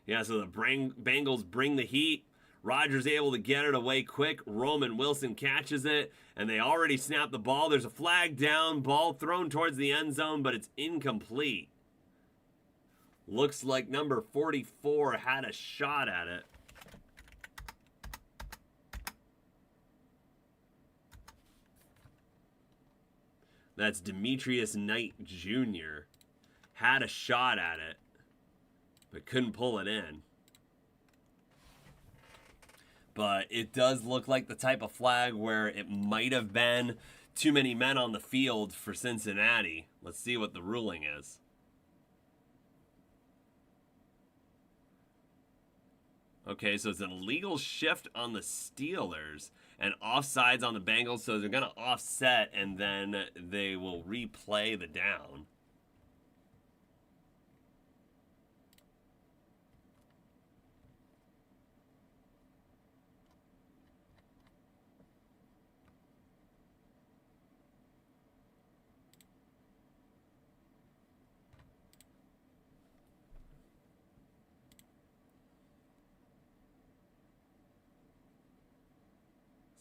Yeah, so the Bengals bring the heat. Rodgers able to get it away quick. Roman Wilson catches it, and they already snapped the ball. There's a flag down, ball thrown towards the end zone, but it's incomplete. Looks like number 44 had a shot at it. That's Demetrius Knight Jr. Had a shot at it, but couldn't pull it in. But it does look like the type of flag where it might have been too many men on the field for Cincinnati. Let's see what the ruling is. Okay, so it's an illegal shift on the Steelers and offsides on the Bengals, so they're going to offset and then they will replay the down.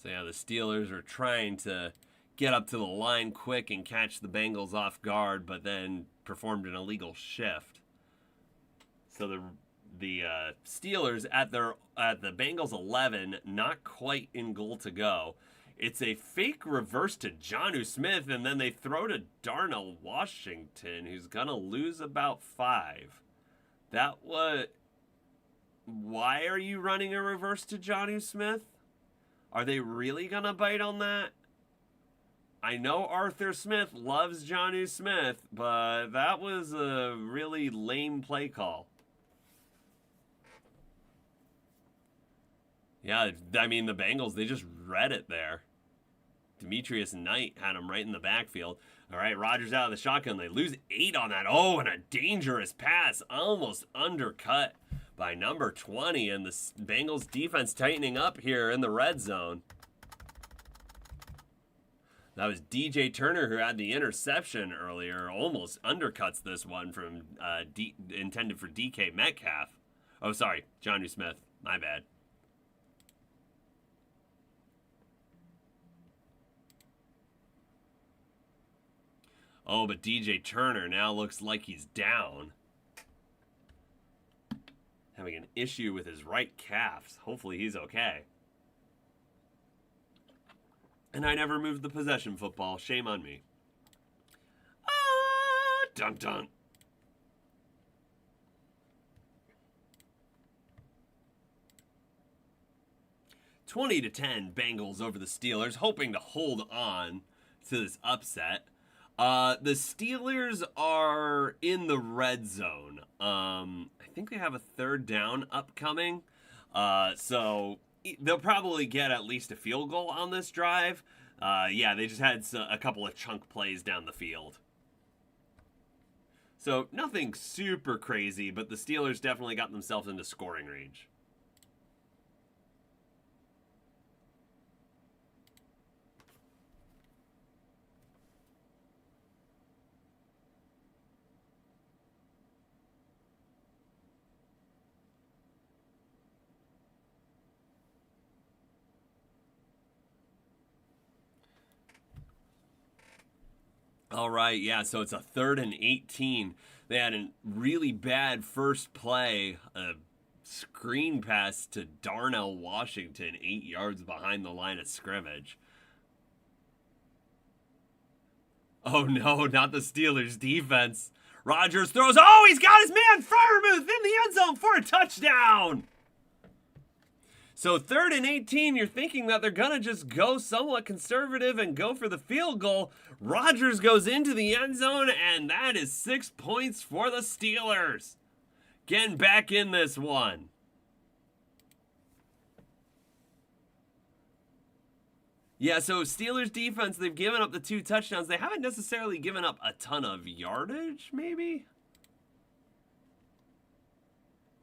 So yeah, the Steelers are trying to get up to the line quick and catch the Bengals off guard, but then performed an illegal shift. So the Steelers at the Bengals 11, not quite in goal to go. It's a fake reverse to Jonnu Smith, and then they throw to Darnell Washington, who's gonna lose about 5. That was... Why are you running a reverse to Jonnu Smith? Are they really going to bite on that? I know Arthur Smith loves Jonnu Smith, but that was a really lame play call. Yeah, I mean, the Bengals, they just read it there. Demetrius Knight had him right in the backfield. All right, Rodgers out of the shotgun. They lose 8 on that. Oh, and a dangerous pass. Almost undercut by number 20, and the Bengals defense tightening up here in the red zone. That was DJ Turner who had the interception earlier. Almost undercuts this one from intended for DK Metcalf. Oh, sorry, Jonnu Smith. My bad. Oh, but DJ Turner now looks like he's down. Having an issue with his right calf. Hopefully he's okay. And I never moved the possession football. Shame on me. Ah, dun dun. (20-10) Bengals over the Steelers, hoping to hold on to this upset. The Steelers are in the red zone. I think they have a 3rd down upcoming. So they'll probably get at least a field goal on this drive. Yeah, they just had a couple of chunk plays down the field. So nothing super crazy, but the Steelers definitely got themselves into scoring range. All right, yeah, so it's a 3rd and 18. They had a really bad first play, a screen pass to Darnell Washington, 8 yards behind the line of scrimmage. Oh no, not the Steelers defense. Rodgers throws. Oh, he's got his man Freiermuth in the end zone for a touchdown. So 3rd and 18, you're thinking that they're going to just go somewhat conservative and go for the field goal. Rodgers goes into the end zone, and that is 6 points for the Steelers. Getting back in this one. Yeah, so Steelers defense, they've given up the 2 touchdowns. They haven't necessarily given up a ton of yardage, maybe?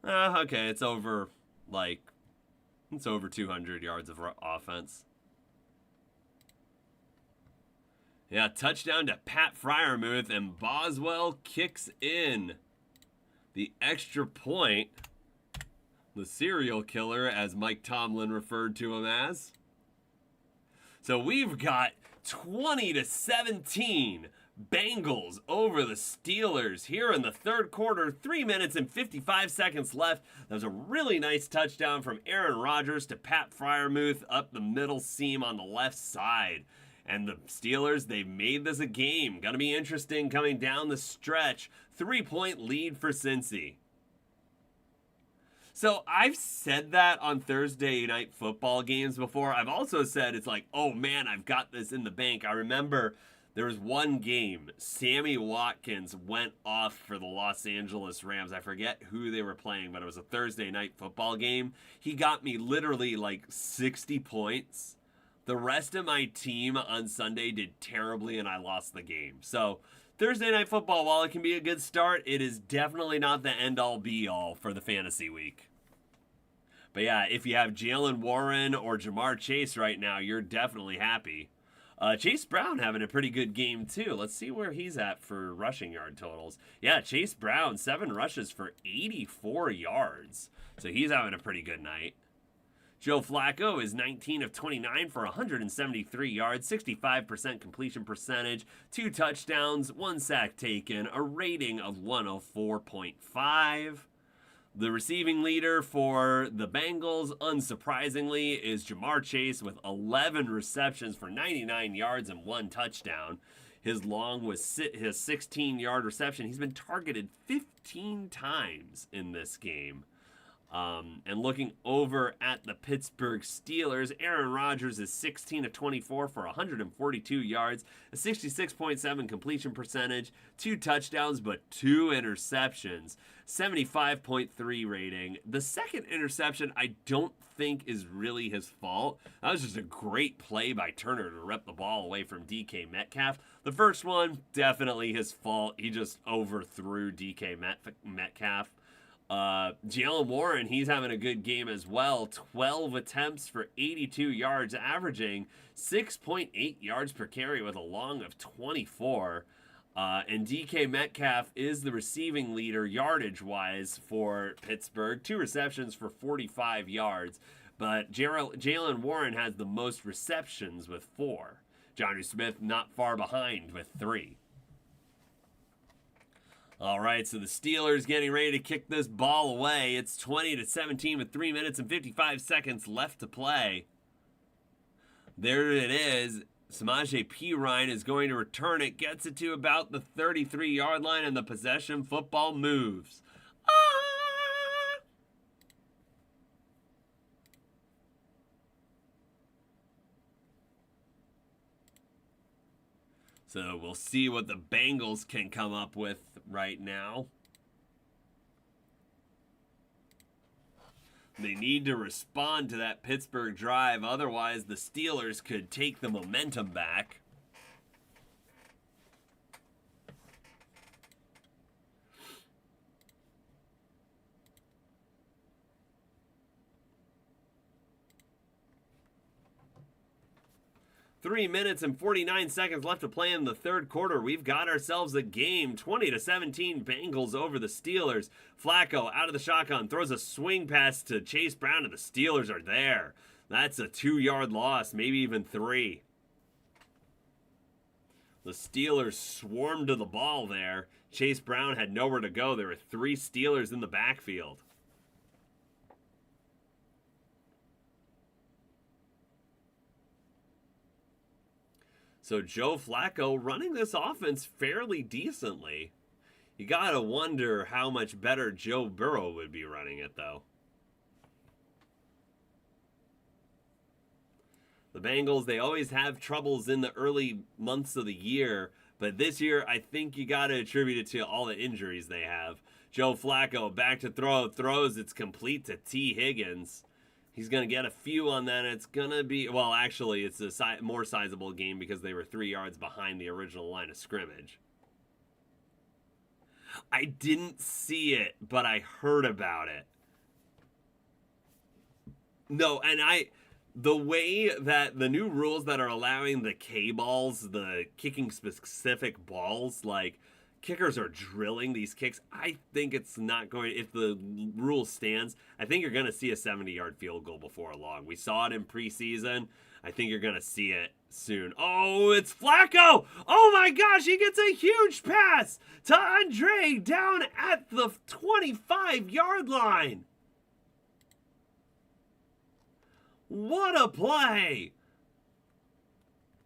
Okay, it's over, it's over 200 yards of offense. Yeah, touchdown to Pat Freiermuth, and Boswell kicks in the extra point. The serial killer, as Mike Tomlin referred to him as. So we've got 20-17 Bengals over the Steelers here in the 3rd quarter. 3 minutes and 55 seconds left. That was a really nice touchdown from Aaron Rodgers to Pat Freiermuth up the middle seam on the left side. And the Steelers, they've made this a game. Gonna be interesting coming down the stretch. 3-point lead for Cincy. So I've said that on Thursday night football games before. I've also said it's like, oh man, I've got this in the bank. I remember there was one game, Sammy Watkins went off for the Los Angeles Rams. I forget who they were playing, but it was a Thursday night football game. He got me literally like 60 points. The rest of my team on Sunday did terribly, and I lost the game. So Thursday night football, while it can be a good start, it is definitely not the end-all be-all for the fantasy week. But yeah, if you have Jalen Warren or Jamar Chase right now, you're definitely happy. Chase Brown having a pretty good game too. Let's see where he's at for rushing yard totals. Yeah, Chase Brown, 7 rushes for 84 yards. So he's having a pretty good night. Joe Flacco is 19 of 29 for 173 yards, 65% completion percentage, 2 touchdowns, 1 sack taken, a rating of 104.5. The receiving leader for the Bengals, unsurprisingly, is Jamar Chase with 11 receptions for 99 yards and 1 touchdown. His long was his 16-yard reception. He's been targeted 15 times in this game. And looking over at the Pittsburgh Steelers, Aaron Rodgers is 16 of 24 for 142 yards, a 66.7 completion percentage, 2 touchdowns, but 2 interceptions, 75.3 rating. The second interception, I don't think is really his fault. That was just a great play by Turner to rip the ball away from DK Metcalf. The first one, definitely his fault. He just overthrew DK Metcalf. Jalen Warren, he's having a good game as well. 12 attempts for 82 yards, averaging 6.8 yards per carry with a long of 24. And DK Metcalf is the receiving leader yardage-wise for Pittsburgh. 2 receptions for 45 yards. But Jalen Warren has the most receptions with 4. Jonnu Smith not far behind with 3. All right, so the Steelers getting ready to kick this ball away. It's 20-17 with 3 minutes and 55 seconds left to play. There it is. Samaje Perine is going to return it, gets it to about the 33-yard line, and the possession football moves. So we'll see what the Bengals can come up with right now. They need to respond to that Pittsburgh drive. Otherwise, the Steelers could take the momentum back. 3 minutes and 49 seconds left to play in the 3rd quarter. We've got ourselves a game. 20-17 Bengals over the Steelers. Flacco out of the shotgun, throws a swing pass to Chase Brown, and the Steelers are there. That's a 2-yard loss, maybe even 3. The Steelers swarmed to the ball there. Chase Brown had nowhere to go. There were 3 Steelers in the backfield. So Joe Flacco running this offense fairly decently. You gotta wonder how much better Joe Burrow would be running it, though. The Bengals, they always have troubles in the early months of the year, but this year I think you gotta attribute it to all the injuries they have. Joe Flacco back to throw, throws, it's complete to T. Higgins. He's going to get a few on that. It's going to be, well, actually, it's a more sizable game because they were 3 yards behind the original line of scrimmage. I didn't see it, but I heard about it. No, and the way that the new rules that are allowing the K balls, the kicking specific balls, like kickers are drilling these kicks. I think it's not going, if the rule stands, I think you're going to see a 70-yard field goal before long. We saw it in preseason. I think you're going to see it soon. Oh, it's Flacco. Oh my gosh, he gets a huge pass to Andre down at the 25-yard line. What a play.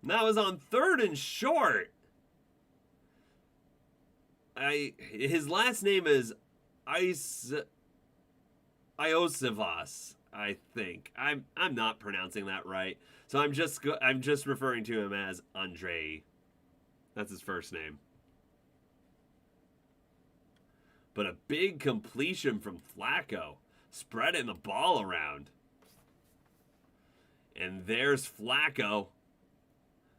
That was on 3rd and short. His last name is Iosivas, I think. I'm not pronouncing that right. So I'm just referring to him as Andre. That's his first name. But a big completion from Flacco, spreading the ball around. And there's Flacco.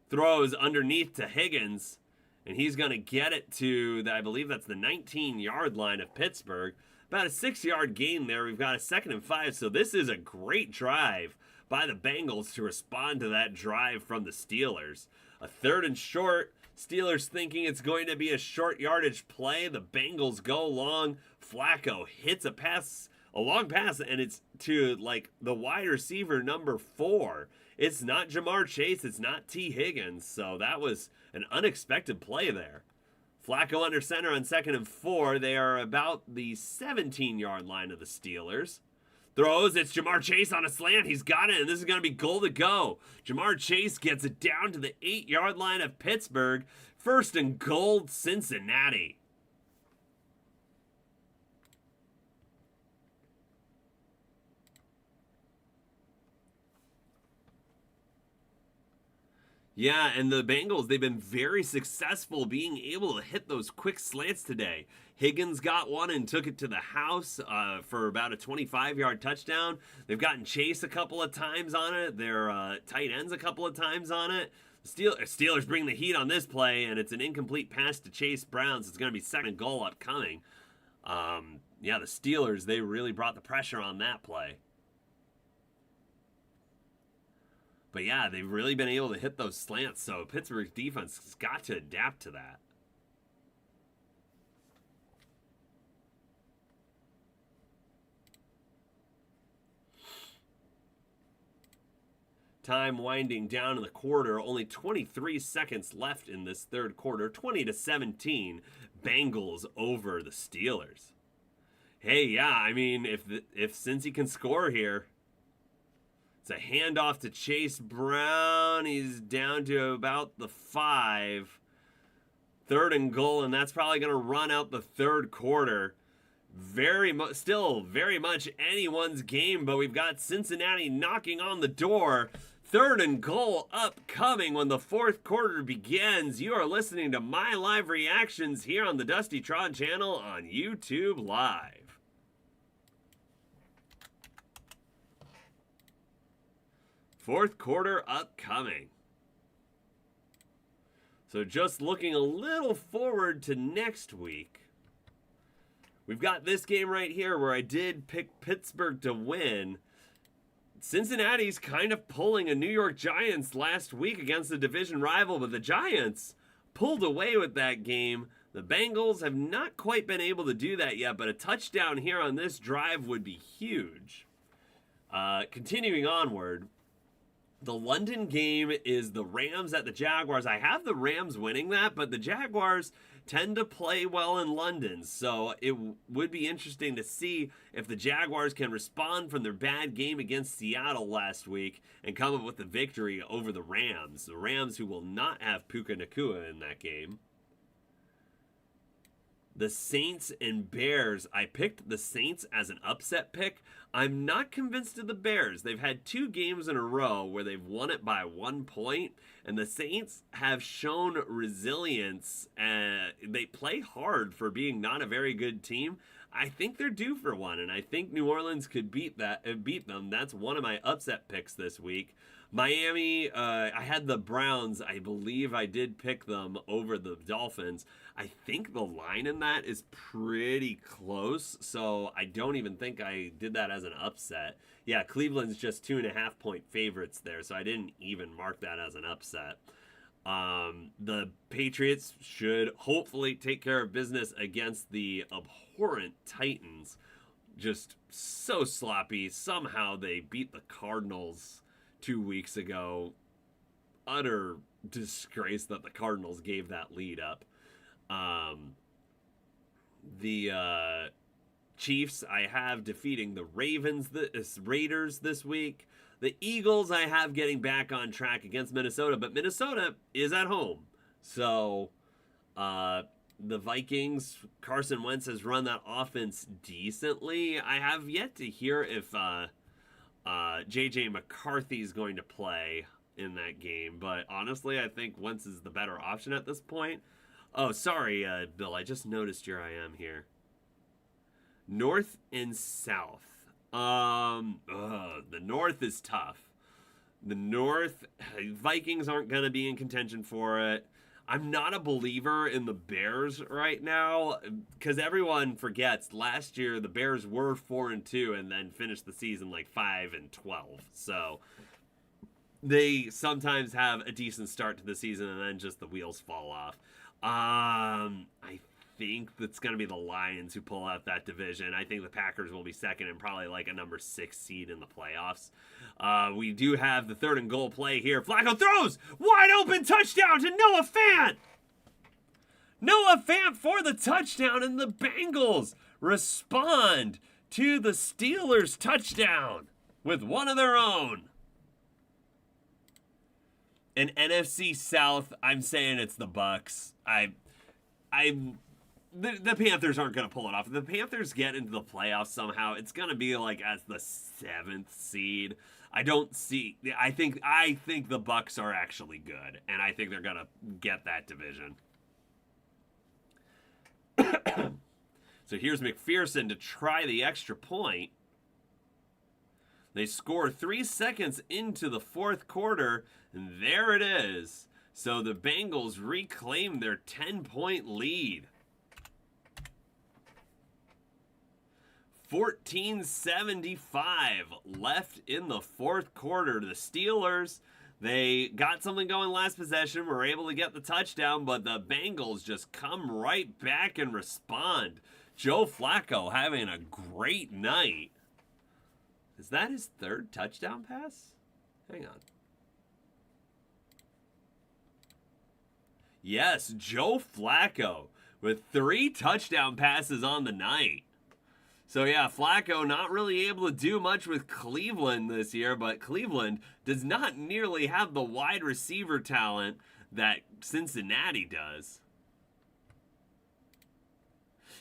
Throws underneath to Higgins. And he's going to get it to, I believe that's the 19-yard line of Pittsburgh. About a 6-yard gain there. We've got a 2nd and 5. So this is a great drive by the Bengals to respond to that drive from the Steelers. A 3rd and short. Steelers thinking it's going to be a short yardage play. The Bengals go long. Flacco hits a long pass, and it's to like the wide receiver number 4. It's not Jamar Chase. It's not T. Higgins. So that was an unexpected play there. Flacco under center on 2nd and 4. They are about the 17-yard line of the Steelers. Throws. It's Jamar Chase on a slant. He's got it, and this is going to be goal to go. Jamar Chase gets it down to the 8-yard line of Pittsburgh. 1st and goal, Cincinnati. Yeah, and the Bengals, they've been very successful being able to hit those quick slants today. Higgins got one and took it to the house for about a 25-yard touchdown. They've gotten Chase a couple of times on it. Their tight ends a couple of times on it. Steelers bring the heat on this play, and it's an incomplete pass to Chase Brown, so it's going to be 2nd goal upcoming. Yeah, the Steelers, they really brought the pressure on that play. But yeah, they've really been able to hit those slants, so Pittsburgh's defense has got to adapt to that. Time winding down in the quarter, only 23 seconds left in this 3rd quarter, 20-17, Bengals over the Steelers. Hey, yeah, I mean, if Cincy can score here, it's a handoff to Chase Brown. He's down to about the 5. 3rd and goal, and that's probably going to run out the 3rd quarter. Still very much anyone's game, but we've got Cincinnati knocking on the door. 3rd and goal upcoming when the 4th quarter begins. You are listening to my live reactions here on the Dusty Tron channel on YouTube Live. 4th quarter upcoming. So just looking a little forward to next week. We've got this game right here where I did pick Pittsburgh to win. Cincinnati's kind of pulling a New York Giants last week against the division rival, but the Giants pulled away with that game. The Bengals have not quite been able to do that yet, but a touchdown here on this drive would be huge. Continuing onward, The London game is the Rams at the Jaguars. I have the Rams winning that, but the Jaguars tend to play well in London. So it would be interesting to see if the Jaguars can respond from their bad game against Seattle last week and come up with a victory over the Rams. The Rams, who will not have Puka Nacua in that game. The Saints and Bears. I picked the Saints as an upset pick. I'm not convinced of the Bears. They've had 2 games in a row where they've won it by 1 point, and the Saints have shown resilience. They play hard for being not a very good team. I think they're due for one, and I think New Orleans could beat them. That's one of my upset picks this week. Miami, I had the Browns. I believe I did pick them over the Dolphins. I think the line in that is pretty close, so I don't even think I did that as an upset. Yeah, Cleveland's just 2.5 point favorites there, so I didn't even mark that as an upset. The Patriots should hopefully take care of business against the abhorrent Titans. Just so sloppy. Somehow they beat the Cardinals 2 weeks ago. Utter disgrace that the Cardinals gave that lead up. The Chiefs I have defeating the Raiders this week. The Eagles I have getting back on track against Minnesota, but Minnesota is at home. So the Vikings, Carson Wentz has run that offense decently. I have yet to hear if J.J. McCarthy is going to play in that game, but honestly, I think Wentz is the better option at this point. Oh, sorry, Bill, I just noticed your I am here. North and South. The North is tough. The North, Vikings aren't going to be in contention for it. I'm not a believer in the Bears right now because everyone forgets last year the Bears were 4-2 and then finished the season like 5-12. So they sometimes have a decent start to the season and then just the wheels fall off. I think that's going to be the Lions who pull out that division. I think the Packers will be second and probably like a number 6 seed in the playoffs. We do have the 3rd and goal play here. Flacco throws! Wide open touchdown to Noah Fant! Noah Fant for the touchdown, and the Bengals respond to the Steelers' touchdown with one of their own. In NFC South, I'm saying it's the Bucks. The Panthers aren't going to pull it off. If the Panthers get into the playoffs somehow, it's going to be like as the 7th seed. I think the Bucks are actually good, and I think they're going to get that division. So here's McPherson to try the extra point. They score 3 seconds into the 4th quarter, and there it is. So the Bengals reclaim their 10-point lead. 14:75 left in the 4th quarter. The Steelers, they got something going last possession, were able to get the touchdown, but the Bengals just come right back and respond. Joe Flacco having a great night. Is that his 3rd touchdown pass? Hang on. Yes, Joe Flacco with 3 touchdown passes on the night. So yeah, Flacco not really able to do much with Cleveland this year, but Cleveland does not nearly have the wide receiver talent that Cincinnati does.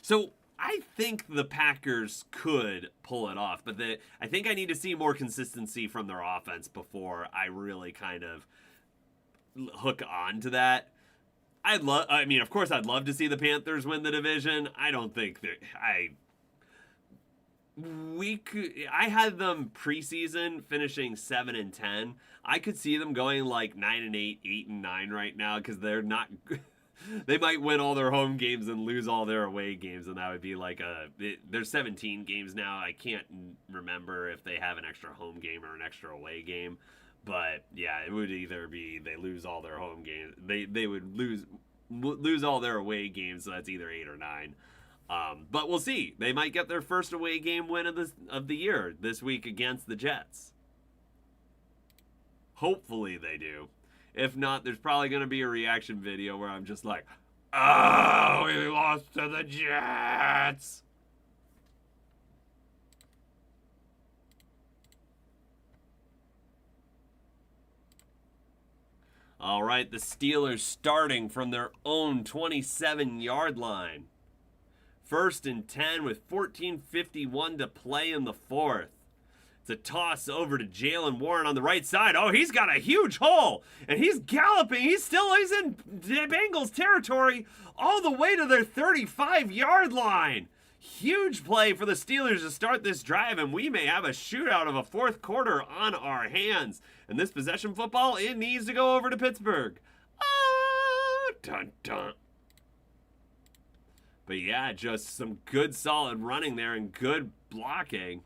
So I think the Packers could pull it off, but I think I need to see more consistency from their offense before I really kind of hook on to that. Of course I'd love to see the Panthers win the division. I don't think that I had them preseason finishing 7-10. I could see them going like 9-8, 8-9 right now because they're not. They might win all their home games and lose all their away games, and that would be like there's 17 games now. I can't remember if they have an extra home game or an extra away game, but yeah, it would either be they lose all their home games. They would lose all their away games, so that's either 8 or 9. But we'll see. They might get their first away game win of the year this week against the Jets. Hopefully they do. If not, there's probably going to be a reaction video where I'm just like, oh, we lost to the Jets. All right, the Steelers starting from their own 27-yard line. 1st and 10 with 14:51 to play in the fourth. It's a toss over to Jalen Warren on the right side. Oh, he's got a huge hole, and he's galloping. He's in Bengals territory all the way to their 35-yard line. Huge play for the Steelers to start this drive, and we may have a shootout of a fourth quarter on our hands. And this possession football, it needs to go over to Pittsburgh. Ah, dun dun. But yeah, just some good solid running there and good blocking.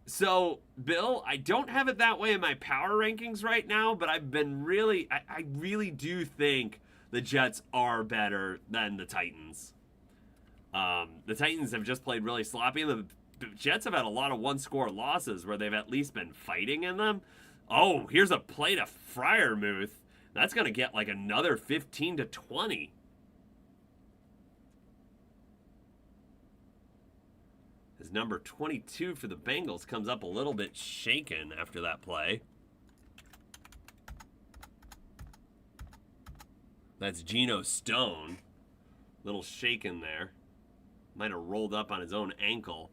So, Bill, I don't have it that way in my power rankings right now, but I've been I really do think the Jets are better than the Titans. The Titans have just played really sloppy. The Jets have had a lot of one-score losses where they've at least been fighting in them. Oh, here's a play to Freiermuth. That's going to get like another 15 to 20. His number 22 for the Bengals comes up a little bit shaken after that play. That's Geno Stone. Little shaken there. Might have rolled up on his own ankle.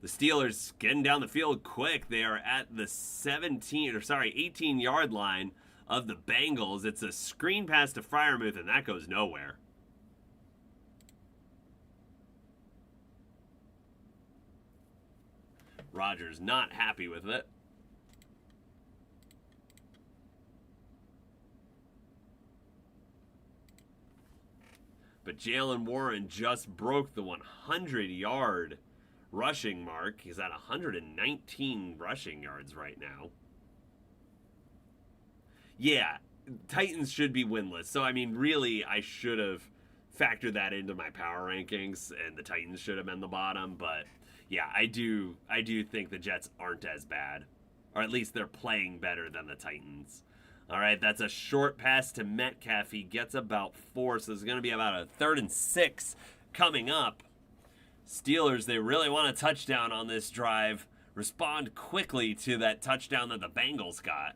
The Steelers getting down the field quick. They are at the 18-yard line of the Bengals. It's a screen pass to Freiermuth, and that goes nowhere. Rodgers not happy with it. But Jalen Warren just broke the 100-yard rushing mark. He's at 119 rushing yards right now. Yeah, Titans should be winless. So, I mean, really, I should have factored that into my power rankings, and the Titans should have been the bottom. But, yeah, I do think the Jets aren't as bad. Or at least they're playing better than the Titans. All right, that's a short pass to Metcalf. He gets about 4, so there's going to be about a 3rd and 6 coming up. Steelers, they really want a touchdown on this drive. Respond quickly to that touchdown that the Bengals got.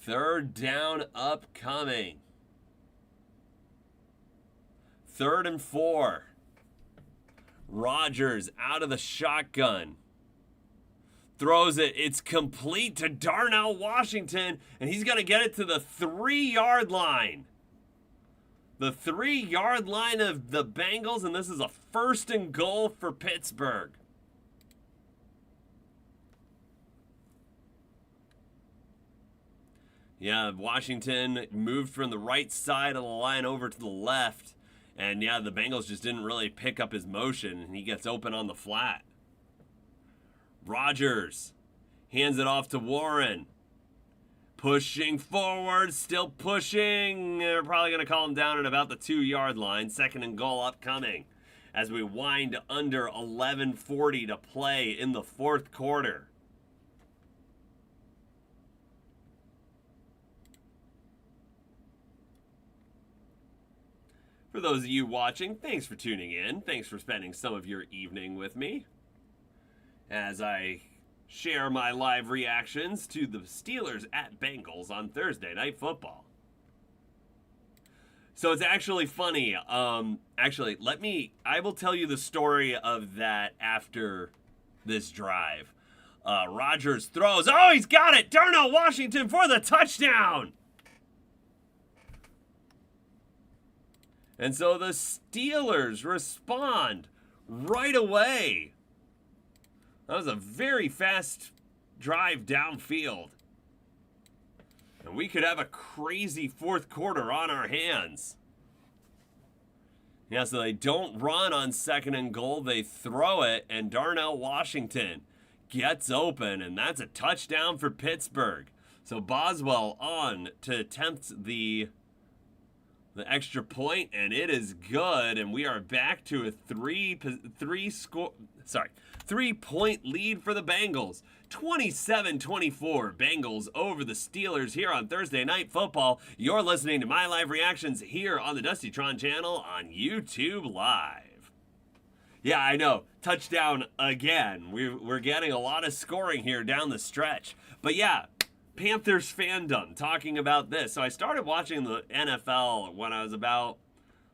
Third down upcoming. 3rd and 4. Rodgers out of the shotgun. Throws it. It's complete to Darnell Washington, and he's going to get it to the 3-yard line. The 3-yard line of the Bengals, and this is a 1st and goal for Pittsburgh. Yeah, Washington moved from the right side of the line over to the left. And yeah, the Bengals just didn't really pick up his motion, and he gets open on the flat. Rodgers hands it off to Warren. Pushing forward, still pushing. They're probably going to call him down at about the 2-yard line. 2nd and goal upcoming as we wind under 11:40 to play in the fourth quarter. For those of you watching, thanks for tuning in. Thanks for spending some of your evening with me as I share my live reactions to the Steelers at Bengals on Thursday Night Football. So it's actually funny. I will tell you the story of that after this drive. Rodgers throws. Oh, he's got it! Darnell Washington for the touchdown! And so the Steelers respond right away. That was a very fast drive downfield. And we could have a crazy fourth quarter on our hands. Yeah, so they don't run on 2nd and goal. They throw it, and Darnell Washington gets open, and that's a touchdown for Pittsburgh. So Boswell on to attempt the extra point, and it is good, and we are back to a 3-point lead for the Bengals. 27-24, Bengals over the Steelers here on Thursday Night Football. You're listening to my live reactions here on the Dusty Tron channel on YouTube Live. Yeah, I know. Touchdown again. We're getting a lot of scoring here down the stretch. But yeah, Panthers fandom talking about this. So I started watching the NFL when I was about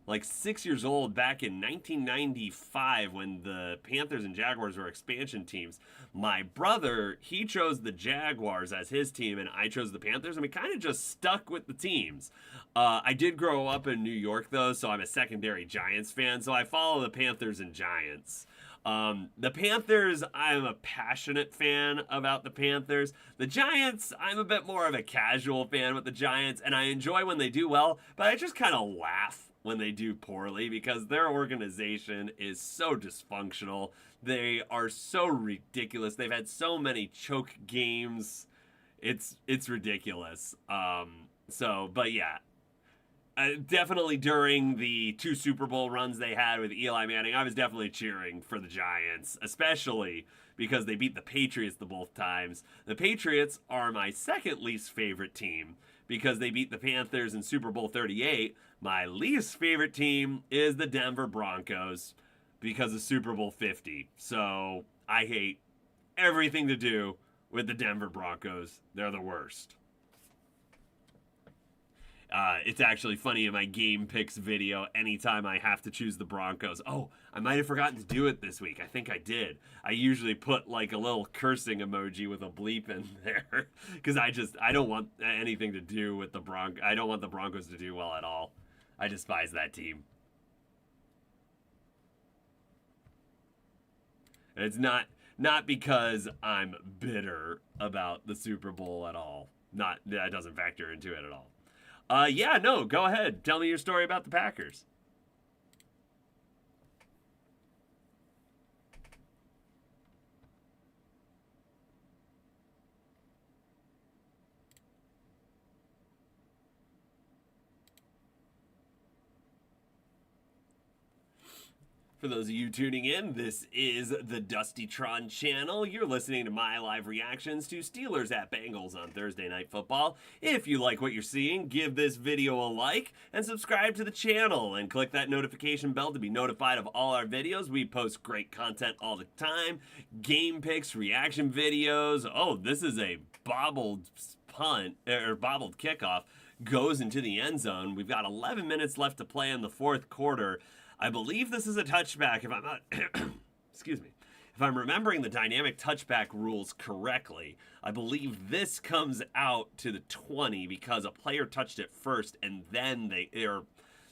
like 6 years old back in 1995 when the Panthers and Jaguars were expansion teams. My brother, he chose the Jaguars as his team and I chose the Panthers, and we kind of just stuck with the teams. I did grow up in New York though, so I'm a secondary Giants fan, so I follow the Panthers and Giants. The Panthers, I'm a passionate fan about the Panthers. The Giants, I'm a bit more of a casual fan with the Giants, and I enjoy when they do well, but I just kind of laugh when they do poorly because their organization is so dysfunctional. They are so ridiculous. They've had so many choke games. It's ridiculous. But yeah. Definitely during the 2 Super Bowl runs they had with Eli Manning, I was definitely cheering for the Giants, especially because they beat the Patriots the both times. The Patriots are my second least favorite team because they beat the Panthers in Super Bowl 38. My least favorite team is the Denver Broncos because of Super Bowl 50. So I hate everything to do with the Denver Broncos. They're the worst. It's actually funny in my game picks video, anytime I have to choose the Broncos. Oh, I might have forgotten to do it this week. I think I did. I usually put like a little cursing emoji with a bleep in there because I don't want anything to do with the Broncos. I don't want the Broncos to do well at all. I despise that team. And it's not because I'm bitter about the Super Bowl at all. That doesn't factor into it at all. Yeah, no, go ahead. Tell me your story about the Packers. For those of you tuning in, this is the Dusty Tron channel. You're listening to my live reactions to Steelers at Bengals on Thursday Night Football. If you like what you're seeing, give this video a like and subscribe to the channel and click that notification bell to be notified of all our videos. We post great content all the time. Game picks, reaction videos. Oh, this is a bobbled punt, or bobbled kickoff. Goes into the end zone. We've got 11 minutes left to play in the fourth quarter. I believe this is a touchback if I'm not, excuse me, if I'm remembering the dynamic touchback rules correctly. I believe this comes out to the 20 because a player touched it first and then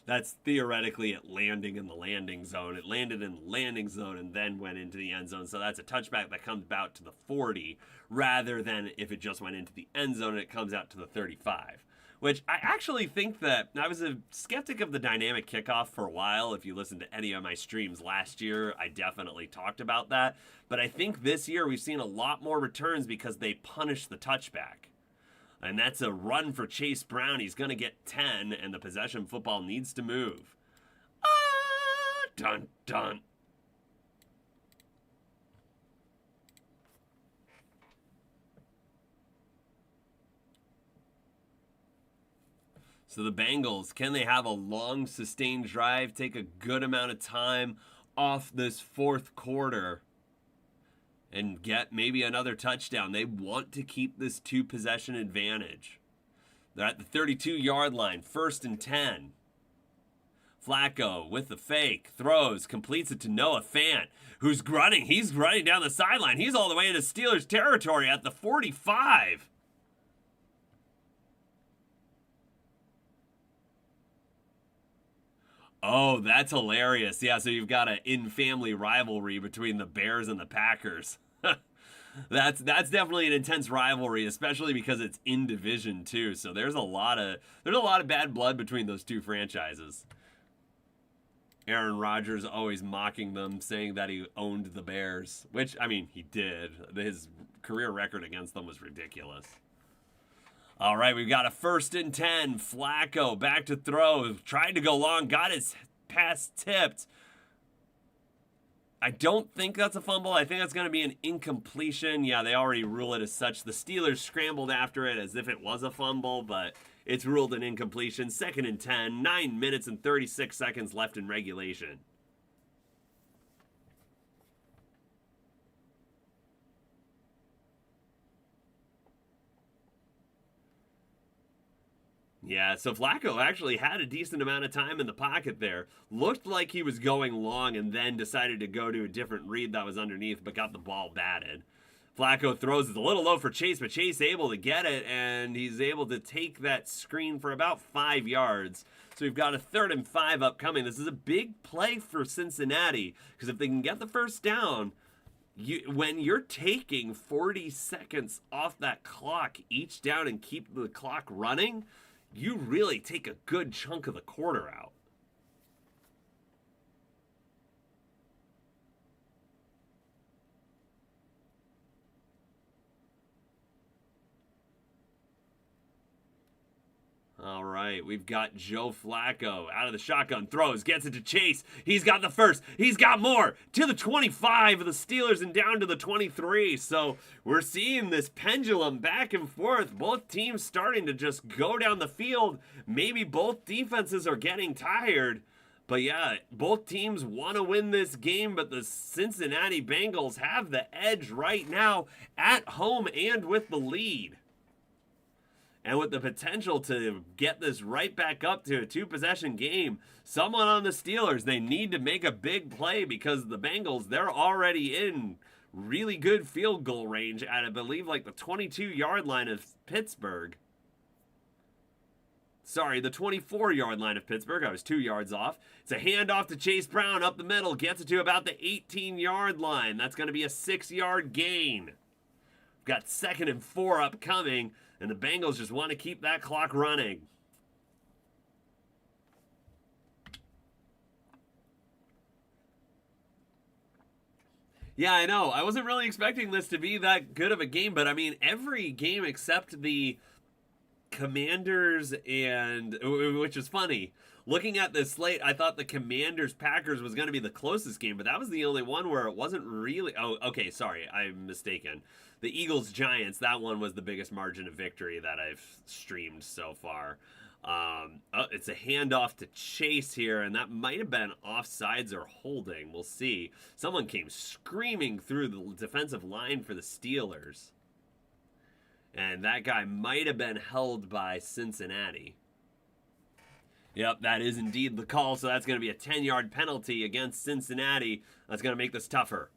that's theoretically it landing in the landing zone. It landed in the landing zone and then went into the end zone. So that's a touchback that comes out to the 40 rather than if it just went into the end zone and it comes out to the 35. Which I actually think that I was a skeptic of the dynamic kickoff for a while. If you listen to any of my streams last year, I definitely talked about that. But I think this year we've seen a lot more returns because they punish the touchback. And that's a run for Chase Brown. He's going to get 10, and the possession football needs to move. Dun, dun. So the Bengals, can they have a long, sustained drive, take a good amount of time off this fourth quarter, and get maybe another touchdown? They want to keep this 2-possession advantage. They're at the 32-yard line, 1st and 10. Flacco with the fake, throws, completes it to Noah Fant, who's grunting. He's running down the sideline. He's all the way into Steelers territory at the 45. Oh, that's hilarious. Yeah, so you've got an in-family rivalry between the Bears and the Packers. That's definitely an intense rivalry, especially because it's in division too. So there's a lot of bad blood between those two franchises. Aaron Rodgers always mocking them, saying that he owned the Bears, which, I mean, he did. His career record against them was ridiculous. All right, we've got a 1st and 10. Flacco back to throw. Tried to go long. Got his pass tipped. I don't think that's a fumble. I think that's going to be an incompletion. Yeah, they already rule it as such. The Steelers scrambled after it as if it was a fumble, but it's ruled an incompletion. 2nd and 10. 9 minutes and 36 seconds left in regulation. Yeah, so Flacco actually had a decent amount of time in the pocket there. Looked like he was going long and then decided to go to a different read that was underneath, but got the ball batted. Flacco throws it a little low for Chase, but Chase able to get it, and he's able to take that screen for about 5 yards. So we've got a 3rd and 5 upcoming. This is a big play for Cincinnati, because if they can get the first down, when you're taking 40 seconds off that clock each down and keep the clock running, you really take a good chunk of the quarter out. All right, we've got Joe Flacco out of the shotgun, throws, gets it to Chase. He's got the first. He's got more to the 25 of the Steelers and down to the 23. So we're seeing this pendulum back and forth. Both teams starting to just go down the field. Maybe both defenses are getting tired. But yeah, both teams want to win this game, but the Cincinnati Bengals have the edge right now at home and with the lead. And with the potential to get this right back up to a 2-possession game, someone on the Steelers, they need to make a big play because the Bengals, they're already in really good field goal range at, I believe, like the 22-yard line of Pittsburgh. Sorry, the 24-yard line of Pittsburgh. I was 2 yards off. It's a handoff to Chase Brown up the middle. Gets it to about the 18-yard line. That's going to be a 6-yard gain. We've got 2nd and 4 upcoming. And the Bengals just want to keep that clock running. Yeah, I know. I wasn't really expecting this to be that good of a game, but I mean, every game except the Commanders and, which is funny. Looking at this slate, I thought the Commanders-Packers was going to be the closest game, but that was the only one where it wasn't really... Oh, okay, sorry, I'm mistaken. The Eagles-Giants, that one was the biggest margin of victory that I've streamed so far. It's a handoff to Chase here, and that might have been offsides or holding. We'll see. Someone came screaming through the defensive line for the Steelers. And that guy might have been held by Cincinnati. Yep, that is indeed the call, so that's going to be a 10-yard penalty against Cincinnati. That's going to make this tougher.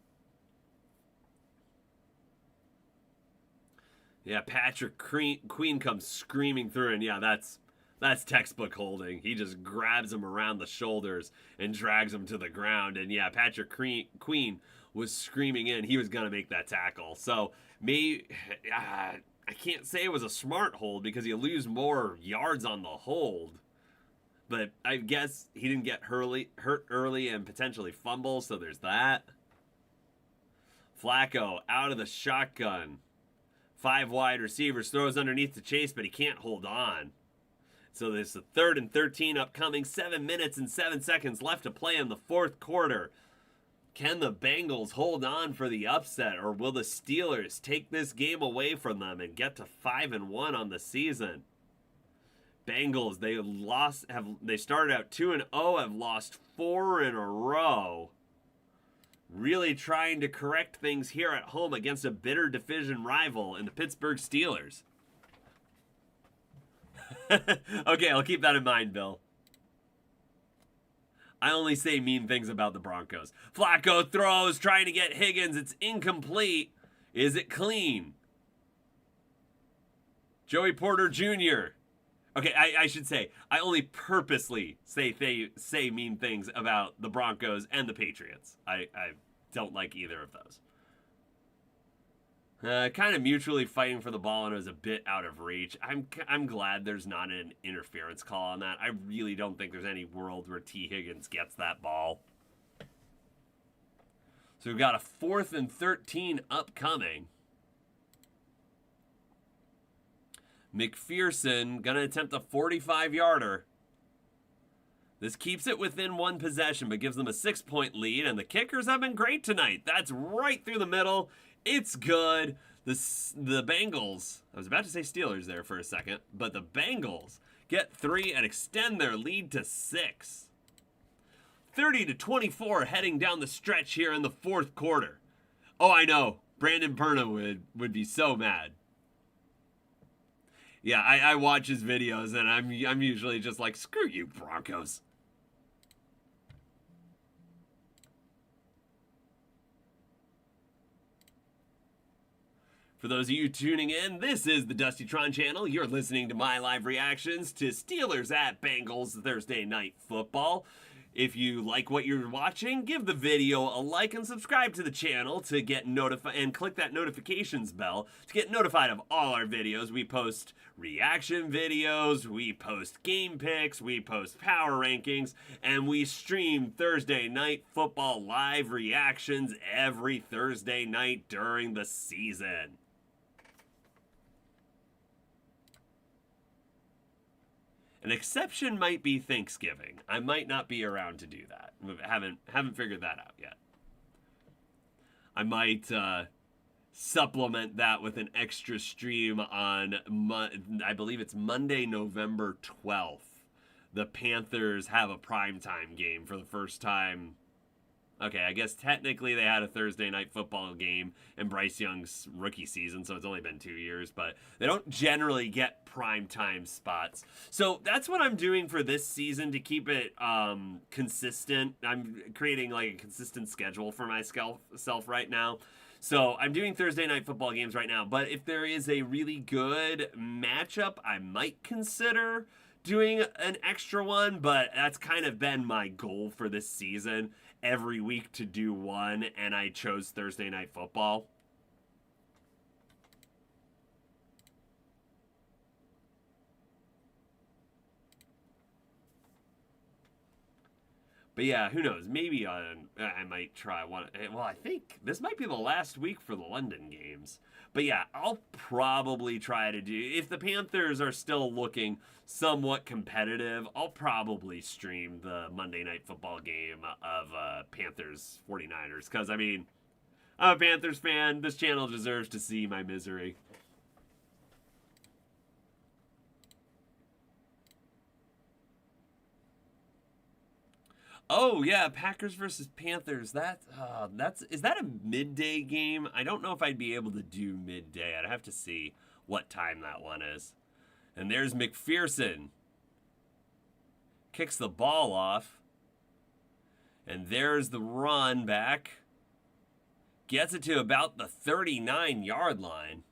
Yeah, Patrick Queen comes screaming through, and yeah, that's textbook holding. He just grabs him around the shoulders and drags him to the ground. And yeah, Patrick Queen was screaming in. He was going to make that tackle. So, I can't say it was a smart hold because you lose more yards on the hold. But I guess he didn't get hurt early and potentially fumble, so there's that. Flacco out of the shotgun. 5 wide receivers, throws underneath to Chase, but he can't hold on. So there's a 3rd and 13 upcoming. 7 minutes and 7 seconds left to play in the 4th quarter. Can the Bengals hold on for the upset, or will the Steelers take this game away from them and get to 5-1 on the season? Bengals, they started out 2-0, have lost 4 in a row. Really trying to correct things here at home against a bitter division rival in the Pittsburgh Steelers. Okay, I'll keep that in mind, Bill. I only say mean things about the Broncos. Flacco throws, trying to get Higgins. It's incomplete. Is it clean? Joey Porter Jr. Okay, I should say, I only purposely say mean things about the Broncos and the Patriots. I don't like either of those. Kind of mutually fighting for the ball, and it was a bit out of reach. I'm glad there's not an interference call on that. I really don't think there's any world where T. Higgins gets that ball. So we've got a 4th and 13 upcoming. McPherson gonna attempt a 45-yarder. This keeps it within one possession, but gives them a 6-point lead, and the kickers have been great tonight. That's right through the middle. It's good. The Bengals, I was about to say Steelers there for a second, but the Bengals get 3 and extend their lead to 6. 30-24 heading down the stretch here in the fourth quarter. Oh, I know. Brandon Perna would be so mad. Yeah, I watch his videos, and I'm usually just like, screw you, Broncos. For those of you tuning in, this is the Dusty Tron channel. You're listening to my live reactions to Steelers at Bengals Thursday Night Football. If you like what you're watching, give the video a like and subscribe to the channel to get notified, and click that notifications bell to get notified of all our videos. We post reaction videos, we post game picks, we post power rankings, and we stream Thursday Night Football live reactions every Thursday night during the season. An exception might be Thanksgiving. I might not be around to do that. Haven't figured that out yet. I might supplement that with an extra stream on, I believe it's Monday, November 12th. The Panthers have a primetime game for the first time. Okay, I guess technically they had a Thursday Night Football game in Bryce Young's rookie season, so it's only been 2 years, but they don't generally get primetime spots. So that's what I'm doing for this season to keep it consistent. I'm creating like a consistent schedule for myself right now. So I'm doing Thursday Night Football games right now, but if there is a really good matchup, I might consider doing an extra one, but that's kind of been my goal for this season, every week to do one, and I chose Thursday Night Football. But yeah, who knows? Maybe I might try one. Well, I think this might be the last week for the London games. But yeah, I'll probably try to do, if the Panthers are still looking somewhat competitive, I'll probably stream the Monday Night Football game of Panthers 49ers. Because, I mean, I'm a Panthers fan. This channel deserves to see my misery. Oh yeah, Packers versus Panthers. Is that a midday game? I don't know if I'd be able to do midday. I'd have to see what time that one is. And there's McPherson. Kicks the ball off. And there's the run back. Gets it to about the 39-yard line.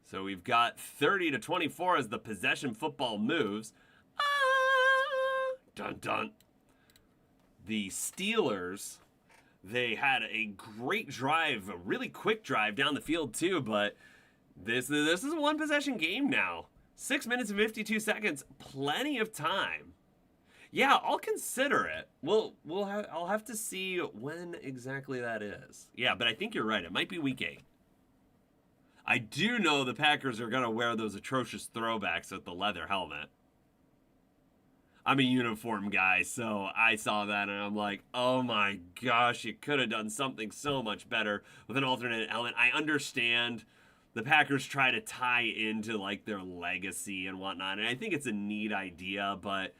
So we've got 30-24 as the possession football moves. Dun dun. The Steelers, they had a great drive, a really quick drive down the field too, but this is a one possession game now. 6 minutes and 52 seconds, plenty of time. Yeah, I'll consider it. I'll have to see when exactly that is. Yeah, but I think you're right. It might be week 8. I do know the Packers are going to wear those atrocious throwbacks with the leather helmet. I'm a uniform guy, so I saw that and I'm like, oh my gosh, you could have done something so much better with an alternate helmet. I understand the Packers try to tie into like their legacy and whatnot, and I think it's a neat idea, but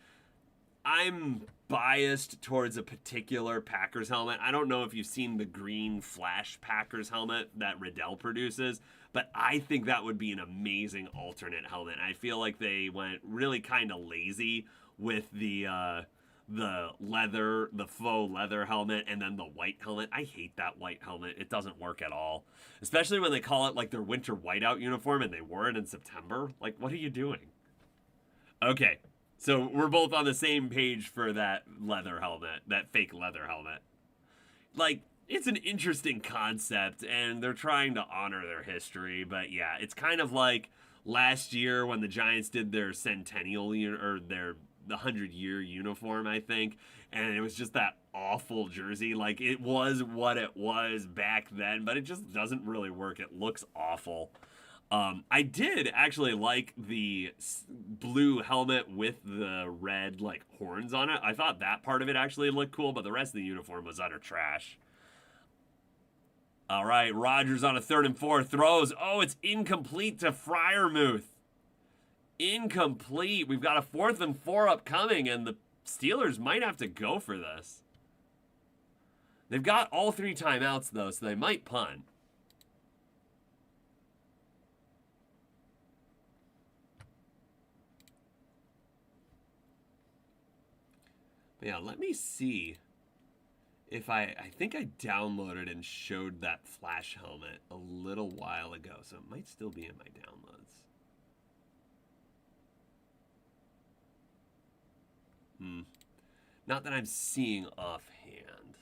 I'm biased towards a particular Packers helmet. I don't know if you've seen the green Flash Packers helmet that Riddell produces, but I think that would be an amazing alternate helmet. I feel like they went really kind of lazy with the leather, the faux leather helmet, and then the white helmet. I hate that white helmet. It doesn't work at all, especially when they call it like their winter whiteout uniform and they wore it in September. Like, what are you doing? Okay. So we're both on the same page for that leather helmet, that fake leather helmet. Like, it's an interesting concept, and they're trying to honor their history, but yeah, it's kind of like last year when the Giants did their centennial, or the 100-year uniform, I think, and it was just that awful jersey. Like, it was what it was back then, but it just doesn't really work. It looks awful. I did actually like the blue helmet with the red, like, horns on it. I thought that part of it actually looked cool, but the rest of the uniform was utter trash. All right, Rodgers on a 3rd and 4 throws. Oh, it's incomplete to Freiermuth. Incomplete. We've got a 4th and 4 upcoming, and the Steelers might have to go for this. They've got all 3 timeouts, though, so they might punt. But yeah, let me see if I think I downloaded and showed that flash helmet a little while ago, so it might still be in my downloads. Not that I'm seeing offhand.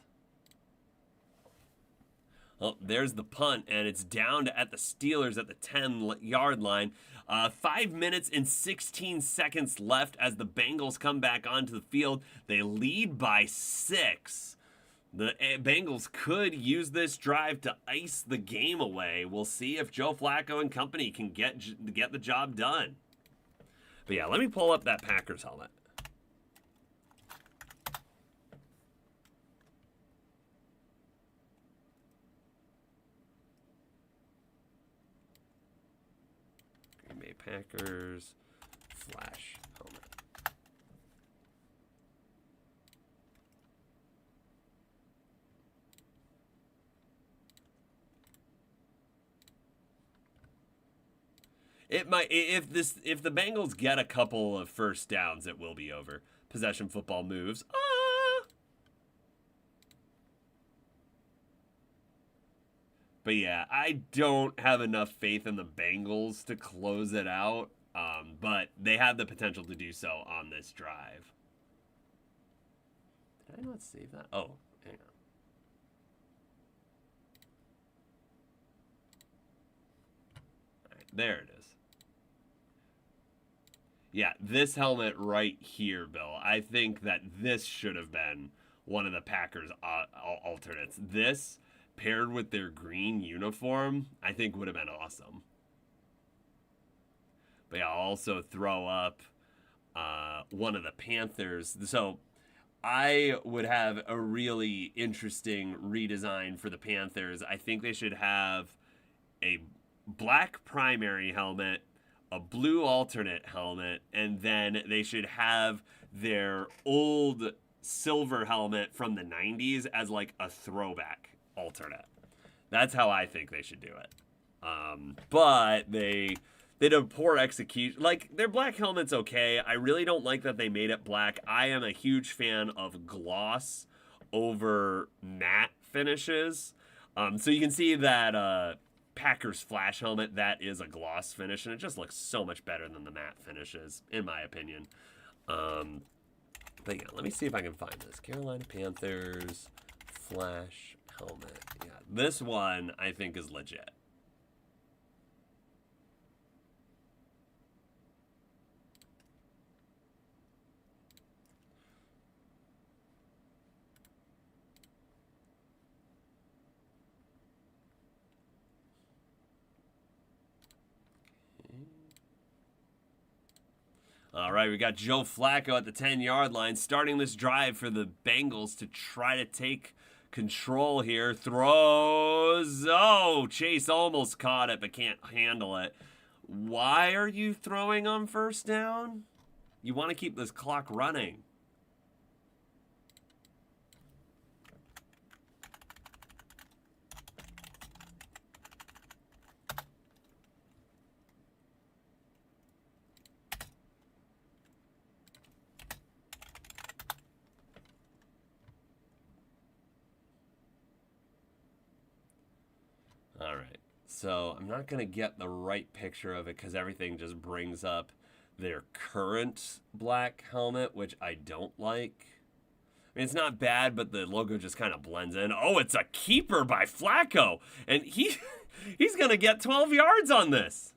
Oh, there's the punt, and it's down at the Steelers at the 10-yard line. 5 minutes and 16 seconds left as the Bengals come back onto the field. They lead by 6. The Bengals could use this drive to ice the game away. We'll see if Joe Flacco and company can get the job done. But yeah, let me pull up that Packers helmet. Green Bay Packers flash helmet. It might, if the Bengals get a couple of first downs, it will be over. Possession football moves. But yeah, I don't have enough faith in the Bengals to close it out. But they have the potential to do so on this drive. Did I not save that? Oh, hang on. All right, there it is. Yeah, this helmet right here, Bill. I think that this should have been one of the Packers' alternates. This, paired with their green uniform, I think would have been awesome. But yeah, I'll also throw up one of the Panthers. So I would have a really interesting redesign for the Panthers. I think they should have a black primary helmet, a blue alternate helmet, and then they should have their old silver helmet from the 90s as like a throwback alternate. That's how I think they should do it. But they did a poor execution. Like, their black helmet's okay. I really don't like that they made it black. I am a huge fan of gloss over matte finishes. So you can see that Packers flash helmet, that is a gloss finish, and it just looks so much better than the matte finishes, in my opinion. But yeah, let me see if I can find this. Carolina Panthers flash helmet. Yeah, this one I think is legit. All right, we got Joe Flacco at the 10-yard line, starting this drive for the Bengals to try to take control here. Throws. Oh, Chase almost caught it but can't handle it. Why are you throwing on first down? You want to keep this clock running. All right, so I'm not going to get the right picture of it because everything just brings up their current black helmet, which I don't like. I mean, it's not bad, but the logo just kind of blends in. Oh, it's a keeper by Flacco, and he's going to get 12 yards on this.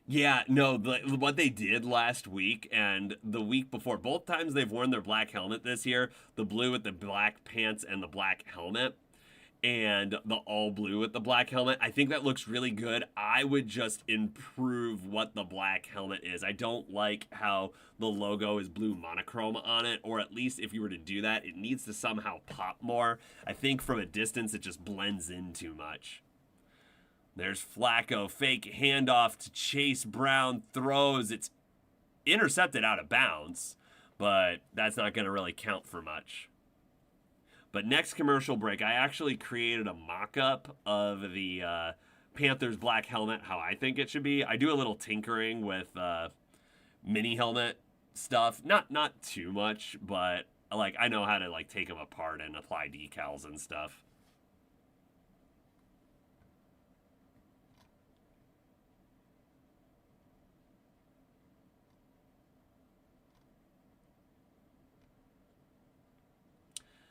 Yeah, no, what they did last week and the week before, both times they've worn their black helmet this year, the blue with the black pants and the black helmet, and the all blue with the black helmet. I think that looks really good. I would just improve what the black helmet is. I don't like how the logo is blue monochrome on it, or at least if you were to do that, it needs to somehow pop more. I think from a distance it just blends in too much. There's Flacco, fake handoff to Chase Brown, throws. It's intercepted out of bounds, but that's not going to really count for much. But next commercial break, I actually created a mock-up of the Panthers black helmet, how I think it should be. I do a little tinkering with mini helmet stuff. Not too much, but like I know how to like take them apart and apply decals and stuff.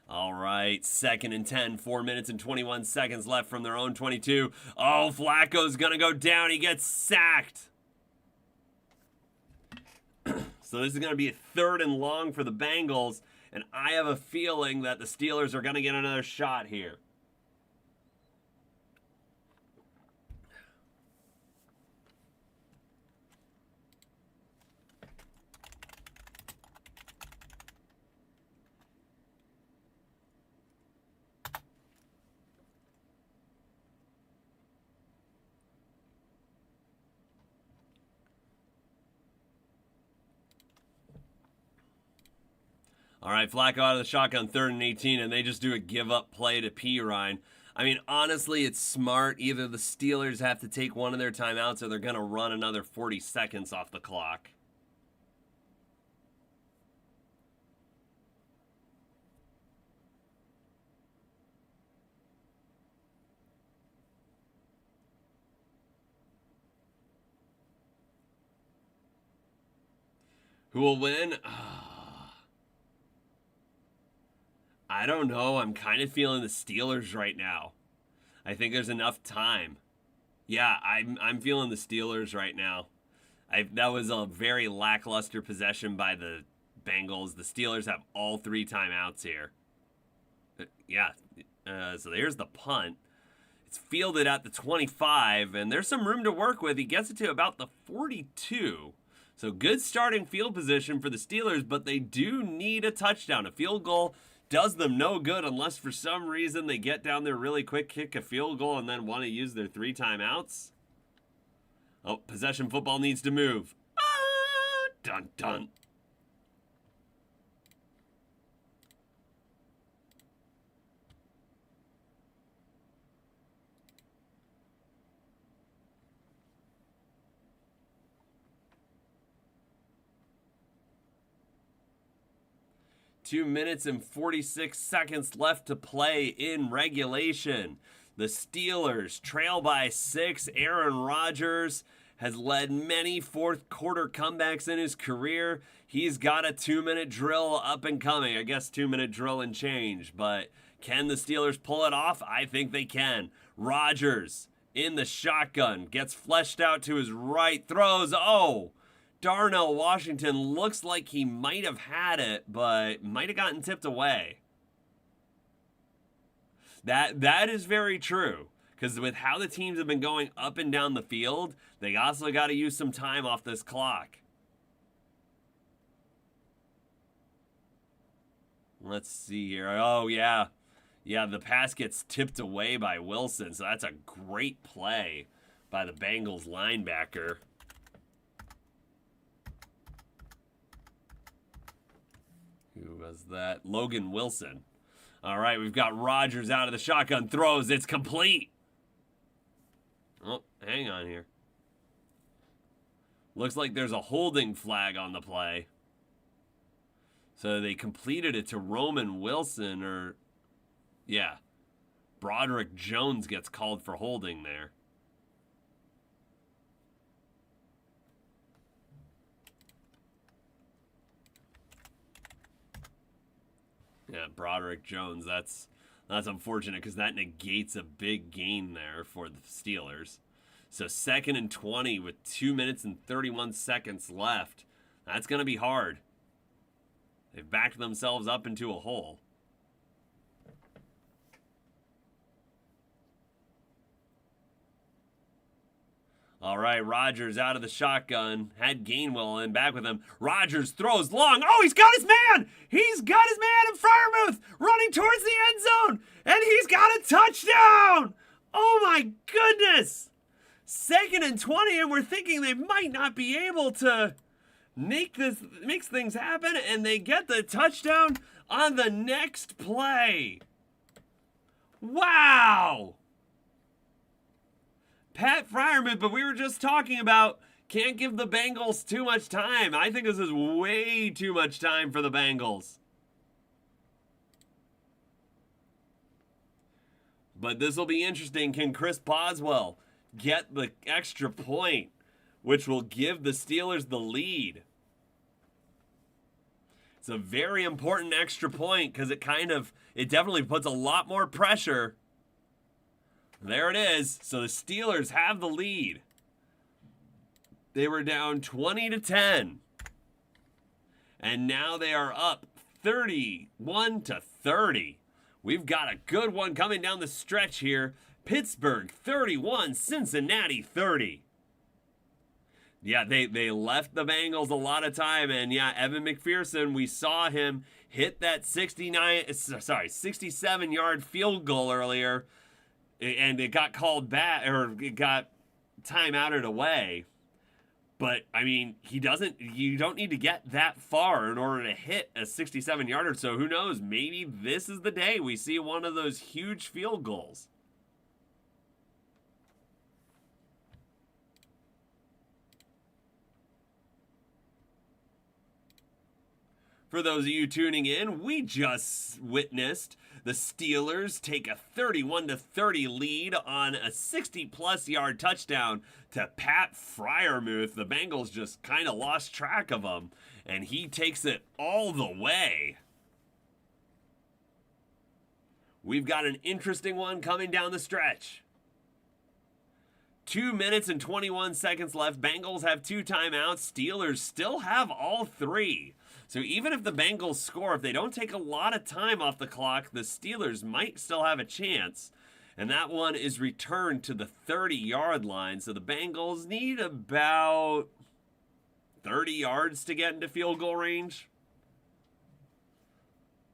All right, 2nd and 10, 4 minutes and 21 seconds left from their own 22. Oh, Flacco's gonna go down. He gets sacked. So this is gonna be a 3rd and long for the Bengals, and I have a feeling that the Steelers are gonna get another shot here. All right, Flacco out of the shotgun, 3rd and 18, and they just do a give-up play to Pirine. I mean, honestly, it's smart. Either the Steelers have to take one of their timeouts or they're going to run another 40 seconds off the clock. Who will win? I don't know. I'm kind of feeling the Steelers right now. I think there's enough time. Yeah, I'm feeling the Steelers right now. That was a very lackluster possession by the Bengals. The Steelers have all 3 timeouts here. Yeah, so here's the punt. It's fielded at the 25, and there's some room to work with. He gets it to about the 42. So good starting field position for the Steelers, but they do need a touchdown. A field goal does them no good unless for some reason they get down there really quick, kick a field goal, and then want to use their 3 timeouts. Oh, possession football needs to move. Ah, dun dun. 2 minutes and 46 seconds left to play in regulation. The Steelers trail by 6. Aaron Rodgers has led many fourth quarter comebacks in his career. He's got a 2-minute drill up and coming. I guess 2-minute drill and change. But can the Steelers pull it off? I think they can. Rodgers in the shotgun. Gets fleshed out to his right. Throws. Oh! Darnell Washington looks like he might have had it, but might have gotten tipped away. That is very true. Because with how the teams have been going up and down the field, they also got to use some time off this clock. Let's see here. Oh, yeah. Yeah, the pass gets tipped away by Wilson, so that's a great play by the Bengals linebacker. Who was that? Logan Wilson. All right, we've got Rodgers out of the shotgun, throws. It's complete. Oh, hang on here. Looks like there's a holding flag on the play. So they completed it to Roman Wilson, or... yeah. Broderick Jones gets called for holding there. Yeah, Broderick Jones. That's unfortunate because that negates a big gain there for the Steelers. So 2nd and 20 with 2 minutes and 31 seconds left. That's going to be hard. They've backed themselves up into a hole. All right, Rodgers out of the shotgun. Had Gainwell in back with him. Rodgers throws long. Oh, he's got his man! He's got his man in Freiermuth running towards the end zone. And he's got a touchdown! Oh my goodness! 2nd and 20, and we're thinking they might not be able to make things happen, and they get the touchdown on the next play. Wow! Pat Freiermuth, but we were just talking about can't give the Bengals too much time. I think this is way too much time for the Bengals. But this will be interesting. Can Chris Boswell get the extra point, which will give the Steelers the lead? It's a very important extra point because it definitely puts a lot more pressure. There it is. So the Steelers have the lead. They were down 20-10. And now they are up 31-30. We've got a good one coming down the stretch here. Pittsburgh 31, Cincinnati 30. Yeah, they left the Bengals a lot of time, and yeah, Evan McPherson, we saw him hit that 67-yard field goal earlier, and it got called back, or it got timeouted away. But I mean, you don't need to get that far in order to hit a 67-yarder. So who knows? Maybe this is the day we see one of those huge field goals. For those of you tuning in, we just witnessed the Steelers take a 31-30 lead on a 60-plus yard touchdown to Pat Freiermuth. The Bengals just kind of lost track of him, and he takes it all the way. We've got an interesting one coming down the stretch. 2 minutes and 21 seconds left. Bengals have 2 timeouts. Steelers still have all 3. So even if the Bengals score, if they don't take a lot of time off the clock, the Steelers might still have a chance. And that one is returned to the 30-yard line. So the Bengals need about 30 yards to get into field goal range.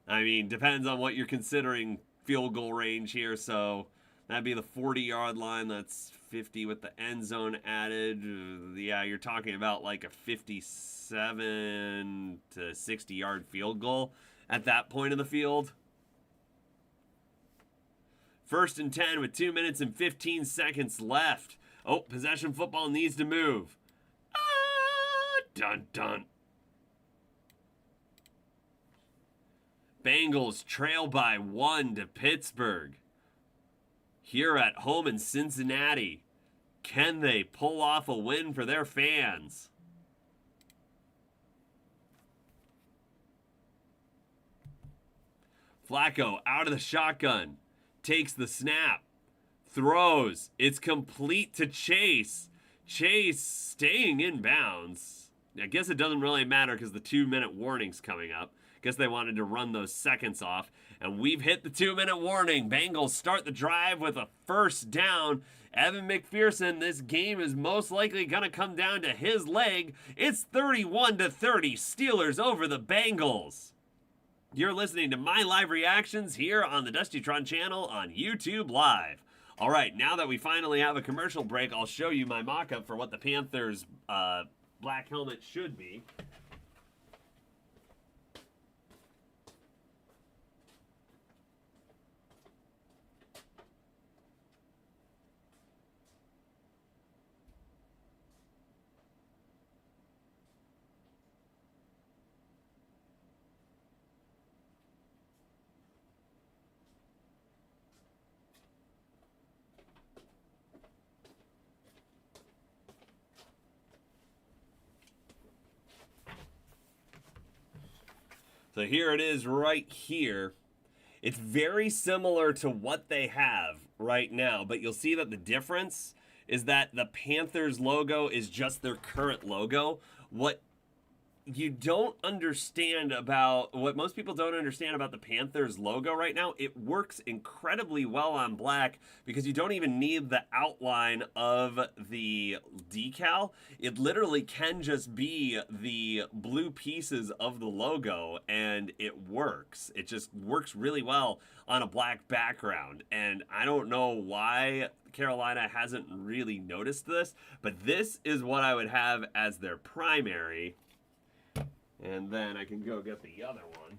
I mean, depends on what you're considering field goal range here. So that'd be the 40-yard line. That's 50 with the end zone added. Yeah, you're talking about like a 57 to 60-yard field goal at that point of the field. 1st and 10 with 2 minutes and 15 seconds left. Oh, possession football needs to move. Dun dun. Bengals trail by 1 to Pittsburgh. Here at home in Cincinnati, can they pull off a win for their fans? Flacco out of the shotgun, takes the snap, throws. It's complete to Chase. Chase staying in bounds. I guess it doesn't really matter because the 2-minute warning's coming up. Guess they wanted to run those seconds off. And we've hit the 2-minute warning. Bengals start the drive with a 1st down. Evan McPherson, this game is most likely going to come down to his leg. It's 31-30, Steelers over the Bengals. You're listening to my live reactions here on the Dustytron channel on YouTube Live. All right, now that we finally have a commercial break, I'll show you my mock-up for what the Panthers' black helmet should be. So here it is right here. It's very similar to what they have right now, but you'll see that the difference is that the Panthers logo is just their current logo. What you don't understand about what most people don't understand about the Panthers logo right now, it works incredibly well on black because you don't even need the outline of the decal. It literally can just be the blue pieces of the logo and it works. It just works really well on a black background. And I don't know why Carolina hasn't really noticed this, but this is what I would have as their primary. And then I can go get the other one.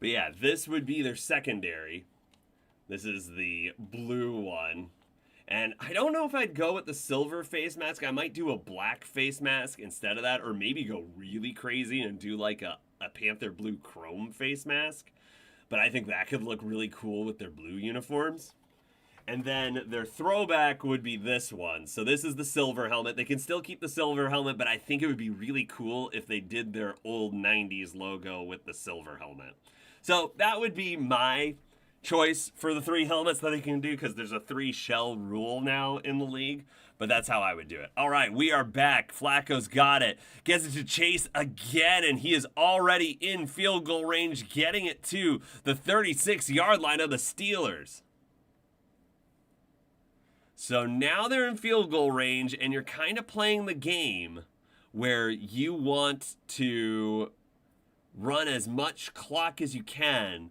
But yeah, this would be their secondary. This is the blue one. And I don't know if I'd go with the silver face mask. I might do a black face mask instead of that, or maybe go really crazy and do like a Panther blue chrome face mask. But I think that could look really cool with their blue uniforms. And then their throwback would be this one. So this is the silver helmet. They can still keep the silver helmet, but I think it would be really cool if they did their old 90s logo with the silver helmet. So that would be my choice for the 3 helmets that they can do, because there's a 3 shell rule now in the league. But that's how I would do it. All right, we are back. Flacco's got it. Gets it to Chase again, and he is already in field goal range, getting it to the 36-yard line of the Steelers. So now they're in field goal range, and you're kind of playing the game where you want to run as much clock as you can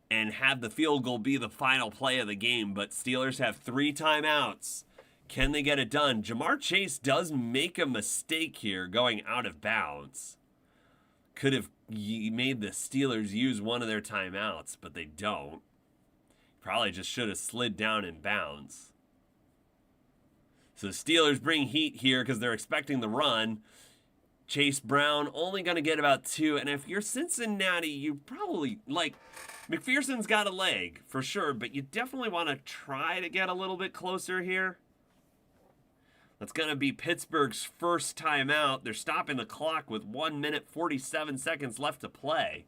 and have the field goal be the final play of the game. But Steelers have 3 timeouts. Can they get it done? Jamar Chase does make a mistake here going out of bounds. Could have made the Steelers use one of their timeouts, but they don't. Probably just should have slid down in bounds. So the Steelers bring heat here because they're expecting the run. Chase Brown only going to get about 2. And if you're Cincinnati, you probably, like, McPherson's got a leg for sure, but you definitely want to try to get a little bit closer here. That's going to be Pittsburgh's first timeout. They're stopping the clock with 1 minute 47 seconds left to play.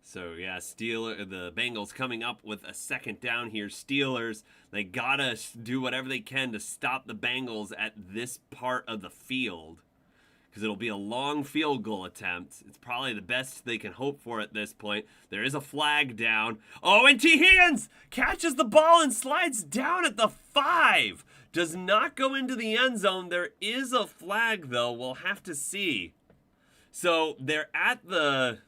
So yeah, the Bengals coming up with a second down here. Steelers, they gotta do whatever they can to stop the Bengals at this part of the field, because it'll be a long field goal attempt. It's probably the best they can hope for at this point. There is a flag down. Oh, and T. Higgins catches the ball and slides down at the 5. Does not go into the end zone. There is a flag, though. We'll have to see. So they're at the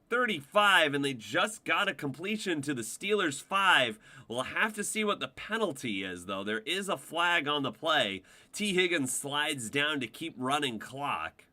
35, and they just got a completion to the Steelers' 5. We'll have to see what the penalty is, though. There is a flag on the play. T. Higgins slides down to keep running clock.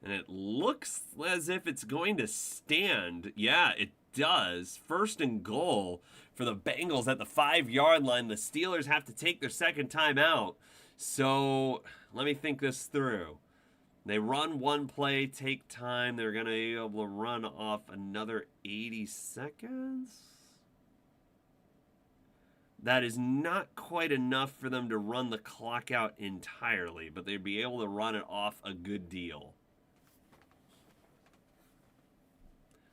And it looks as if it's going to stand. Yeah, it does. 1st and goal for the Bengals at the 5-yard line. The Steelers have to take their second timeout. So let me think this through. They run one play, take time. They're going to be able to run off another 80 seconds. That is not quite enough for them to run the clock out entirely, but they'd be able to run it off a good deal.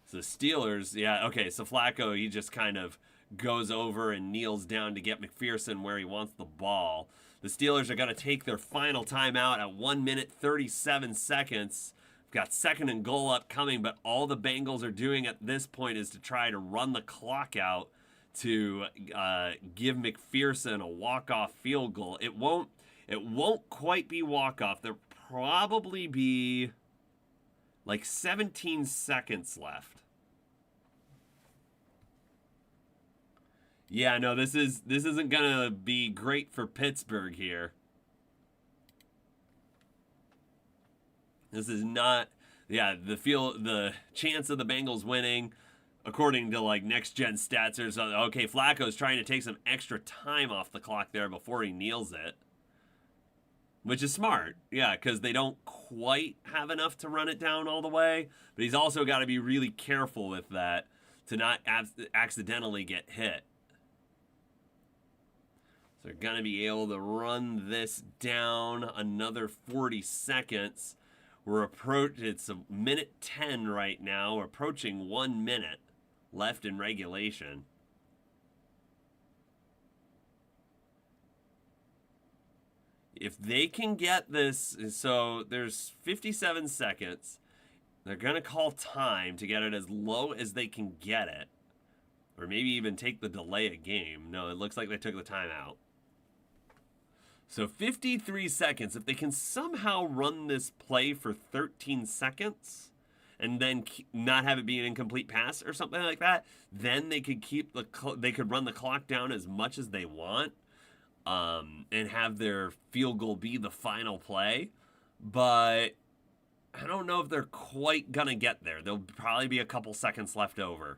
So the Steelers, yeah, okay, so Flacco, he just kind of goes over and kneels down to get McPherson where he wants the ball. The Steelers are going to take their final timeout at 1 minute 37 seconds. got second and goal upcoming, but all the Bengals are doing at this point is to try to run the clock out to give McPherson a walk-off field goal. It won't quite be walk-off. There'll probably be like 17 seconds left. Yeah, no, this isn't gonna be great for Pittsburgh here. This is not, yeah, the chance of the Bengals winning, according to like next gen stats, there's okay, Flacco's trying to take some extra time off the clock there before he kneels it, which is smart, yeah, because they don't quite have enough to run it down all the way, but he's also got to be really careful with that to not accidentally get hit. So they're going to be able to run this down another 40 seconds. It's a minute 10 right now. We're approaching 1 minute left in regulation. If they can get this, so there's 57 seconds. They're going to call time to get it as low as they can get it. Or maybe even take the delay a game. No, it looks like they took the time out. So 53 seconds. If they can somehow run this play for 13 seconds and then not have it be an incomplete pass or something like that, then they could they could run the clock down as much as they want and have their field goal be the final play. But I don't know if they're quite going to get there. There'll probably be a couple seconds left over.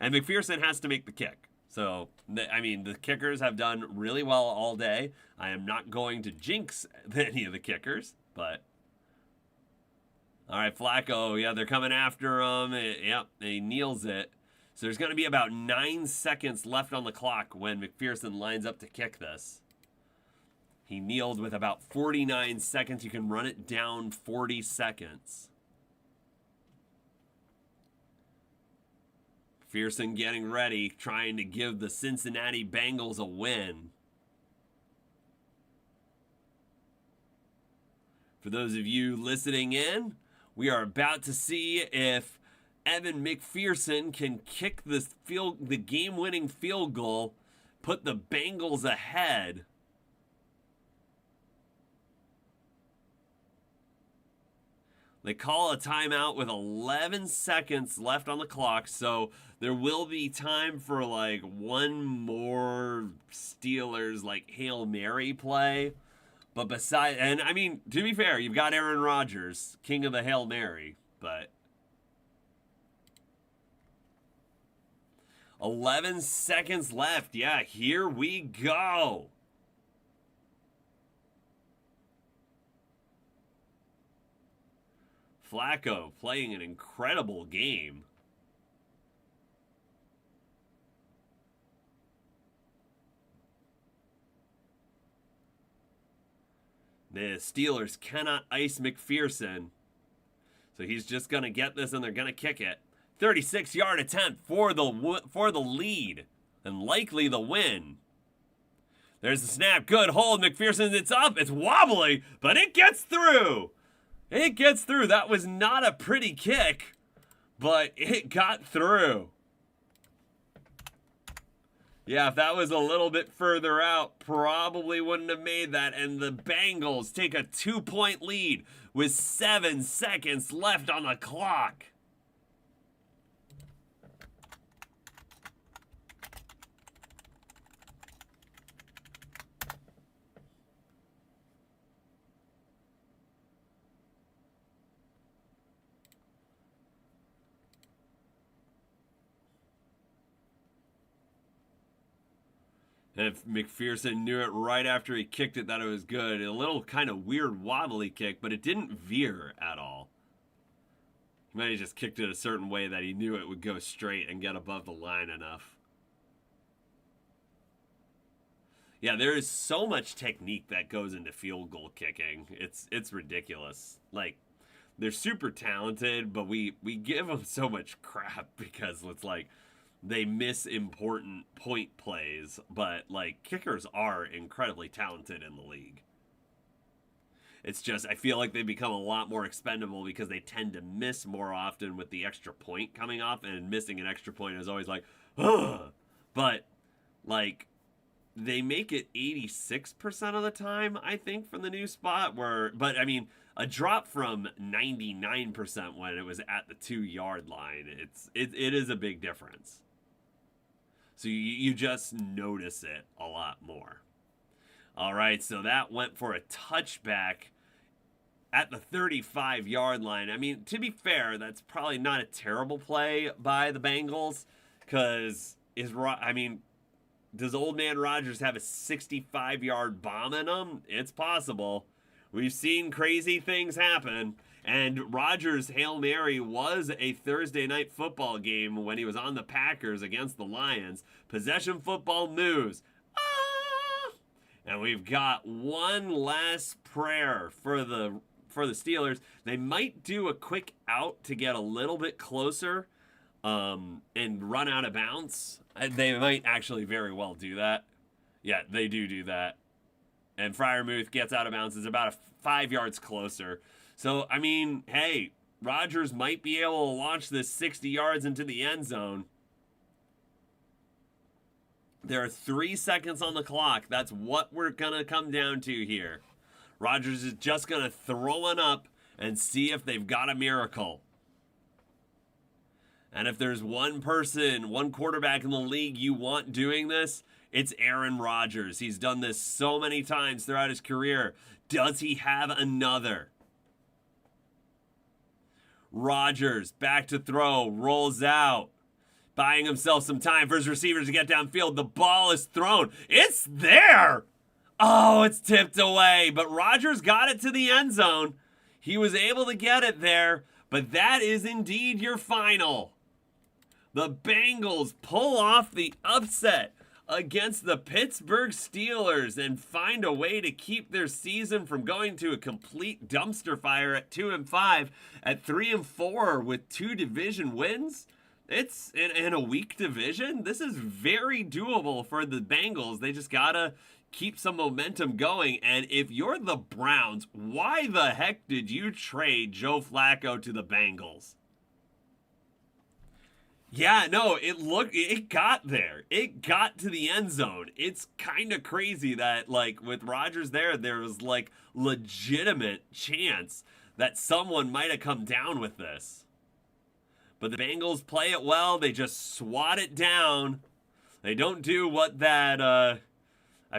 And McPherson has to make the kick. So, I mean, the kickers have done really well all day. I am not going to jinx any of the kickers, but... All right, Flacco, yeah, they're coming after him. Yep, he kneels it. So there's going to be about 9 seconds left on the clock when McPherson lines up to kick this. He kneeled with about 49 seconds. You can run it down 40 seconds. McPherson getting ready, trying to give the Cincinnati Bengals a win. For those of you listening in, we are about to see if Evan McPherson can kick the game-winning field goal, put the Bengals ahead. They call a timeout with 11 seconds left on the clock, so there will be time for like one more Steelers like Hail Mary play. But and I mean, to be fair, you've got Aaron Rodgers, king of the Hail Mary, but 11 seconds left. Yeah, here we go. Flacco playing an incredible game. The Steelers cannot ice McPherson. So he's just going to get this and they're going to kick it. 36-yard attempt for the lead and likely the win. There's the snap. Good hold. McPherson, it's up. It's wobbly, but it gets through. It gets through. That was not a pretty kick, but it got through. Yeah, if that was a little bit further out, probably wouldn't have made that. And the Bengals take a 2-point lead with 7 seconds left on the clock. And if McPherson knew it right after he kicked it that it was good. A little kind of weird wobbly kick, but it didn't veer at all. He might have just kicked it a certain way that he knew it would go straight and get above the line enough. Yeah, there is so much technique that goes into field goal kicking. It's ridiculous. Like, they're super talented, but we give them so much crap because it's like they miss important point plays, but like kickers are incredibly talented in the league. It's just, I feel like they become a lot more expendable because they tend to miss more often with the extra point coming off, and missing an extra point is always like, ugh. But, like, they make it 86% of the time, I think, from the new spot. But I mean, a drop from 99% when it was at the 2-yard line, it is a big difference. So you just notice it a lot more. All right, so that went for a touchback at the 35-yard line. I mean, to be fair, that's probably not a terrible play by the Bengals, because does old man Rodgers have a 65-yard bomb in him? It's possible. We've seen crazy things happen. And Rodgers' Hail Mary was a Thursday night football game when he was on the Packers against the Lions. Possession football news. And we've got one last prayer for the Steelers. They might do a quick out to get a little bit closer and run out of bounds. They might actually very well do that. Yeah, they do that. And Freiermuth gets out of bounds. It's about 5 yards closer. So, I mean, hey, Rodgers might be able to launch this 60 yards into the end zone. There are 3 seconds on the clock. That's what we're going to come down to here. Rodgers is just going to throw one up and see if they've got a miracle. And if there's one quarterback in the league you want doing this, it's Aaron Rodgers. He's done this so many times throughout his career. Does he have another? Rodgers, back to throw, rolls out, buying himself some time for his receivers to get downfield. The ball is thrown. It's there. Oh, it's tipped away. But Rodgers got it to the end zone. He was able to get it there. But that is indeed your final. The Bengals pull off the upset against the Pittsburgh Steelers and find a way to keep their season from going to a complete dumpster fire at 2-5, at 3-4 with 2 division wins. It's in a weak division. This is very doable for the Bengals. They just gotta keep some momentum going. And if you're the Browns, why the heck did you trade Joe Flacco to the Bengals? Yeah, no, it got there. It got to the end zone. It's kind of crazy that, like, with Rodgers there was, like, legitimate chance that someone might have come down with this. But the Bengals play it well. They just swat it down. They don't do what that, I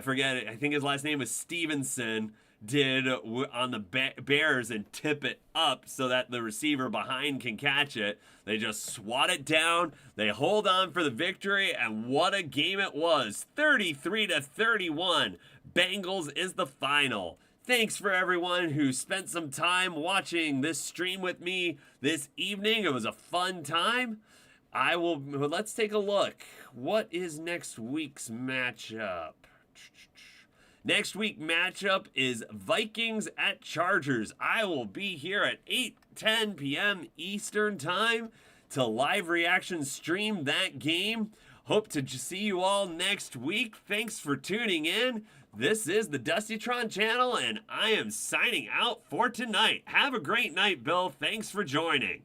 forget it. I think his last name was Stevenson did on the Bears and tip it up so that the receiver behind can catch it. They just swat it down. They hold on for the victory, and what a game it was. 33-31. Bengals is the final. Thanks for everyone who spent some time watching this stream with me this evening. It was a fun time. Let's take a look. What is next week's matchup? Next week matchup is Vikings at Chargers. I will be here at 8:10 p.m. Eastern time to live reaction stream that game. Hope to see you all next week. Thanks for tuning in. This is the Dustytron channel, and I am signing out for tonight. Have a great night, Bill. Thanks for joining.